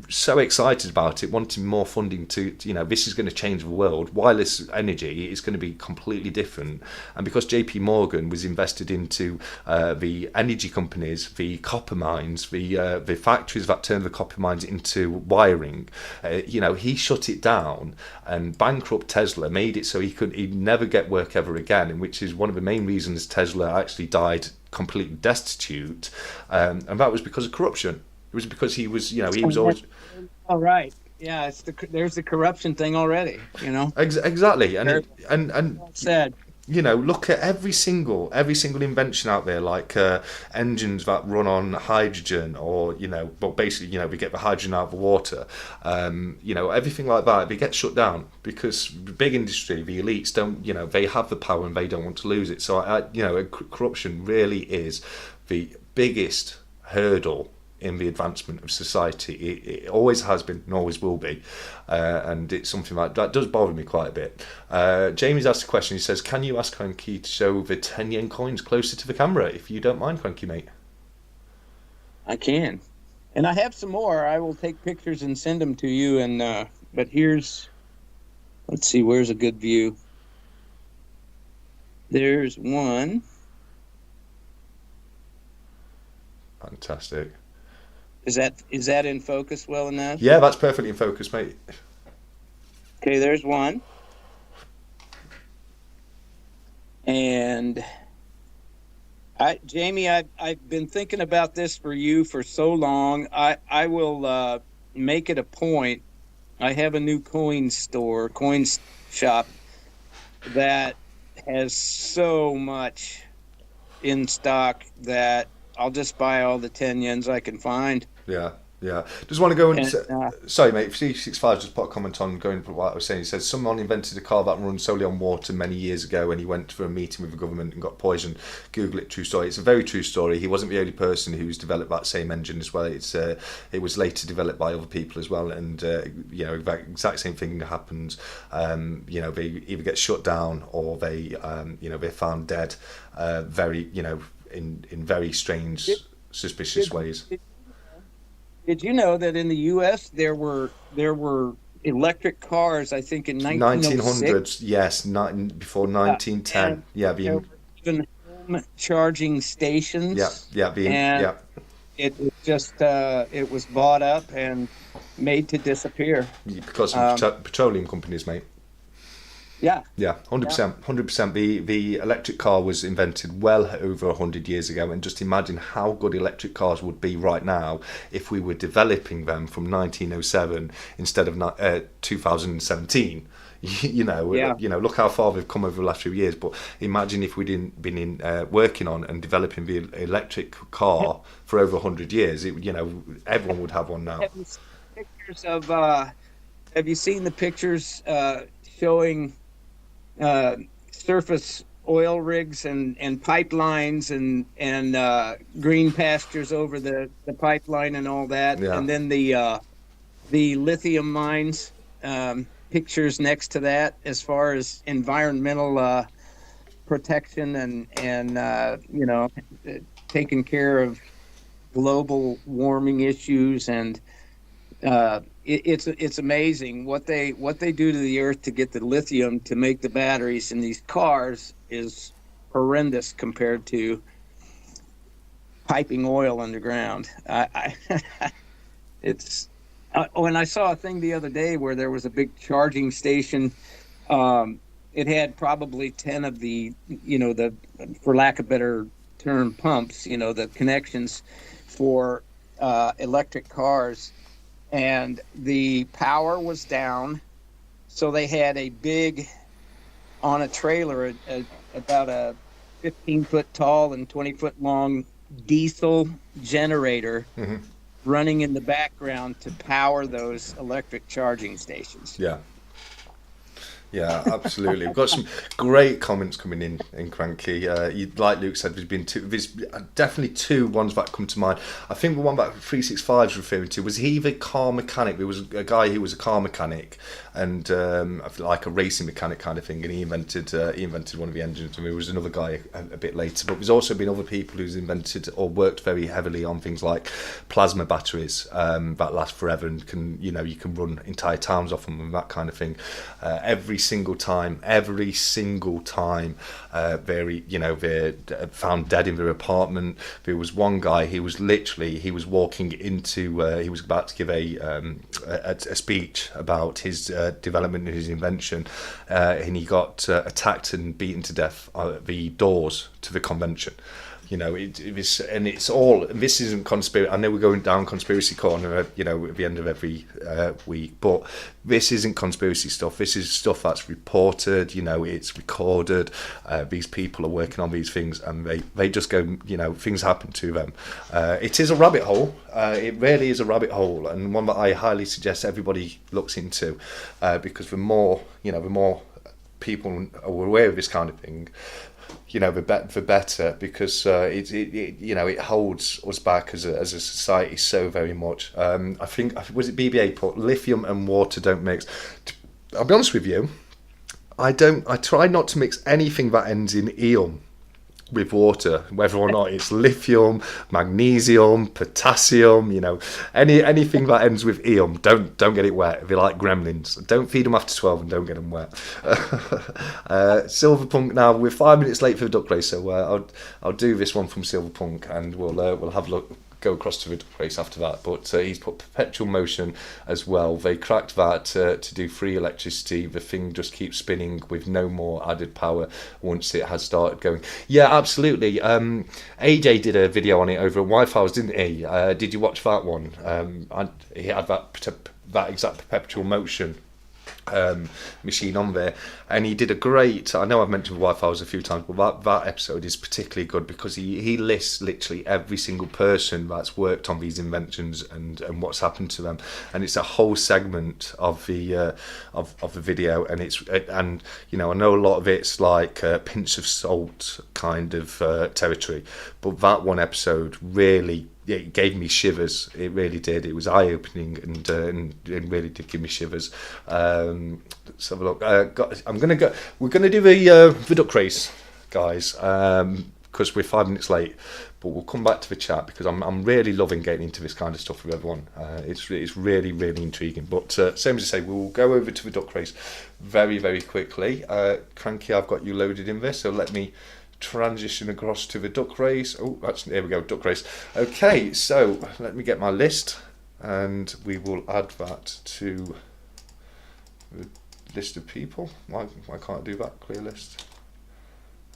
so excited about it, wanting more funding to, this is going to change the world. Wireless energy is going to be completely different, and because J.P. Morgan was invested into the energy companies, the copper mines, the factories that turned the copper mines into wiring. He shut it down, and bankrupt Tesla made it so he'd never get work ever again, and which is one of the main reasons Tesla actually died completely destitute, and that was because of corruption. It was because he was always. All right. Yeah, there's the corruption thing already. Exactly, and well said. Look at every single invention out there, like engines that run on hydrogen, or but basically, we get the hydrogen out of the water. Everything like that, they get shut down because the big industry, the elites, don't. They have the power and they don't want to lose it. So, corruption really is the biggest hurdle in the advancement of society. It always has been and always will be, and it's something that does bother me quite a bit. Jamie's asked a question. He says, can you ask Cranky to show the 10 yen coins closer to the camera, if you don't mind, Cranky, mate? I can, and I have some more. I will take pictures and send them to you, and but let's see, where's a good view? There's one. Fantastic. Is that in focus well enough? Yeah, that's perfectly in focus, mate. Okay, there's one. And Jamie, I've been thinking about this for you for so long. I will make it a point. I have a new coin shop that has so much in stock that I'll just buy all the 10 yens I can find. Yeah. Just want to go sorry, mate. C65 just put a comment on going for what I was saying. He says someone invented a car that runs solely on water many years ago, and he went for a meeting with the government and got poisoned. Google it. True story. It's a very true story. He wasn't the only person who's developed that same engine as well. It was later developed by other people as well, and that exact same thing happens. They either get shut down or they're found dead. Very in very strange, suspicious ways. Did you know that in the U.S. there were electric cars? I think in 1900s. Yes, before 1910. There were even home charging stations. It was bought up and made to disappear because of petroleum companies, mate. Yeah. Yeah, Yeah. 100%, 100%. The electric car was invented well over 100 years ago, and just imagine how good electric cars would be right now if we were developing them from 1907 instead of 2017. Yeah. Look how far we've come over the last few years. But imagine if we didn't been working on and developing the electric car for over 100 years. Everyone would have one now. Have you seen pictures of have you seen the pictures showing uh, surface oil rigs and pipelines and green pastures over the pipeline and all that, Yeah. and then the lithium mines, pictures next to that as far as environmental protection and taking care of global warming issues and it's amazing what they do to the earth to get the lithium to make the batteries in these cars is horrendous compared to piping oil underground. It's When I saw a thing the other day where there was a big charging station. It had probably 10 of the for lack of better term, pumps, the connections for electric cars, and the power was down. So they had a big, on a trailer, about a 15-foot tall and 20-foot long diesel generator Hmm. running in the background to power those electric charging stations. Yeah. Yeah, absolutely. We've got some great comments coming in Cranky. Like Luke said, there's definitely two ones that come to mind. I think the one that 365 is referring to was he the car mechanic. There was a guy who was a car mechanic and like a racing mechanic kind of thing, and he invented one of the engines. And there was another guy a bit later, but there's also been other people who's invented or worked very heavily on things like plasma batteries that last forever and can you can run entire towns off them and that kind of thing. Every single time they're found dead in their apartment. There was one guy, he was walking into he was about to give a speech about his development and his invention, and he got attacked and beaten to death at the doors to the convention. It's all. This isn't conspiracy. I know we're going down conspiracy corner, at the end of every week, but this isn't conspiracy stuff. This is stuff that's reported. It's recorded. These people are working on these things, and they just go. Things happen to them. It is a rabbit hole. It really is a rabbit hole, and one that I highly suggest everybody looks into, because the more people are aware of this kind of thing, the better, because it holds us back as a society so very much. I think, was it BBA put lithium and water don't mix. I'll be honest with you, I try not to mix anything that ends in ium with water, whether or not it's lithium, magnesium, potassium, anything that ends with ium, don't get it wet. They're like gremlins. Don't feed them after 12 and don't get them wet. Silverpunk, now we're 5 minutes late for the duck race, so I'll do this one from Silverpunk and we'll have a look. Go across to the duck race after that, but he's put perpetual motion as well. They cracked that to do free electricity. The thing just keeps spinning with no more added power once it has started going. Yeah, absolutely. AJ did a video on it over at Wi-Fi's, didn't he? Did you watch that one? He had that exact perpetual motion machine on there, and he did a great. I know I've mentioned Wi-Fi's a few times, but that episode is particularly good because he lists literally every single person that's worked on these inventions and what's happened to them, and it's a whole segment of the video, and I know a lot of it's like a pinch of salt kind of territory, but that one episode really. It gave me shivers. It really did. It was eye-opening and really did give me shivers. Let's have a look. I'm gonna go. We're gonna do the duck race, guys, because we're 5 minutes late. But we'll come back to the chat because I'm really loving getting into this kind of stuff with everyone. It's really intriguing. But same as I say, we'll go over to the duck race very very quickly. Cranky, I've got you loaded in this, so let me transition across to the duck race. There we go, duck race. Okay, so let me get my list and we will add that to list of people. Why can't I do that? Clear list.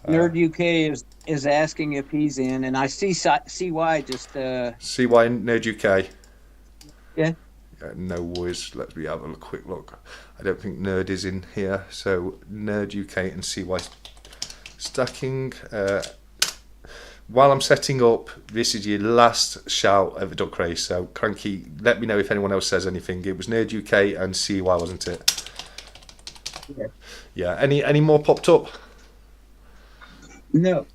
Nerd UK is asking if he's in, and I see CY just CY Nerd UK. yeah. No worries. Let me have a quick look. I don't think Nerd is in here. So Nerd UK and CY stacking. While I'm setting up, this is your last shout of the duck race. So Cranky, let me know if anyone else says anything. It was Nerd UK and CY, wasn't it? Yeah. Yeah. Any more popped up? No.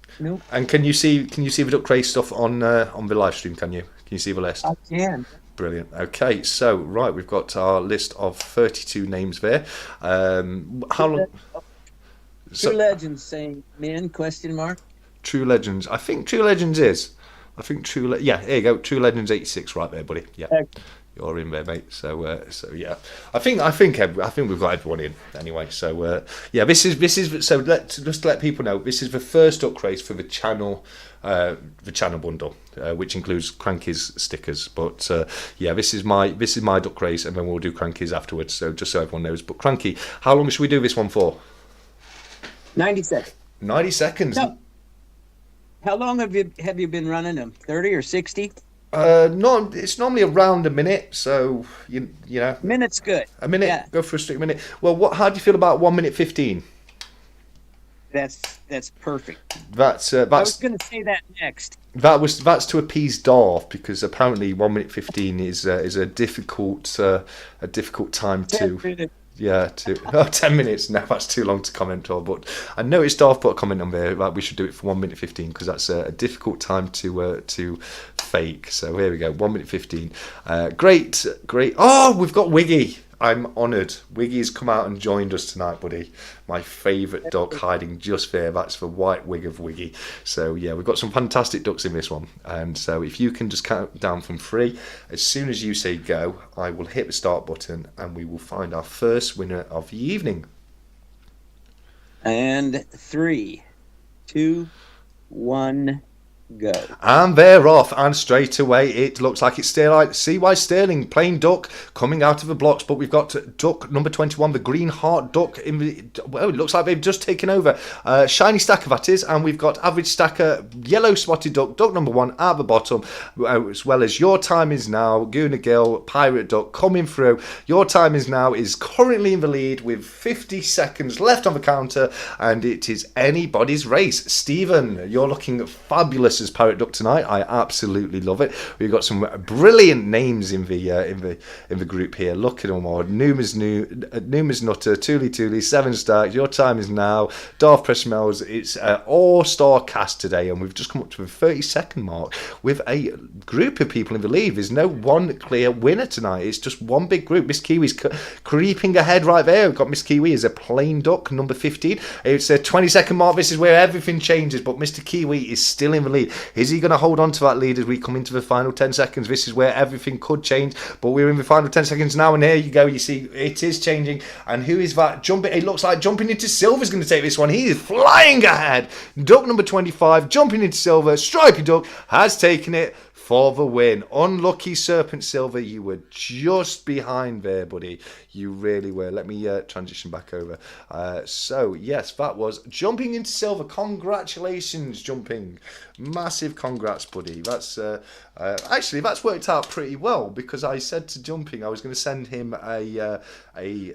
And can you see the duck race stuff on the live stream? Can you see the list? I can. Brilliant. Okay, so right, we've got our list of 32 names there. How long? True Legends saying men ? True Legends. I think True Legends is. Yeah, here you go. True Legends 86 right there, buddy. Yeah. You're in there, mate. So yeah, I think we've got everyone in anyway. So yeah, this is so just to let people know, this is the first duck race for the channel bundle, which includes Cranky's stickers. But yeah, this is my duck race, and then we'll do Cranky's afterwards. So just so everyone knows. But Cranky, how long should we do this one for? 90 seconds. 90 seconds. No. How long have you been running them? 30 or 60? No, it's normally around a minute, so you know. Minute's good. A minute, yeah. Go for a strict minute. Well, how do you feel about 1 minute 15? That's perfect. That's. I was going to say that next. That's to appease Darth, because apparently 1 minute 15 is a difficult time 10 to. minutes. Yeah, 10 minutes. No, that's too long to comment on. But I noticed Darth put a comment on there that we should do it for 1 minute 15, because that's a difficult time to fake. So here we go, 1 minute 15. Great. Oh, we've got Wiggy. I'm honoured. Wiggy's come out and joined us tonight, buddy. My favourite duck hiding just there. That's the white wig of Wiggy. So yeah, we've got some fantastic ducks in this one. And so if you can just count down from 3, as soon as you say go, I will hit the start button and we will find our first winner of the evening. And 3, 2, 1. Go. And they're off, and straight away it looks like it's still like CY Sterling, plain duck, coming out of the blocks. But we've got duck number 21, the green heart duck. It looks like they've just taken over. Shiny stacker, that is, and we've got average stacker, yellow spotted duck, duck number 1 at the bottom, as well as Your Time Is Now, Gooner Gill, pirate duck coming through. Your Time Is Now is currently in the lead with 50 seconds left on the counter, and it is anybody's race. Stephen, you're looking fabulous as Pirate Duck tonight. I absolutely love it. We've got some brilliant names in the group here. Look at them all. Numa's Nutter, Tooly, Seven Starks, Your Time Is Now, Darth Pressmells. It's an all-star cast today, and we've just come up to the 30-second mark with a group of people in the lead. There's no one clear winner tonight. It's just one big group. Miss Kiwi's creeping ahead right there. We've got Miss Kiwi as a plain duck, number 15. It's a 20-second mark. This is where everything changes, but Mr. Kiwi is still in the lead. Is he going to hold on to that lead as we come into the final 10 seconds? This is where everything could change, but we're in the final 10 seconds now, and there you go. You see, it is changing. And who is that jumping? It looks like jumping into silver's going to take this one. He is flying ahead. Duck number 25, jumping into silver. Stripey Duck has taken it for the win. Unlucky Serpent Silver, you were just behind there, buddy. You really were. Let me transition back over. So, yes, that was Jumping into Silver. Congratulations, Jumping. Massive congrats, buddy. That's actually, that's worked out pretty well, because I said to Jumping I was going to send him a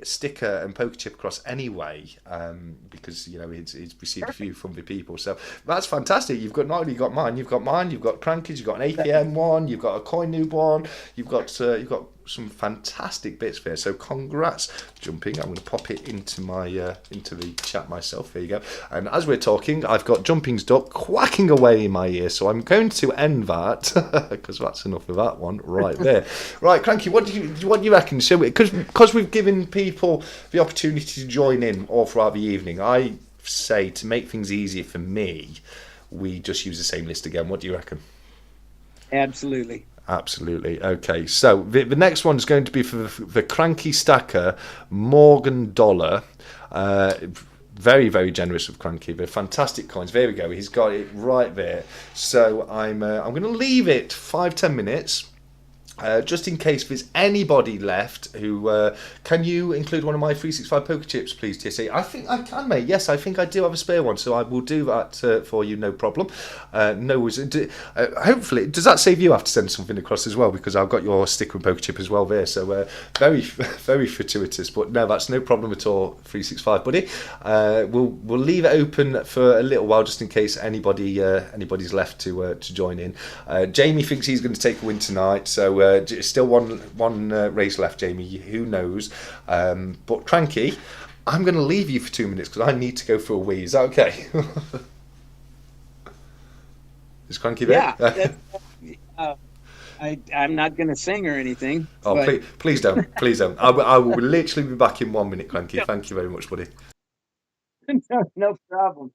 sticker and poker chip across anyway, because, you know, he's received a few from the people. So that's fantastic. You've got not only got mine, you've got Cranky's, you've got an APM one, you've got a Coin Noob one, you've got some fantastic bits there. So congrats, Jumping. I'm going to pop it into my into the chat myself. There you go. And as we're talking, I've got Jumping's duck quacking away in my ear, so I'm going to end that because that's enough of that one right there. Right, Cranky, what do you reckon? So because we've given people the opportunity to join in all throughout the evening, I say to make things easier for me, we just use the same list again. What do you reckon? Absolutely. Okay, so the next one is going to be for the Cranky Stacker, Morgan Dollar. Very, very generous of Cranky. They're fantastic coins. There we go. He's got it right there. So I'm going to leave it 5-10 minutes. Just in case there's anybody left who can you include one of my 365 poker chips, please, TSA? I think I can, mate. Yes, I think I do have a spare one, so I will do that for you, no problem. No worries. Hopefully, does that save you have to send something across as well? Because I've got your sticker and poker chip as well there, so very very fortuitous. But no, that's no problem at all, 365, buddy. We'll leave it open for a little while just in case anybody's left to join in. Jamie thinks he's going to take a win tonight, so. Still one race left, Jamie. Who knows? But Cranky, I'm going to leave you for 2 minutes because I need to go for a wee. Is that okay? Is Cranky there? Yeah. I'm not going to sing or anything. Oh, but... please don't. Please don't. I will literally be back in 1 minute, Cranky. Thank you very much, buddy. No problem.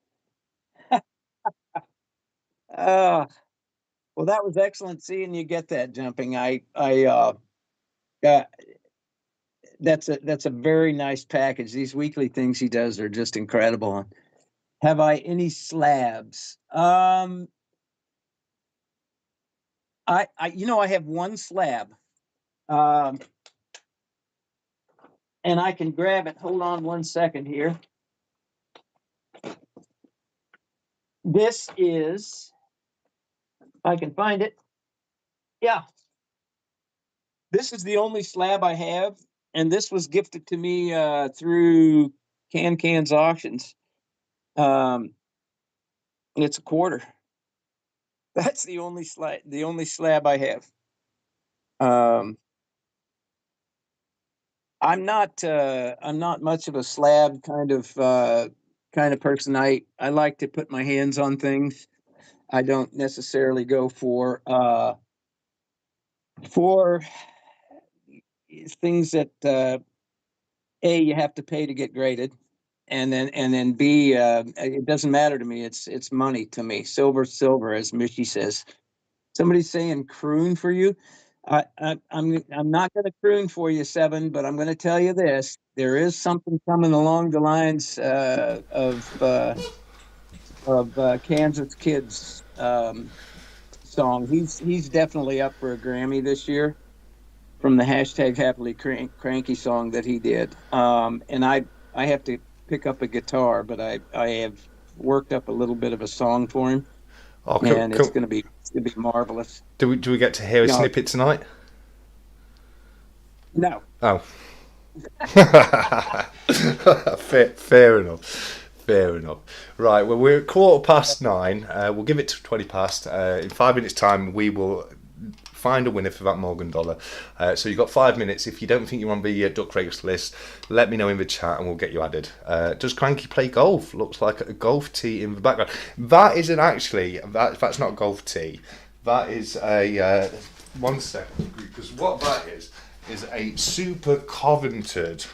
Well, that was excellent seeing you get that jumping. That's a very nice package. These weekly things he does are just incredible. Have I any slabs? I have one slab. And I can grab it. Hold on 1 second here. This is, if I can find it. Yeah. This is the only slab I have, and this was gifted to me through Can's auctions. It's a quarter. That's the only slab I have. I'm not much of a slab kind of person. I like to put my hands on things. I don't necessarily go for things that A, you have to pay to get graded, and then B, it doesn't matter to me. It's money to me. Silver, as Michi says. Somebody's saying croon for you. I'm not going to croon for you, Seven, but I'm going to tell you this: there is something coming along the lines of Kansas Kids song. He's definitely up for a Grammy this year from the hashtag Happily Cranky song that he did. And I have to pick up a guitar, but I have worked up a little bit of a song for him. Oh, and it's going to be marvelous. Do we get to hear a snippet tonight? No. Oh. Fair enough. Right, well, we're at 9:15. We'll give it to 20 past. In 5 minutes' time, we will find a winner for that Morgan dollar. So you've got 5 minutes. If you don't think you're on the duck race list, let me know in the chat and we'll get you added. Does Cranky play golf? Looks like a golf tee in the background. That isn't actually, that's not a golf tee. That is a, 1 second, because what that is a super coveted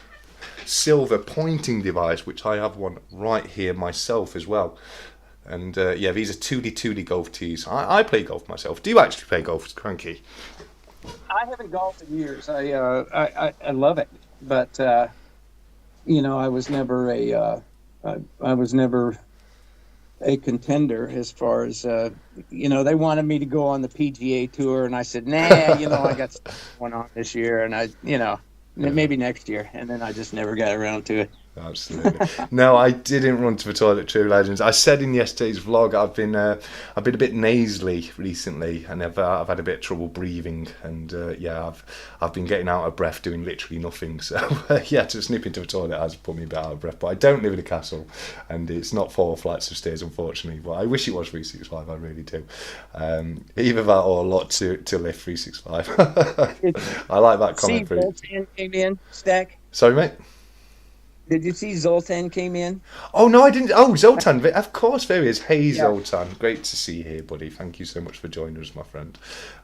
silver pointing device, which I have one right here myself as well. And these are 2D golf tees. I play golf myself. Do you actually play golf, Cranky? I haven't golfed in years. I love it, but I was never a contender as far as they wanted me to go on the PGA tour, and I said, nah, I got stuff going on this year, and maybe next year, and then I just never got around to it. Absolutely. No, I didn't run to the toilet, True Legends. I said in yesterday's vlog I've been a bit nasally recently, and I've had a bit of trouble breathing, and I've been getting out of breath doing literally nothing. So to snip into the toilet has put me a bit out of breath. But I don't live in a castle, and it's not 4 flights of stairs, unfortunately. But I wish it was 365. I really do. Either that or a lot to lift 365. I like that comment. See, Zoltan came in, Stack. Sorry, mate. Did you see Zoltan came in? Oh, no, I didn't. Oh, Zoltan. Of course, there he is. Hey, Zoltan. Great to see you here, buddy. Thank you so much for joining us, my friend.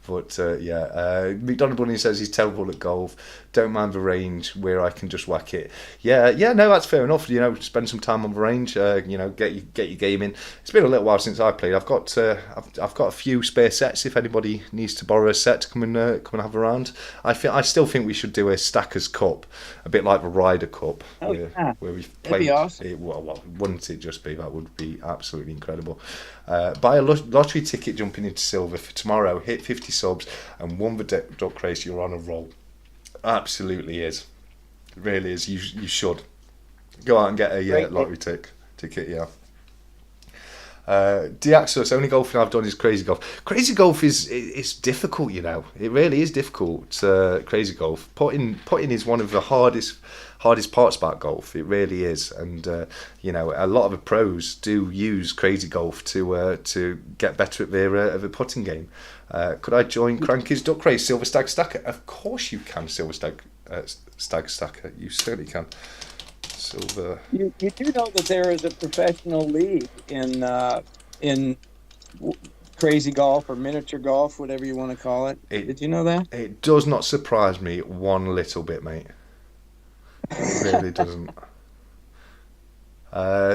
But, McDonald Bunny says he's terrible at golf. Don't mind the range where I can just whack it. No, that's fair enough. Spend some time on the range, get your game in. It's been a little while since I played. I've got a few spare sets if anybody needs to borrow a set to come and have a round. I still think we should do a Stackers Cup, a bit like the Ryder Cup. Oh. where we've That'd be played awesome. it. Well, wouldn't it just be? That would be absolutely incredible. Buy a lottery ticket jumping into silver for tomorrow. Hit 50 subs and won the duck race. You're on a roll. Absolutely is. It really is. You should go out and get a Great. lottery ticket. Yeah. Diaxos, only golfing I've done is crazy golf. Crazy golf is difficult, you know. It really is difficult. Crazy golf. Putting is one of the hardest parts about golf. It really is, and you know, a lot of the pros do use crazy golf to get better at their putting game. Could I join Cranky's duck race, Silver Stag Stacker? Of course you can, Silver Stag Stacker. You certainly can. Silver. You do know that there is a professional league in crazy golf or miniature golf, whatever you want to call it. Did you know that? It does not surprise me one little bit, mate. It really doesn't.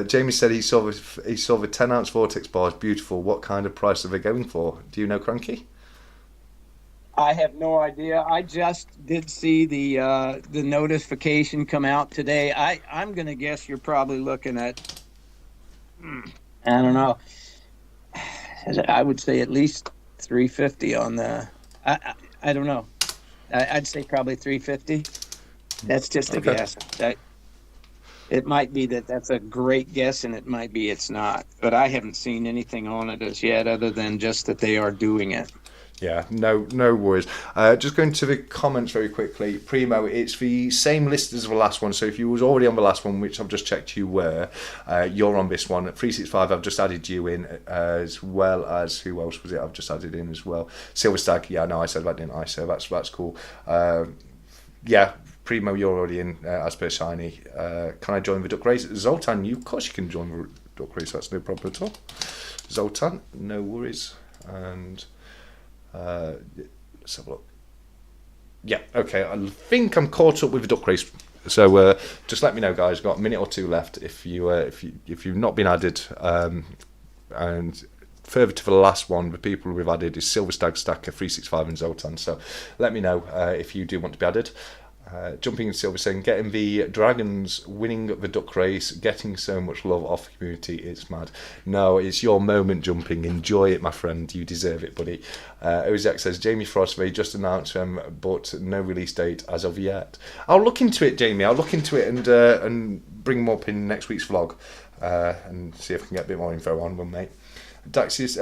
Jamie said he saw the 10-ounce Vortex bars. Beautiful. What kind of price are they going for? Do you know, Cranky? I have no idea. I just did see the notification come out today. I'm going to guess you're probably looking at, I don't know. I would say at least 350 on the. I don't know. I'd say probably 350. That's just a guess. It might be that's a great guess, and it might be it's not. But I haven't seen anything on it as yet, other than just that they are doing it. Yeah, no worries. Just going to the comments very quickly. Primo, it's the same list as the last one. So if you was already on the last one, which I've just checked you were, you're on this one. At 365, I've just added you in, as well as, who else was it? I've just added in as well. Silver Stag, yeah, no, I said that, didn't I? So that's cool. Yeah, Primo, you're already in, as per Shiny. Can I join the duck race? Zoltan, of course you can join the duck race. That's no problem at all. Zoltan, no worries. And... let's have a look. Yeah, okay. I think I'm caught up with the duck race. So just let me know, guys. Got a minute or two left. If you've not been added, and further to the last one, the people we've added is Silver Stag Stacker, 365, and Zoltan. So let me know if you do want to be added. Jumping in Silver saying, getting the Dragons, winning the duck race, getting so much love off the community, it's mad. No, it's your moment, Jumping. Enjoy it, my friend. You deserve it, buddy. Ozek says, Jamie Frost, they just announced them, but no release date as of yet. I'll look into it, Jamie. I'll look into it and bring them up in next week's vlog and see if I can get a bit more info on them, mate. Diaxis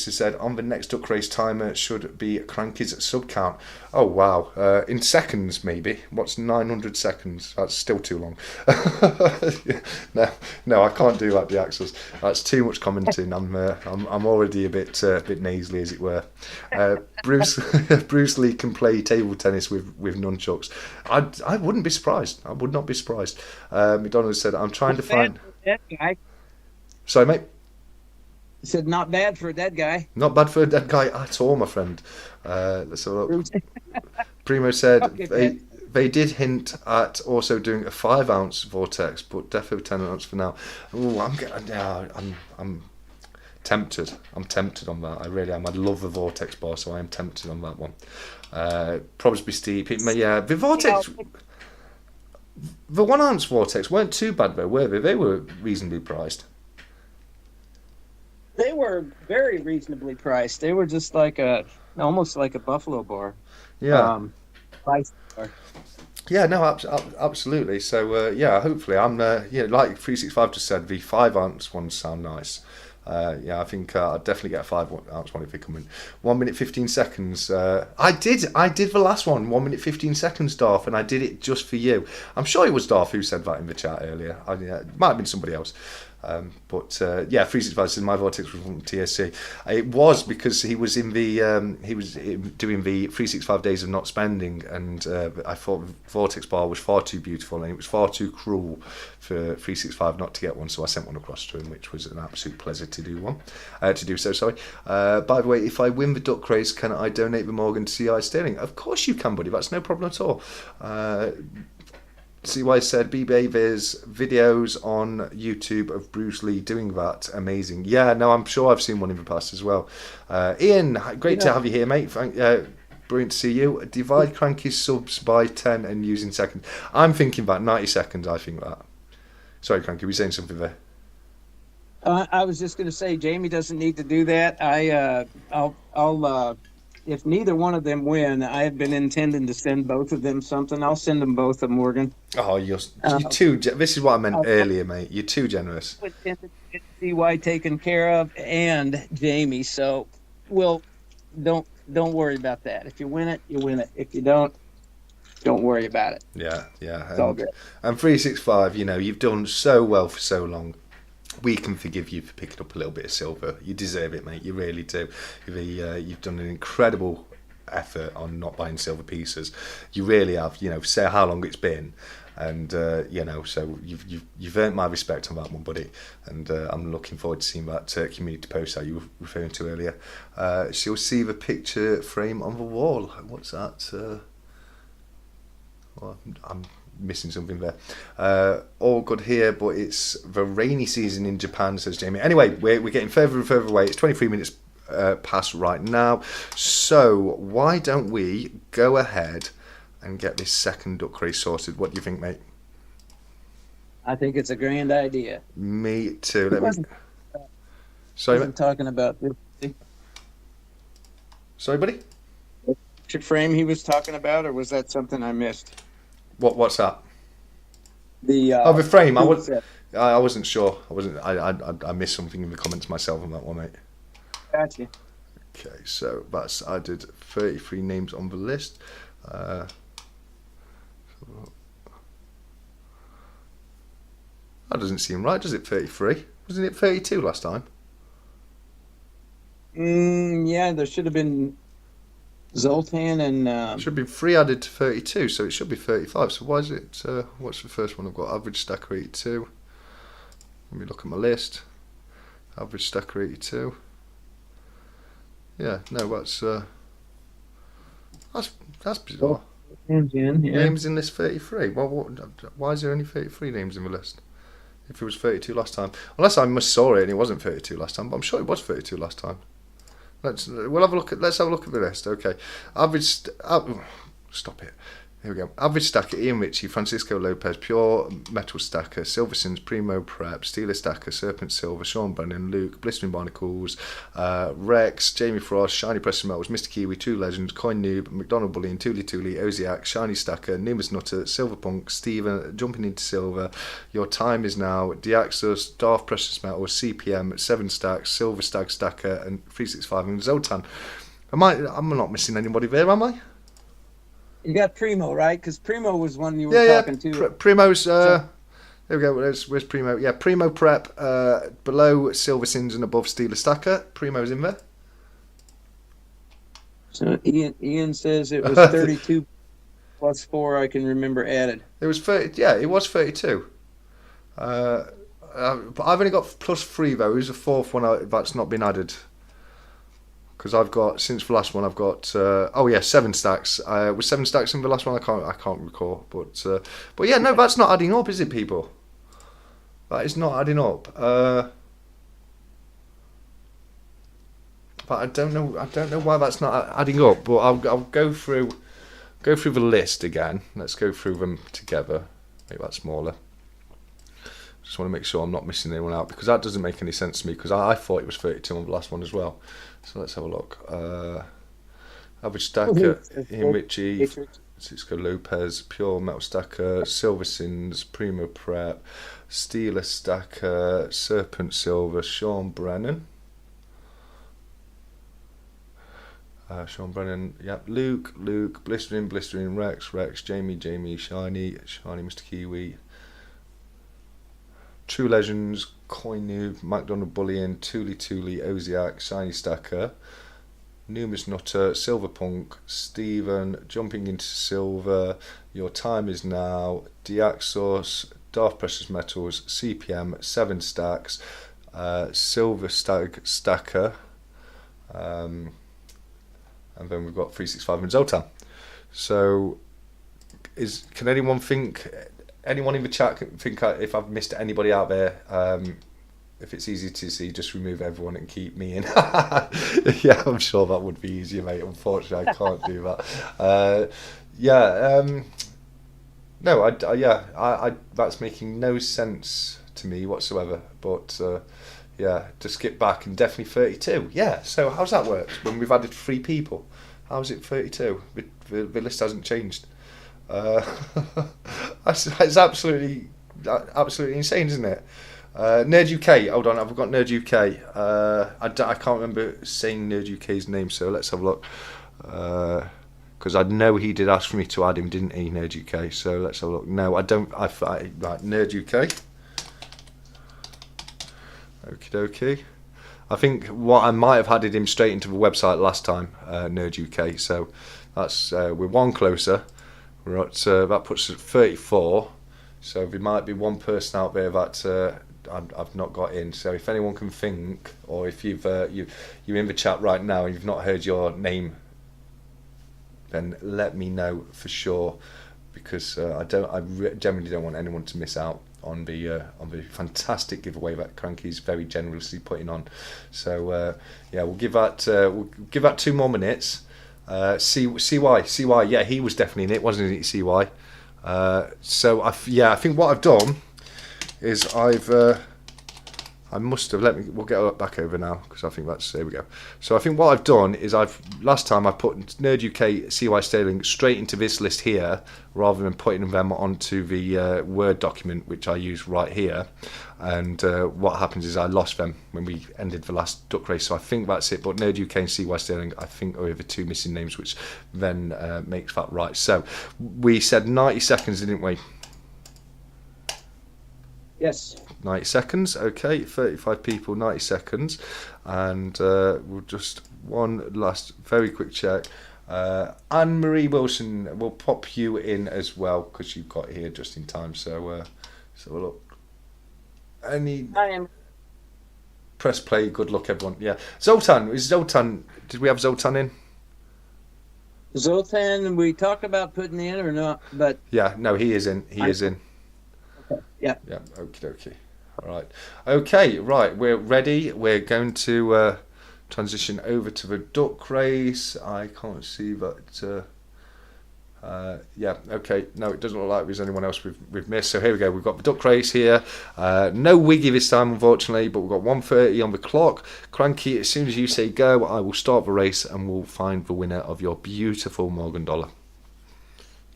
has said, on the next duck race, timer should be Cranky's sub count. Oh wow, in seconds maybe. What's 900 seconds? That's still too long. No, I can't do that, Diaxis. That's too much commenting. I'm already a bit nasally, as it were. Bruce Lee can play table tennis with nunchucks. I wouldn't be surprised. I would not be surprised. McDonald said, I'm trying to find. That guy. Sorry, mate. He said, not bad for a dead guy. Not bad for a dead guy at all, my friend. Let's have a look. Primo said they did hint at also doing a 5-ounce Vortex, but defo 10-ounce for now. Ooh, I'm tempted. I'm tempted on that. I really am. I love the Vortex bar, so I am tempted on that one. Probably be steep. Yeah, the Vortex. The 1-ounce Vortex weren't too bad though, were they? They were reasonably priced. They were very reasonably priced. They were just like almost like a Buffalo bar. Yeah. Price bar. Yeah, no, absolutely. So yeah, hopefully I'm like 365 just said, the 5-ounce ones sound nice. Yeah, I think I'll definitely get a 5-ounce one if they come in. 1 minute 15 seconds. I did the last one, 1 minute 15 seconds, Darth, and I did it just for you. I'm sure it was Darth who said that in the chat earlier. It might have been somebody else. But yeah, 365 says my Vortex was from TSC. It was because he was in the he was doing the 365 days of not spending, and I thought the Vortex bar was far too beautiful and it was far too cruel for 365 not to get one, so I sent one across to him, which was an absolute pleasure to do so. Sorry. By the way, if I win the duck race, can I donate the Morgan to CI Sterling? Of course you can, buddy. That's no problem at all. CY said, BB, there's videos on YouTube of Bruce Lee doing that. Amazing. Yeah, no, I'm sure I've seen one in the past as well. Ian, great to have you here, mate. Brilliant to see you. Divide Cranky's subs by 10 and using seconds. I'm thinking about 90 seconds, I think that. Sorry, Cranky, were you saying something there? I was just going to say, Jamie doesn't need to do that. If neither one of them win, I have been intending to send both of them something. I'll send them both to Morgan. Oh, you're Uh, too. This is what I meant I'll earlier, mate. You're too generous. intend to get CY taken care of and Jamie. So, well, don't worry about that. If you win it, you win it. If you don't worry about it. Yeah, yeah. It's all good. And 365, you've done so well for so long. We can forgive you for picking up a little bit of silver. You deserve it, mate. You really do. You've done an incredible effort on not buying silver pieces. You really have. Say how long it's been, and so you've earned my respect on that one, buddy. And I'm looking forward to seeing that community post that you were referring to earlier. She'll see the picture frame on the wall. What's that? Well, I'm missing something there. All good here, but it's the rainy season in Japan, says Jamie. Anyway, we're getting further and further away. It's 23 minutes past right now. So why don't we go ahead and get this second duck race sorted? What do you think, mate? I think it's a grand idea. Me too. Sorry, wasn't talking about this. Sorry, buddy? Picture frame he was talking about, or was that something I missed? What's that? The frame. I wasn't sure. I missed something in the comments myself on that one, mate. Gotcha. Okay, so that's added 33 names on the list. That doesn't seem right, does it? 33? Wasn't it 32 last time? Yeah, there should have been Zoltan and should be 3 added to 32, so it should be 35. So why is it? What's the first one I've got? Average stacker 82. Let me look at my list. Average stacker 82. Yeah, no, that's bizarre. Names in list 33. Why is there only 33 names in the list? If it was 32 last time, unless I missaw it and it wasn't 32 last time, but I'm sure it was 32 last time. Let's have a look at the list. Okay, stop it. Here we go. Average stacker: Ian Ritchie, Francisco Lopez, Pure Metal Stacker, Silversons, Primo Prep, Steeler Stacker, Serpent Silver, Sean Brennan, Luke, Blistering Barnacles, Rex, Jamie Frost, Shiny Precious Metals, Mr. Kiwi, Two Legends, Coin Noob, McDonald Bullion, Tooly Oziac, Shiny Stacker, Numus Nutter, Silver Punk, Steven, Jumping into Silver, Your Time Is Now, Deaxus, Darth Precious Metals, CPM, 7 Stacks, Silver Stag Stacker, and 365 and Zoltan. I'm not missing anybody there, am I? You got Primo, right? Because Primo was one you were talking to. Primo's. There we go. Where's Primo? Yeah, Primo Prep. Below Silversins and above Steeler Stacker. Primo's in there. So Ian says it was 32 plus 4. I can remember added. It was 30. Yeah, it was 32. But I've only got plus 3 though. Who's the fourth one that's not been added? Because I've got, since the last one, I've got 7 stacks. Was 7 stacks in the last one? I can't recall. But yeah, no, that's not adding up, is it, people? That is not adding up. But I don't know why that's not adding up. But I'll go through the list again. Let's go through them together. Make that smaller. Just want to make sure I'm not missing anyone out, because that doesn't make any sense to me, because I thought it was 32 on the last one as well. So let's have a look. Average stacker, Ian Ritchie, Francisco Lopez, Pure Metal Stacker, Silversins, Primo Prep, Steeler Stacker, Serpent Silver, Sean Brennan. Yep. Luke, Blistering, Rex, Jamie, Shiny, Mr. Kiwi, True Legends, Coin Noob, McDonald Bullion, Tooly, Oziac, Shiny Stacker, Numus Nutter, Silver Punk, Steven, Jumping into Silver, Your Time Is Now, Deaxos, Darth Precious Metals, CPM, 7 Stacks, Silver Stag Stacker, and then we've got 365 and Zoltan. So, can anyone think... Anyone in the chat think if I've missed anybody out there, if it's easy to see, just remove everyone and keep me in. Yeah, I'm sure that would be easier, mate. Unfortunately, I can't do that. No, that's making no sense to me whatsoever. But yeah, to skip back and definitely 32. Yeah, so how's that worked when we've added 3 people? How's it 32? The list hasn't changed. Uh, that's absolutely insane, isn't it? Nerd UK, hold on, I've got Nerd UK. I can't remember saying Nerd UK's name, so let's have a look. Because I know he did ask for me to add him, didn't he, Nerd UK? So let's have a look. No, I don't. Right, Nerd UK. Okie dokie. I think what I might have added him straight into the website last time, Nerd UK. So that's we're one closer. We're at, that puts us at 34. So there might be one person out there that I've not got in. So if anyone can think, or if you're in the chat right now and you've not heard your name, then let me know for sure, because I generally don't want anyone to miss out on the fantastic giveaway that Cranky's very generously putting on. So yeah, we'll give that 2 more minutes. CY, yeah, he was definitely in it, wasn't he, CY? So I think what I've done is I must have we'll get back over now, because I think there we go. So I think what I've done is last time I put Nerd UK CY Sterling straight into this list here, rather than putting them onto the Word document, which I use right here. And what happens is I lost them when we ended the last duck race. So I think that's it. But Nerd UK and CY Sterling, I think, are the 2 missing names, which then makes that right. So we said 90 seconds, didn't we? Yes. 90 seconds, okay, 35 people, 90 seconds, and we'll just one last very quick check. Anne-Marie Wilson, will pop you in as well, because you got here just in time, so look. I am. Press play, good luck everyone. Yeah, Zoltan, did we have Zoltan in? Zoltan, we talked about putting in or not, but... Yeah, no, he is in, is in. Okay. Yeah. Yeah, okie dokie. All right. Okay, right, we're ready. We're going to transition over to the duck race. I can't see that. Yeah, okay. No, it doesn't look like there's anyone else we've missed. So here we go. We've got the duck race here. No Wiggy this time, unfortunately, but we've got 1:30 on the clock. Cranky, as soon as you say go, I will start the race and we'll find the winner of your beautiful Morgan Dollar.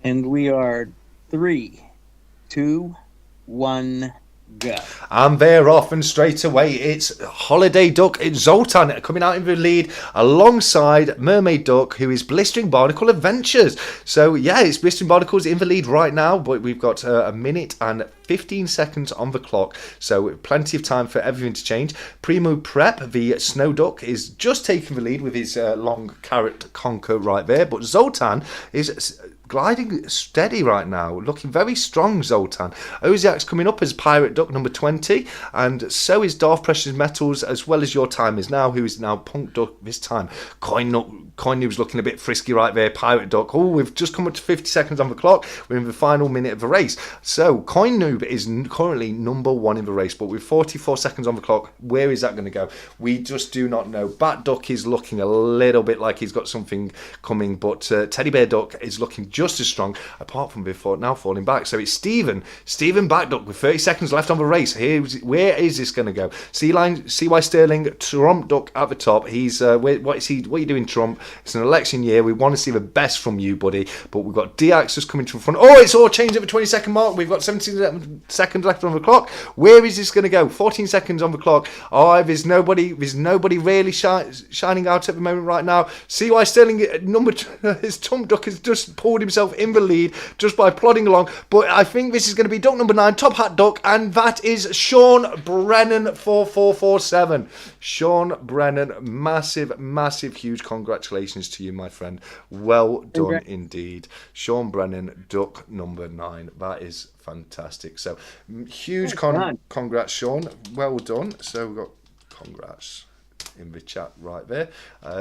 And we are 3, 2, 1, go. And they're off, and straight away it's Holiday Duck. It's Zoltan coming out in the lead alongside Mermaid Duck, who is Blistering Barnacle Adventures. So yeah, it's Blistering Barnacles in the lead right now, but we've got a minute and 15 seconds on the clock, so plenty of time for everything to change. Primo Prep, the Snow Duck, is just taking the lead with his long carrot conker right there, but Zoltan is gliding steady right now, looking very strong, Zoltan. Oziak's coming up as Pirate Duck number 20, and so is Darth Precious Metals, as well as Your Time Is Now, who is now Punk Duck this time. Coin Noob's looking a bit frisky right there, Pirate Duck. Oh, we've just come up to 50 seconds on the clock. We're in the final minute of the race. So Coin Noob is currently number 1 in the race, but with 44 seconds on the clock, where is that going to go? We just do not know. Bat Duck is looking a little bit like he's got something coming, but Teddy Bear Duck is looking just as strong, apart from before now falling back. So it's Stephen Bat Duck with 30 seconds left on the race. Where is this going to go? CY Sterling, Trump Duck at the top. He's what are you doing, Trump? It's an election year. We want to see the best from you, buddy. But we've got DX coming to the front. Oh, it's all changed at the 20-second mark. We've got 17 seconds left on the clock. Where is this going to go? 14 seconds on the clock. Oh, there's nobody really shining out at the moment right now. CY Sterling, his Trump Duck has just pulled himself in the lead just by plodding along. But I think this is going to be duck number 9, Top Hat Duck, and that is Sean Brennan 4447. Sean Brennan, massive, huge congratulations to you, my friend. Well done indeed. Sean Brennan, duck number 9. That is fantastic. So huge congrats, Sean. Well done. So we've got congrats in the chat right there.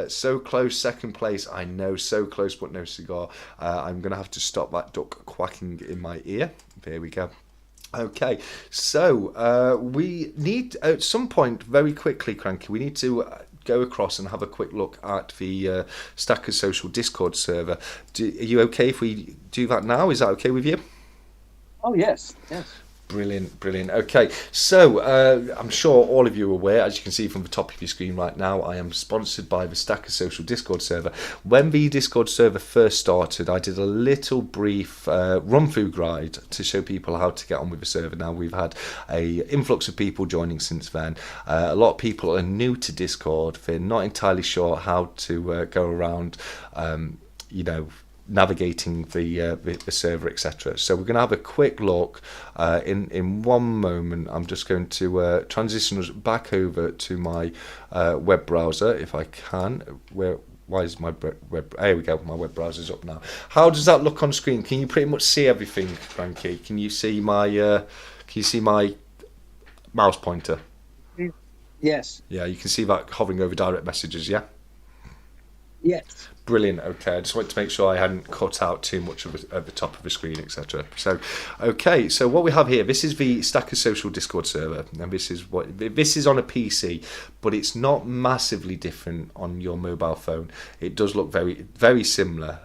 So close, second place. I know, so close, but no cigar. I'm going to have to stop that duck quacking in my ear. There we go. Okay, so we need, at some point, very quickly, Cranky, we need to go across and have a quick look at the Stackers Social Discord server. Are you okay if we do that now? Is that okay with you? Oh yes, yes. Brilliant, brilliant. Okay, so I'm sure all of you are aware, as you can see from the top of your screen right now, I am sponsored by the Stacker Social Discord server. When the Discord server first started, I did a little brief run-through guide to show people how to get on with the server. Now we've had a influx of people joining since then. A lot of people are new to Discord. They're not entirely sure how to go around, you know, navigating the server, etc. So we're going to have a quick look in one moment. I'm just going to transition us back over to my web browser if I can. Why is my web? There we go. My web browser's up now. How does that look on screen? Can you pretty much see everything, Cranky? Can you see my mouse pointer? Yes. Yeah, you can see that hovering over direct messages. Yeah. Yes. Brilliant. Okay, I just wanted to make sure I hadn't cut out too much of at the top of the screen, etc. So, okay, so what we have here, this is the Stacker Social Discord server, and this is on a PC, but it's not massively different on your mobile phone. It does look very, very similar,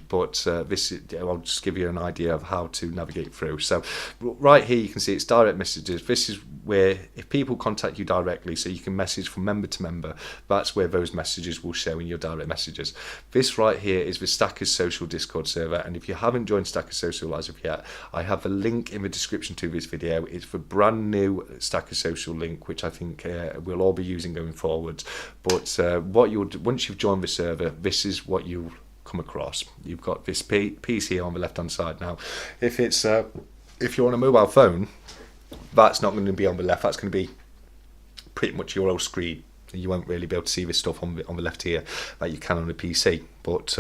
but I'll just give you an idea of how to navigate through. So, right here you can see it's direct messages. This is where if people contact you directly, so you can message from member to member, that's where those messages will show in your direct messages. This right here is the Stackers Social Discord server, and if you haven't joined Stackers Social as of yet, I have a link in the description to this video. It's the brand new Stackers Social link, which I think we'll all be using going forwards. But once you've joined the server, this is what you'll come across. You've got this piece here on the left hand side. Now, if you're on a mobile phone, that's not going to be on the left. That's going to be pretty much your whole screen. You won't really be able to see this stuff on the left here that you can on a PC. But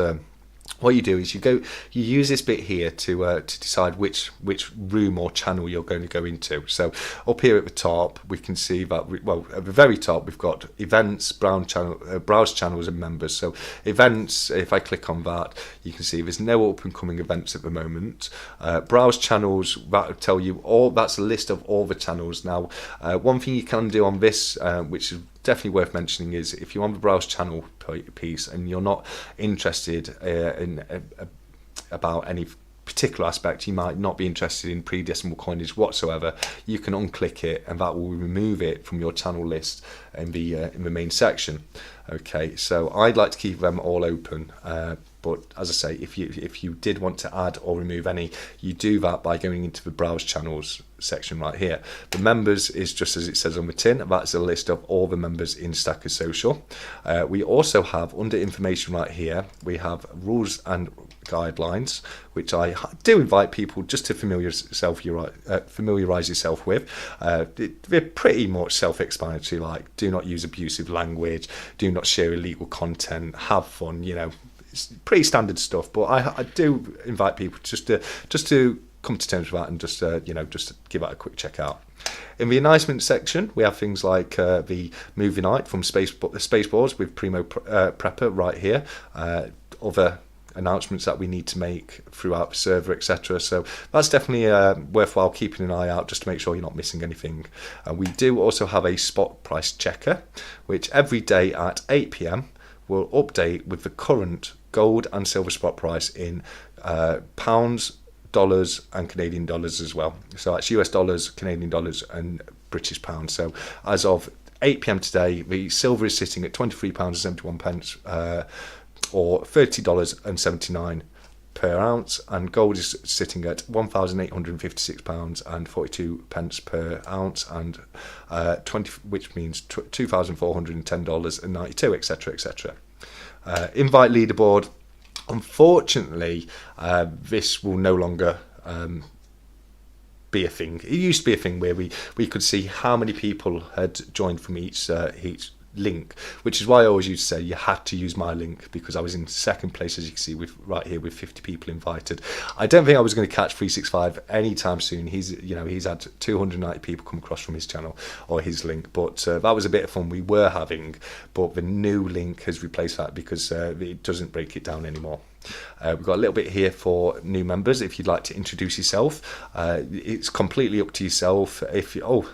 what you do is you use this bit here to decide which room or channel you're going to go into. So up here at the top, we can see that at the very top we've got events, browse channels, and members. So events, if I click on that, you can see there's no up and coming events at the moment. Browse channels, that will tell you that's a list of all the channels. Now, one thing you can do on this, which is definitely worth mentioning, is if you're on the browse channel piece and you're not interested about any particular aspect, you might not be interested in pre-decimal coinage whatsoever, you can unclick it and that will remove it from your channel list in the main section. Okay, so I'd like to keep them all open, but as I say, if you did want to add or remove any, you do that by going into the browse channels section right here. The members is just as it says on the tin. That's a list of all the members in Stacker Social. We also have under information right here, we have rules and guidelines, which I do invite people just to familiarise yourself with. They're pretty much self-explanatory, like do not use abusive language, do not share illegal content, have fun, it's pretty standard stuff, but I do invite people just to come to terms with that and just to give that a quick check out. In the announcement section, we have things like the movie night from Spaceballs with Primo Prepper right here, other announcements that we need to make throughout the server, etc. So that's definitely worthwhile keeping an eye out just to make sure you're not missing anything. We do also have a spot price checker, which every day at 8 p.m. will update with the current gold and silver spot price in pounds, dollars and Canadian dollars as well. So that's US dollars, Canadian dollars and British pounds. So as of 8 p.m. today, the silver is sitting at £23.71 or $30.79 per ounce, and gold is sitting at £1,856.42 per ounce, and which means $2,410.92, etc., etc. Invite leaderboard. Unfortunately, this will no longer be a thing. It used to be a thing where we could see how many people had joined from each link, which is why I always used to say you had to use my link, because I was in second place, as you can see, right here with 50 people invited. I don't think I was going to catch 365 anytime soon. He's had 290 people come across from his channel or his link, but that was a bit of fun we were having, but the new link has replaced that because it doesn't break it down anymore. We've got a little bit here for new members if you'd like to introduce yourself. It's completely up to yourself. If you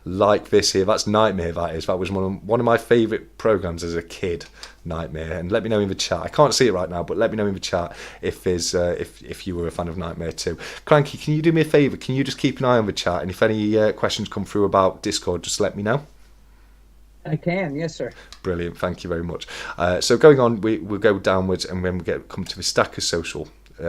like this here, that's Nightmare. That was one of my favourite programs as a kid. Nightmare, and let me know in the chat. I can't see it right now, but let me know in the chat if there's if you were a fan of Nightmare too. Cranky, can you do me a favour? Can you just keep an eye on the chat, and if any questions come through about Discord, just let me know. I can, yes, sir. Brilliant, thank you very much. So going on, we'll go downwards, and when we come to the Stacker Social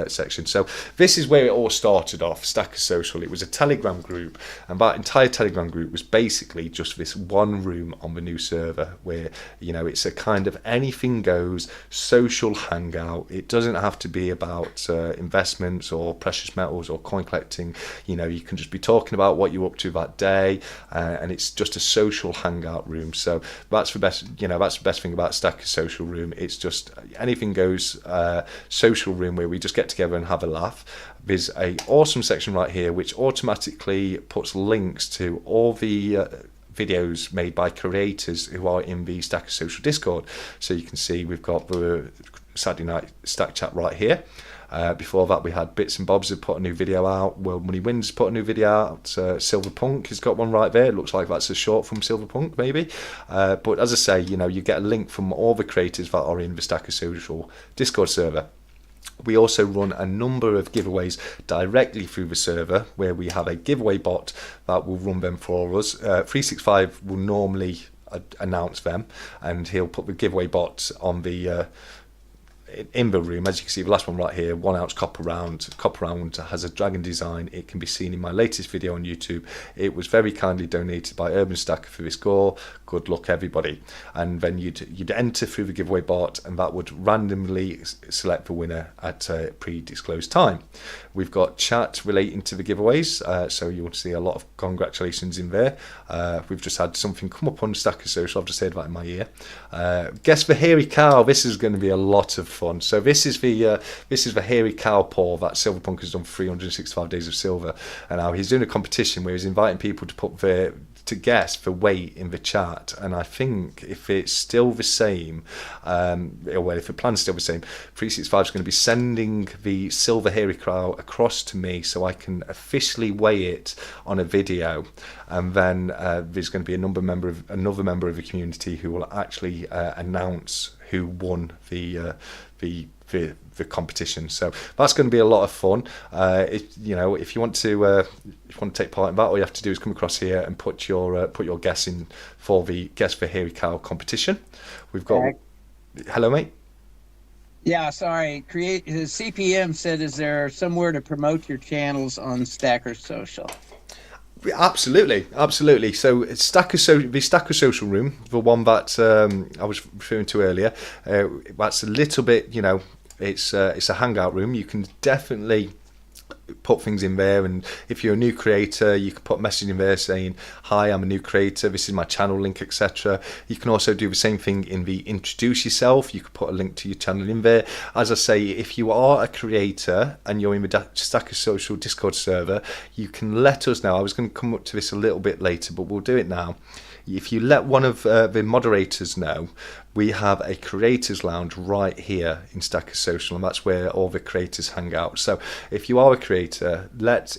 section. So this is where it all started off. Stacker Social. It was a Telegram group, and that entire Telegram group was basically just this one room on the new server where, you know, it's a kind of anything goes social hangout. It doesn't have to be about investments or precious metals or coin collecting. You know, you can just be talking about what you're up to that day, and it's just a social hangout room. So that's the best. You know, that's the best thing about Stacker Social room. It's just anything goes social room where we just get together and have a laugh. There's a awesome section right here which automatically puts links to all the videos made by creators who are in the Stacker Social Discord. So you can see we've got the Saturday Night Stack Chat right here. Before that we had Bits and Bobs have put a new video out. World Money Wins put a new video out. Silverpunk has got one right there. It looks like that's a short from Silverpunk maybe. But as I say, you know, you get a link from all the creators that are in the Stacker Social Discord server. We also run a number of giveaways directly through the server where we have a giveaway bot that will run them for us. 365 will normally announce them, and he'll put the giveaway bot on the in the room. As you can see, the last one right here, 1 ounce copper round. Copper round has a dragon design. It can be seen in my latest video on YouTube. It was very kindly donated by Urban Stacker for this score. Good luck, everybody. And then you'd enter through the giveaway bot, and that would randomly select the winner at a pre-disclosed time. We've got chat relating to the giveaways, so you'll see a lot of congratulations in there. We've just had something come up on Stacker Social. I've just heard that in my ear. Guess the hairy cow. This is going to be a lot of fun. So this is the hairy cow poll that Silverpunk has done for 365 days of silver, and now he's doing a competition where he's inviting people to put to guess the weight in the chat. And I think if it's still the same, or if the plan's still the same, 365 is going to be sending the silver hairy cow across to me so I can officially weigh it on a video, and then there's going to be another member of the community who will actually announce who won the competition. So that's going to be a lot of fun. If you want to take part in that, all you have to do is come across here and put your guess in for the Guess for Hairy Cow competition. We've got hello, mate. Yeah, sorry. CPM said, is there somewhere to promote your channels on Stacker Social? Absolutely. So the Stacker Social room, the one that I was referring to earlier, that's a little bit, you know, it's a hangout room. You can definitely put things in there, and if you're a new creator, you can put a message in there saying, hi, I'm a new creator, this is my channel link, etc. You can also do the same thing in the introduce yourself. You could put a link to your channel in there. As I say, if you are a creator and you're in the Stacker Social Discord server, you can let us know. I was going to come up to this a little bit later, but we'll do it now. If you let one of the moderators know, we have a creators lounge right here in Stacker Social, and that's where all the creators hang out. So if you are a creator, let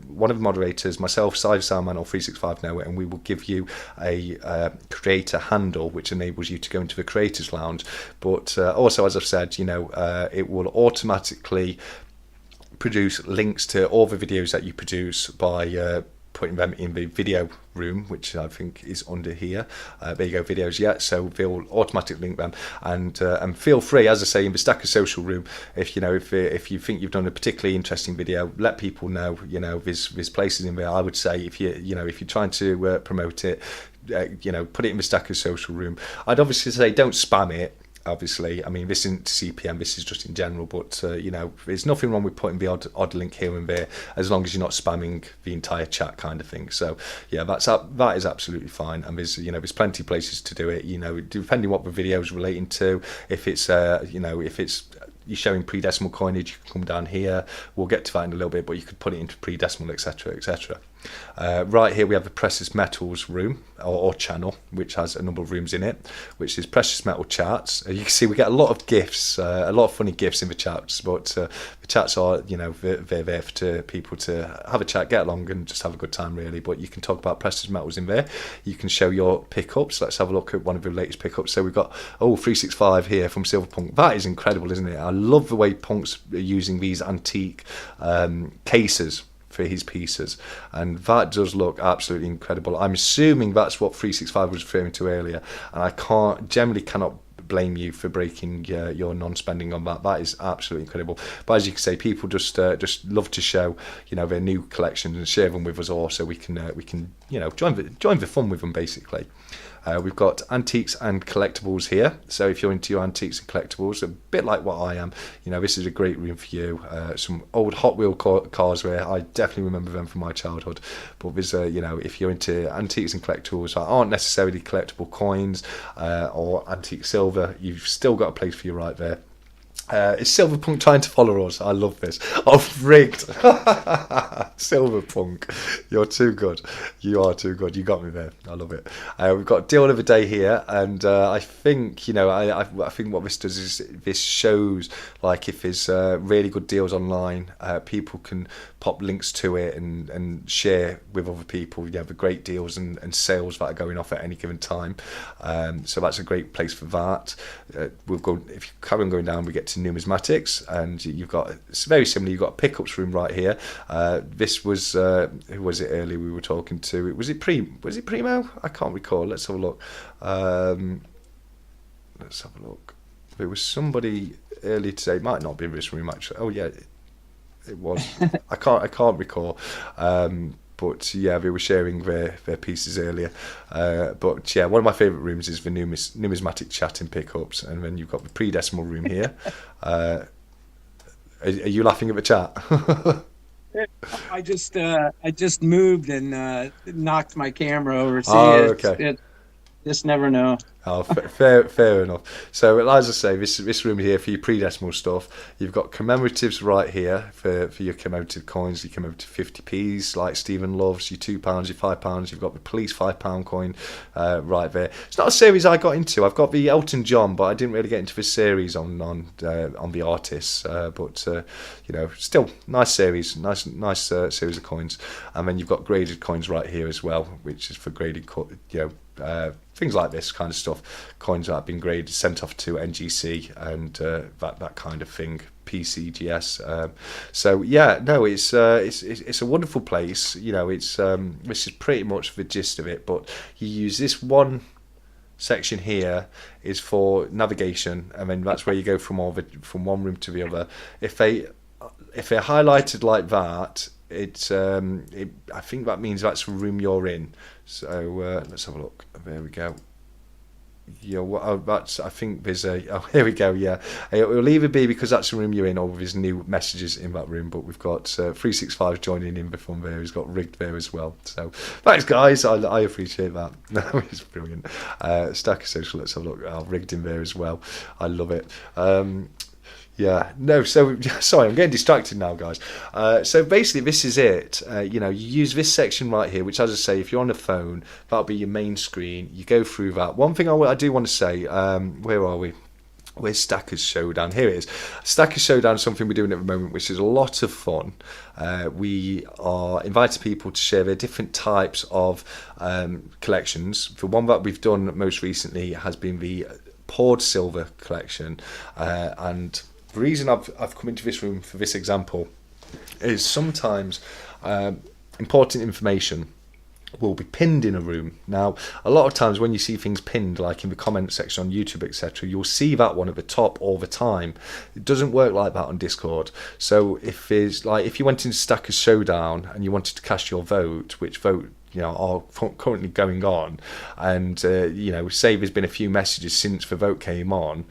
one of the moderators, myself, Cyber Soundman, or 365 know it, and we will give you a creator handle which enables you to go into the creators lounge. But also, as I've said, you know, it will automatically produce links to all the videos that you produce by putting them in the video room, which I think is under here. There you go, videos. Yeah, so they'll automatically link them, and feel free, as I say, in the Stacker Social room, if you think you've done a particularly interesting video, let people know. You know, there's places in there. I would say if you're trying to promote it, put it in the Stacker Social room. I'd obviously say don't spam it. Obviously, I mean, this isn't CPM, this is just in general, but there's nothing wrong with putting the odd link here and there, as long as you're not spamming the entire chat kind of thing. So yeah, that is absolutely fine, and there's plenty of places to do it, depending what the video is relating to. If it's you're showing pre-decimal coinage, you can come down here. We'll get to that in a little bit, but you could put it into pre-decimal, etc. Right here we have the Precious Metals room or channel, which has a number of rooms in it, which is Precious Metal chats. You can see we get a lot of gifts, a lot of funny gifts in the chats, but the chats are, they're there for people to have a chat, get along and just have a good time really. But you can talk about precious metals in there. You can show your pickups. Let's have a look at one of the latest pickups. So we've got 365 here from Silverpunk. That is incredible, isn't it? I love the way Punk's using these antique cases for his pieces, and that does look absolutely incredible. I'm assuming that's what 365 was referring to earlier, and I cannot blame you for breaking your non-spending on that. That is absolutely incredible. But as you can say, people just love to show their new collections and share them with us all, so we can join the fun with them basically. We've got antiques and collectibles here. So if you're into your antiques and collectibles, a bit like what I am, this is a great room for you. Some old Hot Wheel cars where I definitely remember them from my childhood. But there's, if you're into antiques and collectibles that aren't necessarily collectible coins or antique silver, you've still got a place for you right there. Is Silverpunk trying to follow us? I love this. I've rigged. Silverpunk, you're too good. You are too good. You got me there. I love it. We've got deal of the day here, and I think I think what this does is this shows like if there's really good deals online, people can pop links to it and share with other people. The great deals and sales that are going off at any given time. So that's a great place for that. If you carry on going down, we get to numismatics, and you've got, it's very similar. You've got a pickups room right here. This was who was it earlier we were talking to? Was it Primo? I can't recall. Let's have a look. There was somebody earlier today. It might not be in this room actually. Oh yeah, it was. I can't recall. But yeah, they were sharing their pieces earlier. But yeah, one of my favourite rooms is the numismatic chat and pickups, and then you've got the pre-decimal room here. Are you laughing at the chat? I just moved and knocked my camera over. See, okay. Just never know. Oh, fair enough. So, as I say, this room here for your pre-decimal stuff. You've got commemoratives right here for your commemorative coins, your commemorative 50p's like Stephen loves, your £2, your £5. You've got the police £5 coin right there. It's not a series I got into. I've got the Elton John, but I didn't really get into this series on the artists. But still nice series, nice series of coins. And then you've got graded coins right here as well, which is for graded things like this kind of stuff, coins that have been graded, sent off to NGC and that kind of thing, PCGS. So yeah, no, it's a wonderful place. This is pretty much the gist of it. But you use this one section here is for navigation, and then that's where you go from one room to the other. If they're highlighted like that, I think that means that's the room you're in. So let's have a look. There we go. Yeah, I think there's here we go. Yeah, it will either be because that's the room you're in, or there's new messages in that room. But we've got 365 joining in the fun there. He's got rigged there as well. So thanks, guys. I appreciate that. No, it's brilliant. Stack of social. Let's have a look. Rigged in there as well. I love it. Yeah, no, so sorry, I'm getting distracted now, guys. So basically, this is it. You use this section right here, which, as I say, if you're on the phone, that'll be your main screen. You go through that. One thing I do want to say, where are we? Where's Stackers Showdown? Here it is. Stackers Showdown is something we're doing at the moment, which is a lot of fun. We are inviting people to share their different types of collections. The one that we've done most recently has been the poured silver collection, and the reason I've come into this room for this example is sometimes important information will be pinned in a room. Now, a lot of times when you see things pinned, like in the comment section on YouTube, etc., you'll see that one at the top all the time. It doesn't work like that on Discord. So if you went into Stackers Showdown and you wanted to cast your vote, which vote are currently going on, and say there's been a few messages since the vote came on,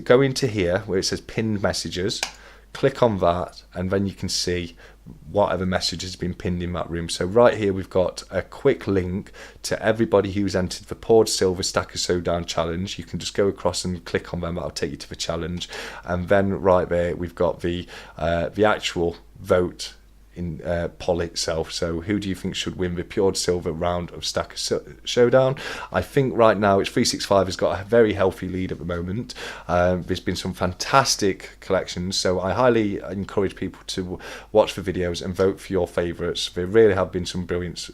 go into here where it says pinned messages, click on that, and then you can see whatever message has been pinned in that room. So right here we've got a quick link to everybody who's entered the poured silver Stackers Showdown challenge. You can just go across and click on them. That'll take you to the challenge, and then right there we've got the actual vote in poll itself. So who do you think should win the pure silver round of Stacker Showdown? I think right now it's 365 has got a very healthy lead at the moment. There's been some fantastic collections, so I highly encourage people to watch the videos and vote for your favourites. There really have been some brilliant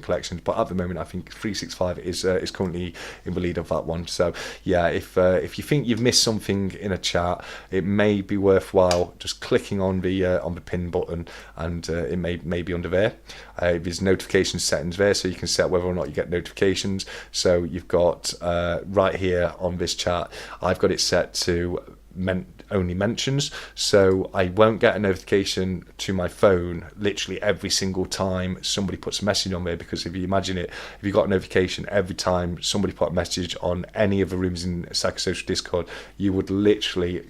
collections, but at the moment I think 365 is currently in the lead of that one. So yeah, if you think you've missed something in a chat, it may be worthwhile just clicking on the pin button, and it may be under there. There's notification settings there, so you can set whether or not you get notifications. So you've got right here on this chat, I've got it set to only mentions, so I won't get a notification to my phone literally every single time somebody puts a message on there, because if you imagine it, if you got a notification every time somebody put a message on any of the rooms in Stacker Social Discord, you would literally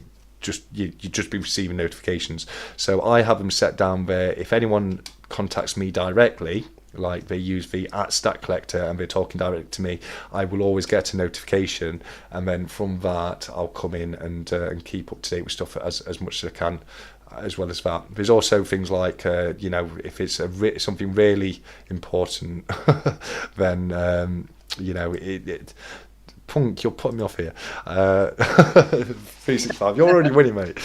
you'd just be receiving notifications. So I have them set down there. If anyone contacts me directly, like they use the @StackCollector and they're talking directly to me, I will always get a notification, and then from that I'll come in and keep up to date with stuff as much as I can. As well as that, there's also things like if it's something really important, then Punk, you're putting me off here. 365, you're already winning, mate.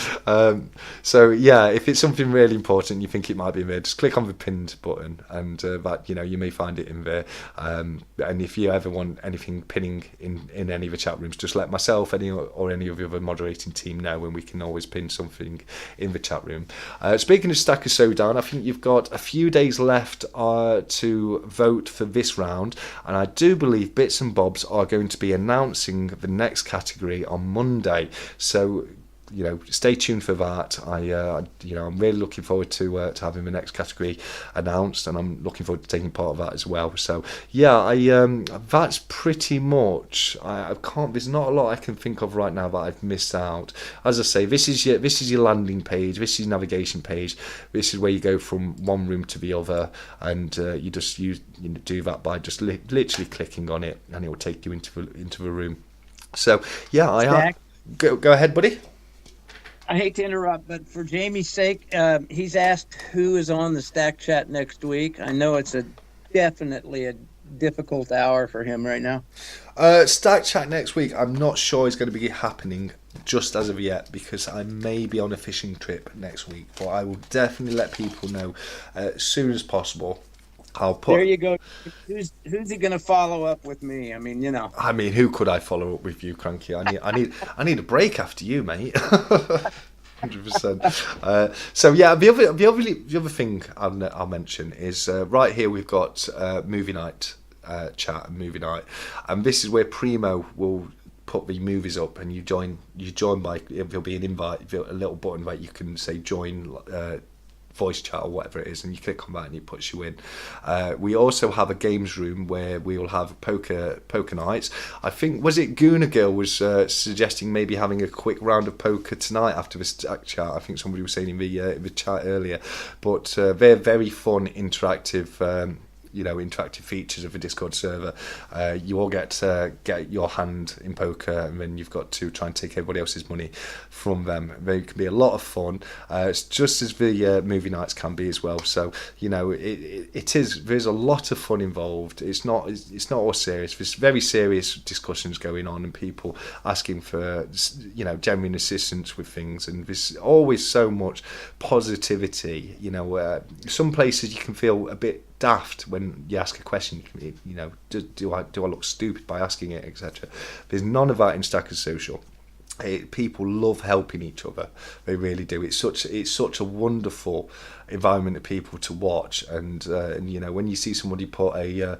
So yeah, if it's something really important, you think it might be in there, just click on the pinned button, and that you may find it in there. And if you ever want anything pinning in any of the chat rooms, just let myself, any of the other moderating team know, and we can always pin something in the chat room. Speaking of Stacker Showdown, I think you've got a few days left to vote for this round, and I do believe Bits and Bobs are going to be announcing the next category on Monday. So stay tuned for that. I'm really looking forward to having the next category announced, and I'm looking forward to taking part of that as well. So yeah, that's pretty much. I can't. There's not a lot I can think of right now that I've missed out. As I say, this is your landing page. This is your navigation page. This is where you go from one room to the other, and you do that by just literally clicking on it, and it will take you into the room. So yeah, go ahead, buddy. I hate to interrupt, but for Jamie's sake, he's asked who is on the Stack Chat next week. I know it's definitely a difficult hour for him right now. Stack Chat next week, I'm not sure is going to be happening just as of yet, because I may be on a fishing trip next week, but I will definitely let people know as soon as possible. There you go. Who's he going to follow up with me? I mean, who could I follow up with you, Cranky? I need a break after you, mate. 100%. So yeah, the other thing I'll mention is right here we've got movie night chat and movie night, and this is where Primo will put the movies up, and you join by, there'll be an invite, a little button that you can say join voice chat or whatever it is, and you click on that and it puts you in. We also have a games room where we will have poker nights. I think, was it Gooner Girl was suggesting maybe having a quick round of poker tonight after this chat. I think somebody was saying in the chat earlier, but they're very fun interactive interactive features of a Discord server. You all get your hand in poker, and then you've got to try and take everybody else's money from them. They can be a lot of fun. It's just as the movie nights can be as well. So it is. There's a lot of fun involved. It's not all serious. There's very serious discussions going on, and people asking for genuine assistance with things. And there's always so much positivity. Some places you can feel a bit daft when you ask a question. Do I look stupid by asking it, etc. There's none of that in Stacker Social. People love helping each other. They really do. It's such a wonderful environment of people to watch, and when you see somebody put a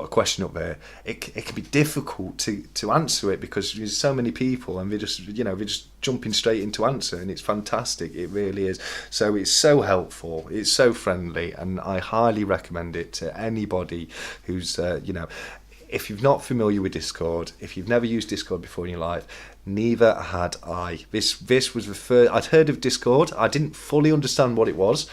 question up there, it can be difficult to answer it, because there's so many people and they're just jumping straight into answer, and it's fantastic. It really is. So it's so helpful, it's so friendly, and I highly recommend it to anybody who's if you're not familiar with Discord, if you've never used Discord before in your life, Neither had I. This was the first I'd heard of Discord. I didn't fully understand what it was,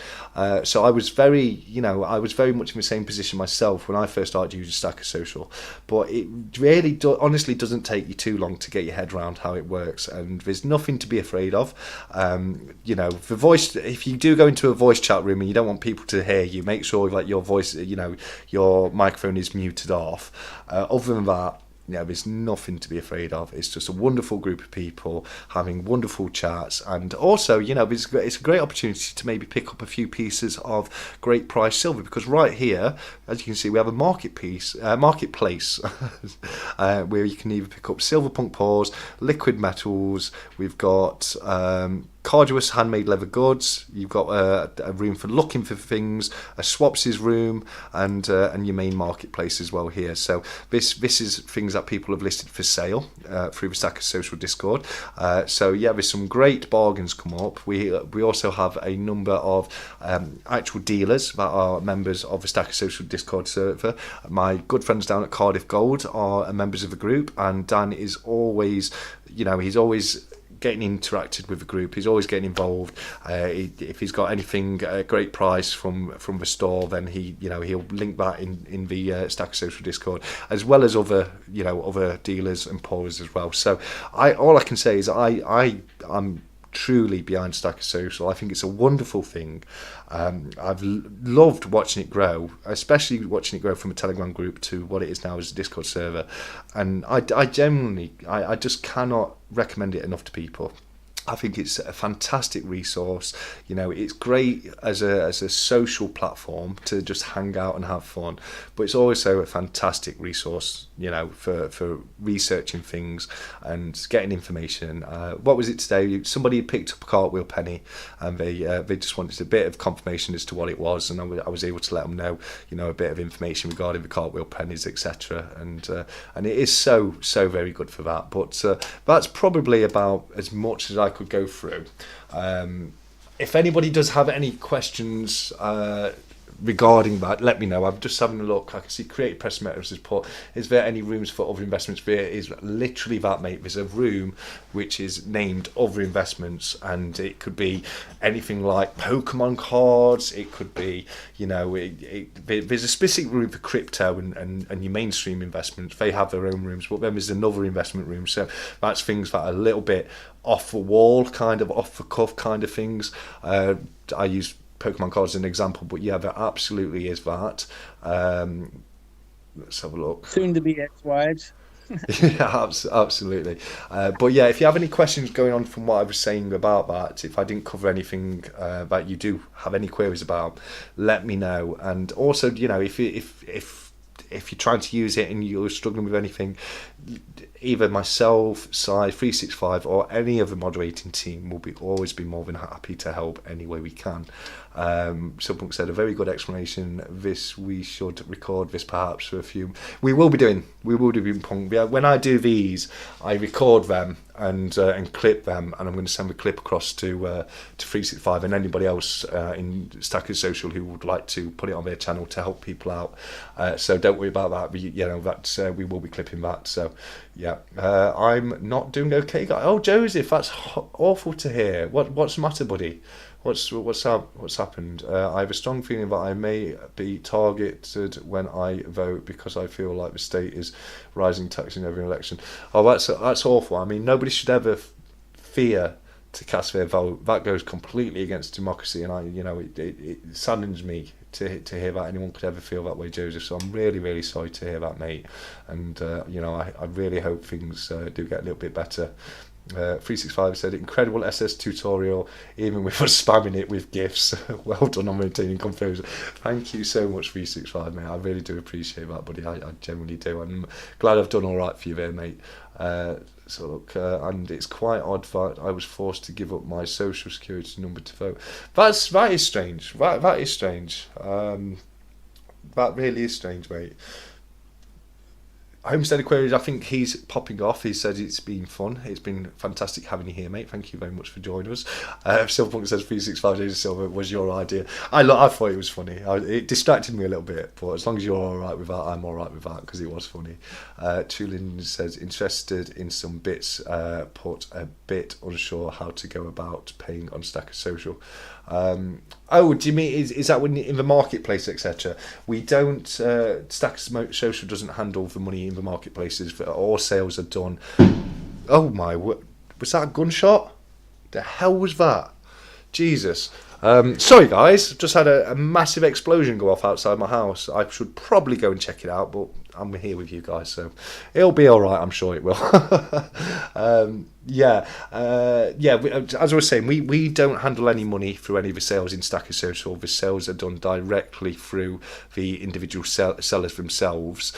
so I was very much in the same position myself when I first started using Stacker Social. But it really honestly doesn't take you too long to get your head around how it works, and there's nothing to be afraid of. The voice. If you do go into a voice chat room and you don't want people to hear you, make sure that your voice, your microphone is muted off. Other than that, there's nothing to be afraid of. It's just a wonderful group of people having wonderful chats, and also, it's a great opportunity to maybe pick up a few pieces of great price silver, because right here, as you can see, we have a marketplace where you can either pick up silver punk pours, liquid metals. We've got Carduous handmade leather goods. You've got a room for looking for things, a swaps room, and your main marketplace as well here. So this is things that people have listed for sale through the Stacker Social Discord. There's some great bargains come up. We also have a number of actual dealers that are members of the Stacker Social Discord server. My good friends down at Cardiff Gold are members of the group, and Dan is always, he's always getting interacted with the group. He's always getting involved. If he's got anything at a great price from the store, then he'll link that in the Stacker Social Discord, as well as other dealers and pourers as well. So all I can say is I'm truly behind Stacker Social. I think it's a wonderful thing. I've loved watching it grow, especially watching it grow from a Telegram group to what it is now as a Discord server. And I just cannot recommend it enough to people. I think it's a fantastic resource. It's great as a social platform to just hang out and have fun, but it's also a fantastic resource, for researching things and getting information. What was it today? Somebody picked up a cartwheel penny, and they just wanted a bit of confirmation as to what it was, and I was able to let them know, a bit of information regarding the cartwheel pennies, etc. And it is so very good for that. But that's probably about as much as I could go through. If anybody does have any questions regarding that, let me know. I'm just having a look. I can see Creative Press Metals has put, is there any rooms for other investments? There is literally that, mate. There's a room which is named other investments, and it could be anything like Pokemon cards. It could be, there's a specific room for crypto and your mainstream investments. They have their own rooms, but then there's another investment room. So that's things that are a little bit off the wall, kind of off the cuff kind of things. I use Pokemon cards as an example, but yeah, there absolutely is that. Let's have a look. Soon to be ex-wives. Yeah, absolutely. But yeah, if you have any questions going on from what I was saying about that, if I didn't cover anything that you do have any queries about, let me know. And also, if you're trying to use it and you're struggling with anything, either myself, Si365, or any of the moderating team will always be more than happy to help any way we can. Subpunk said, a very good explanation. We should record this perhaps for a few. We will be doing Punk. Yeah, when I do these, I record them and clip them, and I'm going to send the clip across to 365 and anybody else in Stacker Social who would like to put it on their channel to help people out. So don't worry about that. We will be clipping that. So yeah, I'm not doing okay, guys. Oh, Joseph, that's awful to hear. What's the matter, buddy? What's happened? I have a strong feeling that I may be targeted when I vote because I feel like the state is rising tax in every election. Oh, that's awful. I mean, nobody should ever fear to cast their vote. That goes completely against democracy, and it saddens me to hear that anyone could ever feel that way, Joseph. So I'm really, really sorry to hear that, mate. And I really hope things do get a little bit better. 365 said, incredible SS tutorial, even with us spamming it with GIFs. Well done on maintaining composure. Thank you so much, 365, mate. I really do appreciate that, buddy. I genuinely do. I'm glad I've done all right for you there, mate. So look, and it's quite odd that I was forced to give up my social security number to vote. That is strange. That is strange. That really is strange, mate. Homestead Aquarius, I think he's popping off. He said it's been fun. It's been fantastic having you here, mate. Thank you very much for joining us. Silverpunk says 365 Days of Silver was your idea. I thought it was funny. It distracted me a little bit, but as long as you're all right with that, I'm all right with that because it was funny. Tulin says, interested in some bits, put a bit unsure how to go about paying on Stacker Social. Oh, do you mean is that when in the marketplace, etc.? We don't. Stacker Social doesn't handle the money in the marketplaces. All sales are done. Oh my! Was that a gunshot? The hell was that? Jesus. Sorry guys, just had a massive explosion go off outside my house. I should probably go and check it out, but I'm here with you guys, so it'll be all right. I'm sure it will. As I was saying, we don't handle any money through any of the sales in Stacker Social. The sales are done directly through the individual sellers themselves.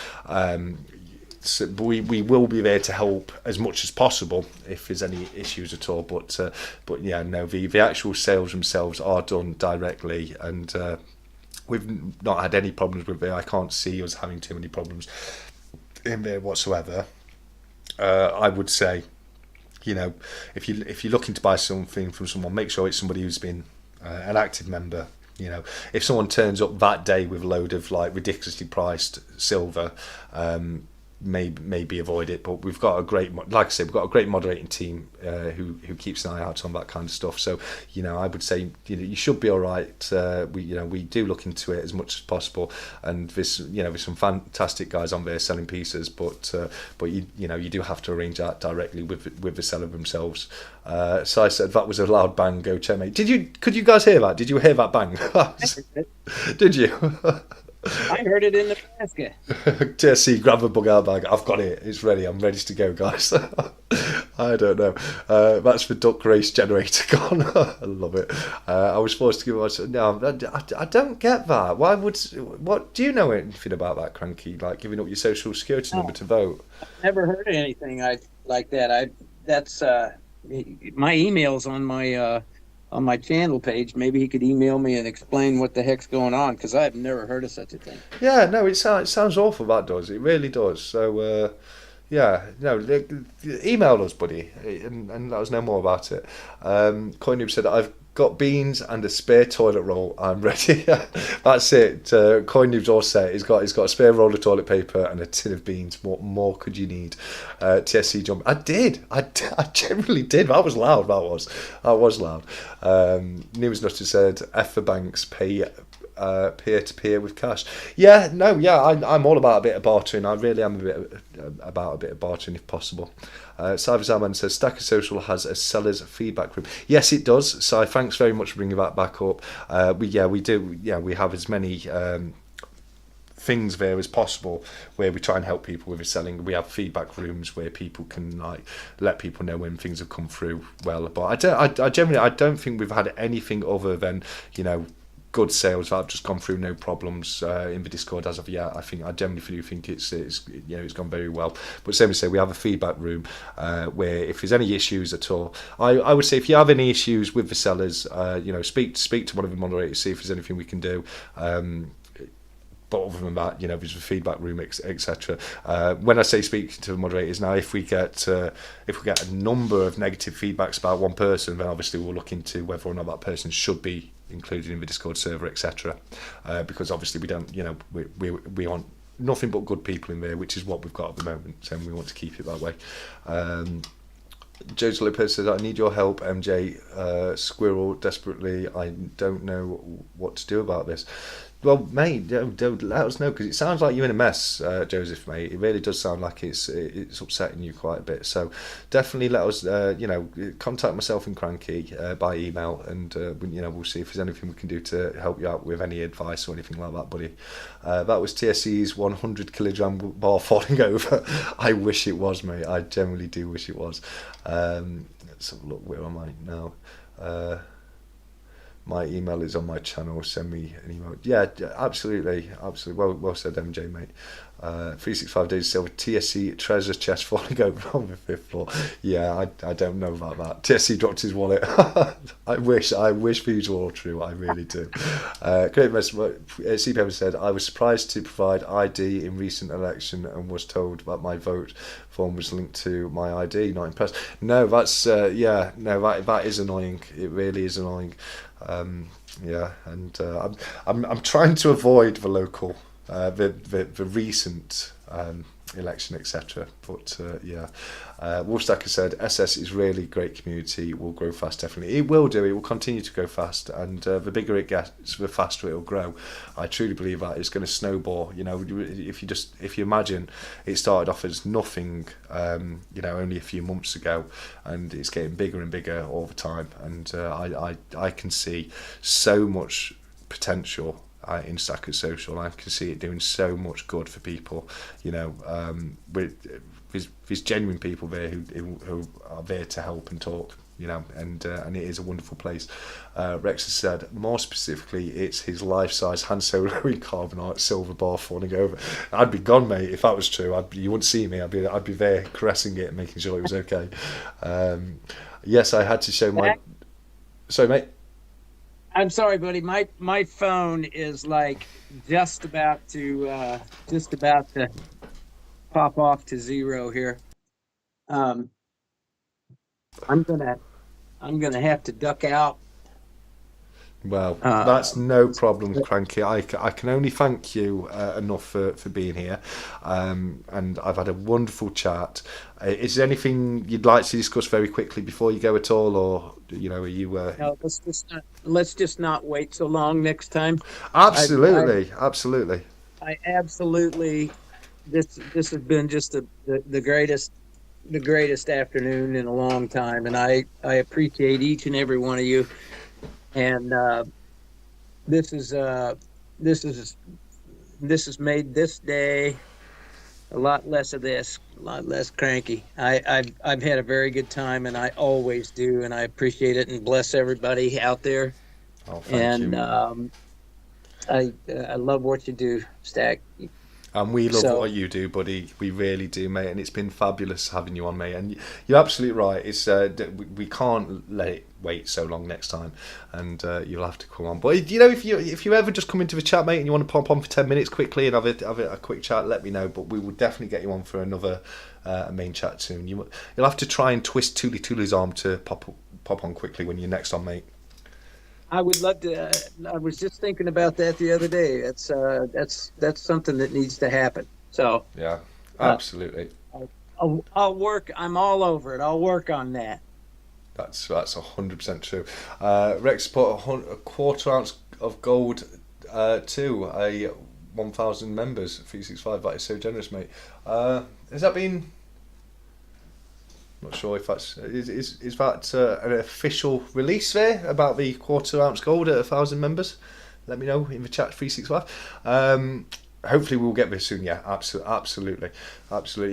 So we will be there to help as much as possible if there's any issues at all. But yeah, no, the actual sales themselves are done directly, and we've not had any problems with it. I can't see us having too many problems in there whatsoever. I would say, you know, if you're looking to buy something from someone, make sure it's somebody who's been an active member. You know, if someone turns up that day with a load of like ridiculously priced silver, maybe avoid it. But we've got a great, like I said, we've got a great moderating team who keeps an eye out on that kind of stuff. So, you know, I would say, you know, you should be all right. We do look into it as much as possible, and there's some fantastic guys on there selling pieces, but you do have to arrange that directly with the seller themselves. So I said that was a loud bang. Go check, mate. Could you guys hear that? Did you hear that bang? Did you? I heard it in the basket. Jesse, grab the bug out bag. I've got it. It's ready. I'm ready to go, guys. I don't know. That's the duck race generator gone. I love it. I was supposed to give myself. No, I don't get that. What do you know anything about that, Cranky? Like giving up your social security number to vote? I've never heard of anything like that. That's my email's on my channel page. Maybe he could email me and explain what the heck's going on, because I've never heard of such a thing. Yeah, no, it sounds awful. That does. It really does. So, yeah, no, email us, buddy, and let us know more about it. Coin Noob said, I've got beans and a spare toilet roll. I'm ready. That's it. Coin Noob's all set. He's got a spare roll of toilet paper and a tin of beans. What more could you need? TSC jump. I did. I generally did. That was loud. That was loud. News Nutter said, F for banks, pay peer-to-peer with cash. I'm all about a bit of bartering. I really am about a bit of bartering if possible. Cyber Zaman says Stacker Social has a seller's feedback group. Yes, it does. So thanks very much for bringing that back up. We do. Yeah, we have as many things there as possible where we try and help people with the selling. We have feedback rooms where people can like let people know when things have come through well. But I generally don't think we've had anything other than, you know, good sales that have just gone through no problems in the Discord as of yet. I generally do think it's gone very well. But same as say, we have a feedback room where if there's any issues at all, I would say if you have any issues with the sellers, speak to one of the moderators, see if there's anything we can do. But other than that, you know, there's a feedback room, etc. When I say speak to the moderators now, if we get a number of negative feedbacks about one person, then obviously we'll look into whether or not that person should be included in the Discord server, etc. Because obviously we don't, you know, we want nothing but good people in there, which is what we've got at the moment, so we want to keep it that way. Joseph Lopez says, I need your help, MJ. Squirrel, desperately. I don't know what to do about this. Well, mate, don't let us know, because it sounds like you're in a mess, Joseph, mate. It really does sound like it's upsetting you quite a bit. So definitely let us, contact myself and Cranky by email, and we'll see if there's anything we can do to help you out with any advice or anything like that, buddy. That was TSC's 100 kilogram bar falling over. I wish it was, mate. I generally do wish it was. Let's have a look. Where am I now? My email is on my channel. Send me an email. Yeah, absolutely, absolutely. Well said, MJ, mate. 365 days silver TSC treasure chest falling over on the fifth floor. Yeah, I don't know about that. TSC dropped his wallet. I wish these were all true. I really do. Great message. CPM said, I was surprised to provide ID in recent election and was told that my vote form was linked to my ID. Not impressed. No, that's that is annoying. It really is annoying. Yeah, and I'm trying to avoid the local, the recent election, etc. But yeah, Wolfstacker said SS is really great community. Will grow fast, definitely. It will do. It will continue to grow fast, and the bigger it gets, the faster it will grow. I truly believe that it's going to snowball. You know, if you imagine, it started off as nothing, only a few months ago, and it's getting bigger and bigger all the time. And I can see so much potential in Stackers Social. I can see it doing so much good for people, with there's genuine people there who are there to help and talk, and it is a wonderful place. Rex has said, more specifically, it's his life-size Han Solo in carbonite silver bar falling over. I'd be gone, mate, if that was true. You wouldn't see me. I'd be there caressing it and making sure it was okay. Yes, I had to show my... Sorry, mate. I'm sorry, buddy. My phone is like just about to pop off to zero here. I'm gonna have to duck out. Well, that's no problem, Cranky. I can only thank you enough for being here, and I've had a wonderful chat. Is there anything you'd like to discuss very quickly before you go at all, or are you? No, let's just not wait so long next time. Absolutely. I absolutely. This has been just the greatest afternoon in a long time, and I appreciate each and every one of you. And this has made this day a lot less of this, a lot less cranky. I've had a very good time, and I always do, and I appreciate it, and bless everybody out there. Oh, thank you. I love what you do, Stack. And we love what you do, buddy. We really do, mate. And it's been fabulous having you on, mate. And you're absolutely right. It's we can't let it wait so long next time, and you'll have to come on. But if you ever just come into the chat, mate, and you want to pop on for 10 minutes quickly and have a quick chat, let me know. But we will definitely get you on for another main chat soon. You'll have to try and twist Tuli's arm to pop on quickly when you're next on, mate. I would love to. I was just thinking about that the other day. That's something that needs to happen. So yeah, absolutely. I'll work. I'm all over it. I'll work on that. That's 100% true. Rex put a quarter ounce of gold to a 1,000 members 365. That is so generous, mate. Has that been? Not sure if that's is that an official release there about the quarter ounce gold at 1,000 members. Let me know in the chat 365. Hopefully we'll get this soon. Yeah, absolutely.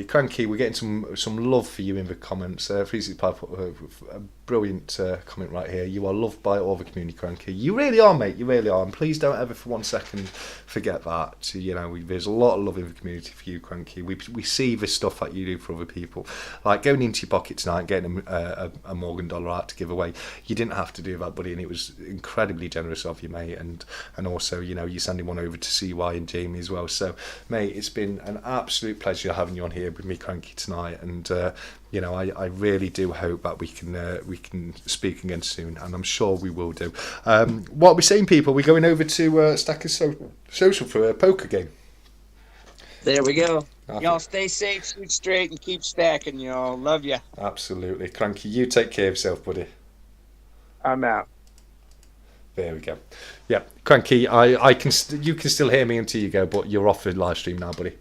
Cranky, we're getting some love for you in the comments. 365 put a brilliant comment right here. You are loved by all the community, Cranky. You really are, mate. You really are. And please don't ever for one second forget that. There's a lot of love in the community for you, Cranky. We see the stuff that you do for other people, like going into your pocket tonight, getting a Morgan dollar out to give away. You didn't have to do that, buddy, and it was incredibly generous of you, mate. And also, you're sending one over to CY and Jamie as well. So, mate, it's been an absolute pleasure having you on here with me, Cranky, tonight. And I really do hope that we can speak again soon, and I'm sure we will do. What are we saying, people? We're going over to Stackers Social for a poker game. There we go. Y'all stay safe, shoot straight, and keep stacking, y'all. Love ya. Absolutely. Cranky, you take care of yourself, buddy. I'm out. There we go. Yeah, Cranky, I can. You can still hear me until you go, but you're off the live stream now, buddy.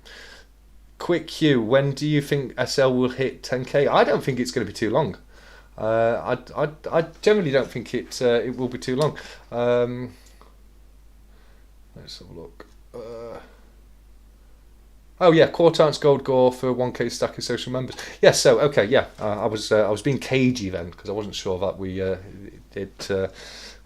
Quick Q, when do you think SL will hit 10k? I don't think it's going to be too long. I generally don't think it will be too long. Let's have a look. Oh yeah, quarter ounce gold gore for 1k stack of social members. Yeah, so okay, yeah, I was being cagey then because I wasn't sure that we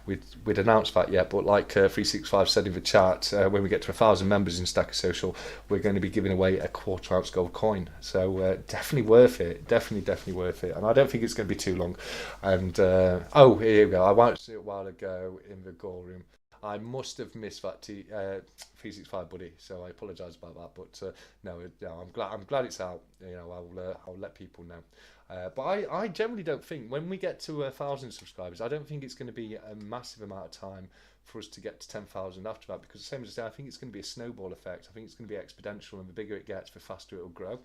we'd announced that yet, but like 365 said in the chat, when we get to 1,000 members in Stacker Social, we're going to be giving away a quarter ounce gold coin. So definitely worth it. Definitely worth it. And I don't think it's going to be too long. And oh, here we go. I watched it a while ago in the goal room. I must have missed that 365 buddy, so I apologise about that. But no, I'm glad it's out. I'll let people know. But I generally don't think when we get to 1,000 subscribers, I don't think it's going to be a massive amount of time for us to get to 10,000 after that. Because the same as I say, I think it's going to be a snowball effect. I think it's going to be exponential, and the bigger it gets, the faster it'll grow.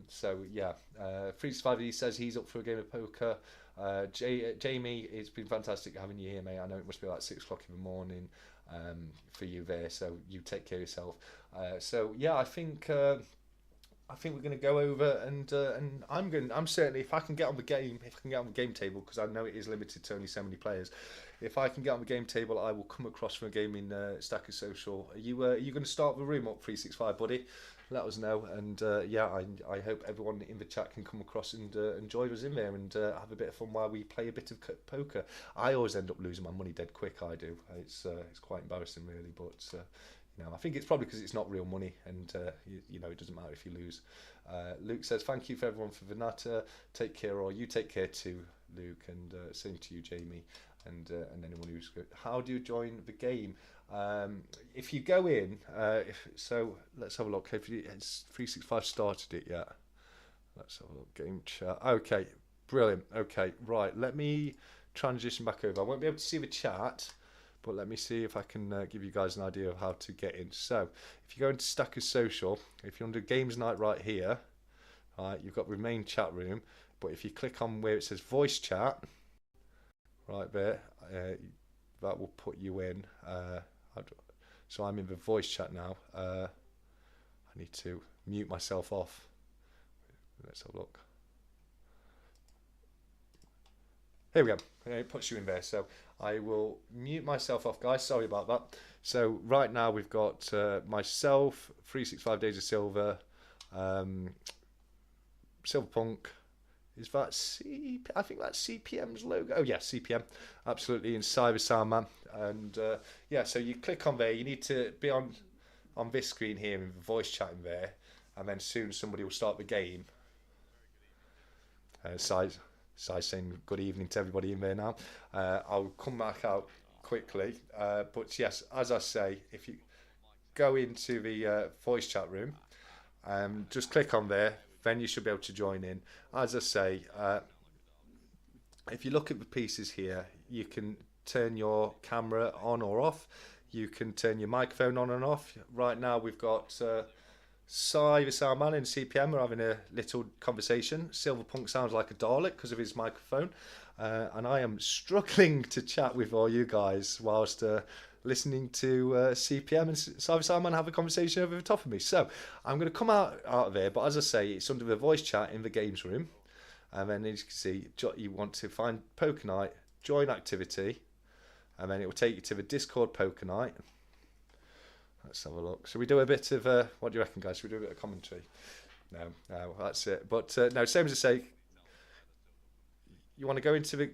So yeah, 365 he says he's up for a game of poker. Jamie, it's been fantastic having you here, mate. I know it must be like 6 o'clock in the morning for you there, so you take care of yourself. So yeah, I think we're going to go over and I'm certainly, if I can get on the game, if I can get on the game table, because I know it is limited to only so many players. If I can get on the game table, I will come across from a game in Stacker Social. Are you going to start the room up 365, buddy? Let us know, and yeah, I hope everyone in the chat can come across and join us in there and have a bit of fun while we play a bit of poker. I always end up losing my money dead quick. I do. It's quite embarrassing, really, but. I think it's probably because it's not real money, and it doesn't matter if you lose. Luke says, "Thank you for everyone for Vanata. Take care, or you take care too, Luke, and same to you, Jamie, and anyone who's good. How do you join the game? If you go in, so let's have a look. Has 365 started it yet? Let's have a look. Game chat. Okay, brilliant. Okay, right. Let me transition back over. I won't be able to see the chat. But let me see if I can give you guys an idea of how to get in. So, if you go into Stackers Social, if you're under Games Night right here, right, you've got the main chat room. But if you click on where it says Voice Chat, right there, that will put you in. So I'm in the Voice Chat now. I need to mute myself off. Let's have a look. Here we go. It puts you in there. So I will mute myself off, guys. Sorry about that. So right now we've got myself, 365 Days of Silver, Silverpunk. Is that I think that's CPM's logo. Oh yeah, CPM. Absolutely. And Cyber Soundman. And yeah, so you click on there. You need to be on this screen here in the voice chat in there. And then soon somebody will start the game. Size saying good evening to everybody in there now. I'll come back out quickly. But yes, as I say, if you go into the voice chat room, just click on there, then you should be able to join in. As I say, if you look at the pieces here, you can turn your camera on or off. You can turn your microphone on and off. Right now we've got Cy, the soundman, and CPM are having a little conversation. Silverpunk sounds like a Dalek because of his microphone. And I am struggling to chat with all you guys whilst listening to CPM and Cyber Soundman have a conversation over the top of me. So I'm going to come out of there, but as I say, it's under the voice chat in the games room. And then as you can see, you want to find Poker Night, join activity, and then it will take you to the Discord Poker Night. Let's have a look. So we do a bit of, what do you reckon, guys? Should we do a bit of commentary? No, that's it. But no, same as I say, you want to go into the...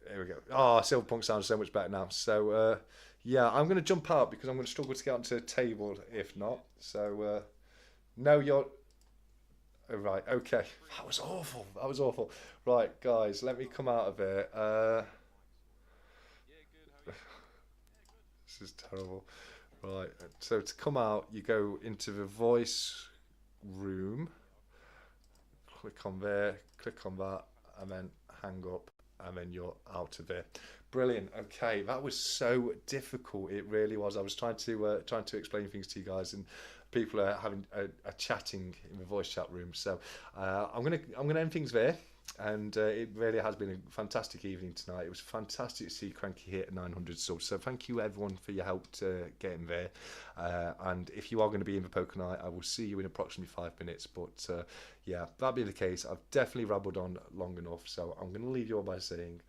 There we go. Oh, Silverpunk sounds so much better now. So, yeah, I'm going to jump out because I'm going to struggle to get onto the table if not. So, no, you're... Oh, right, okay. That was awful. Right, guys, let me come out of here. This is terrible. Right, so to come out, you go into the voice room, click on there, click on that, and then hang up, and then you're out of there. Brilliant. Okay, that was so difficult. It really was. I was trying to explain things to you guys, and people are having a chatting in the voice chat room. So I'm gonna end things there. And it really has been a fantastic evening tonight. It was fantastic to see Cranky hit 900 subs. So thank you everyone for your help to getting there. And if you are going to be in the poker night, I will see you in approximately 5 minutes. But yeah, that being the case, I've definitely rabbled on long enough. So I'm going to leave you all by saying,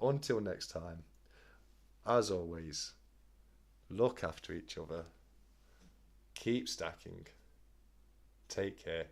until next time, as always, look after each other, keep stacking, take care.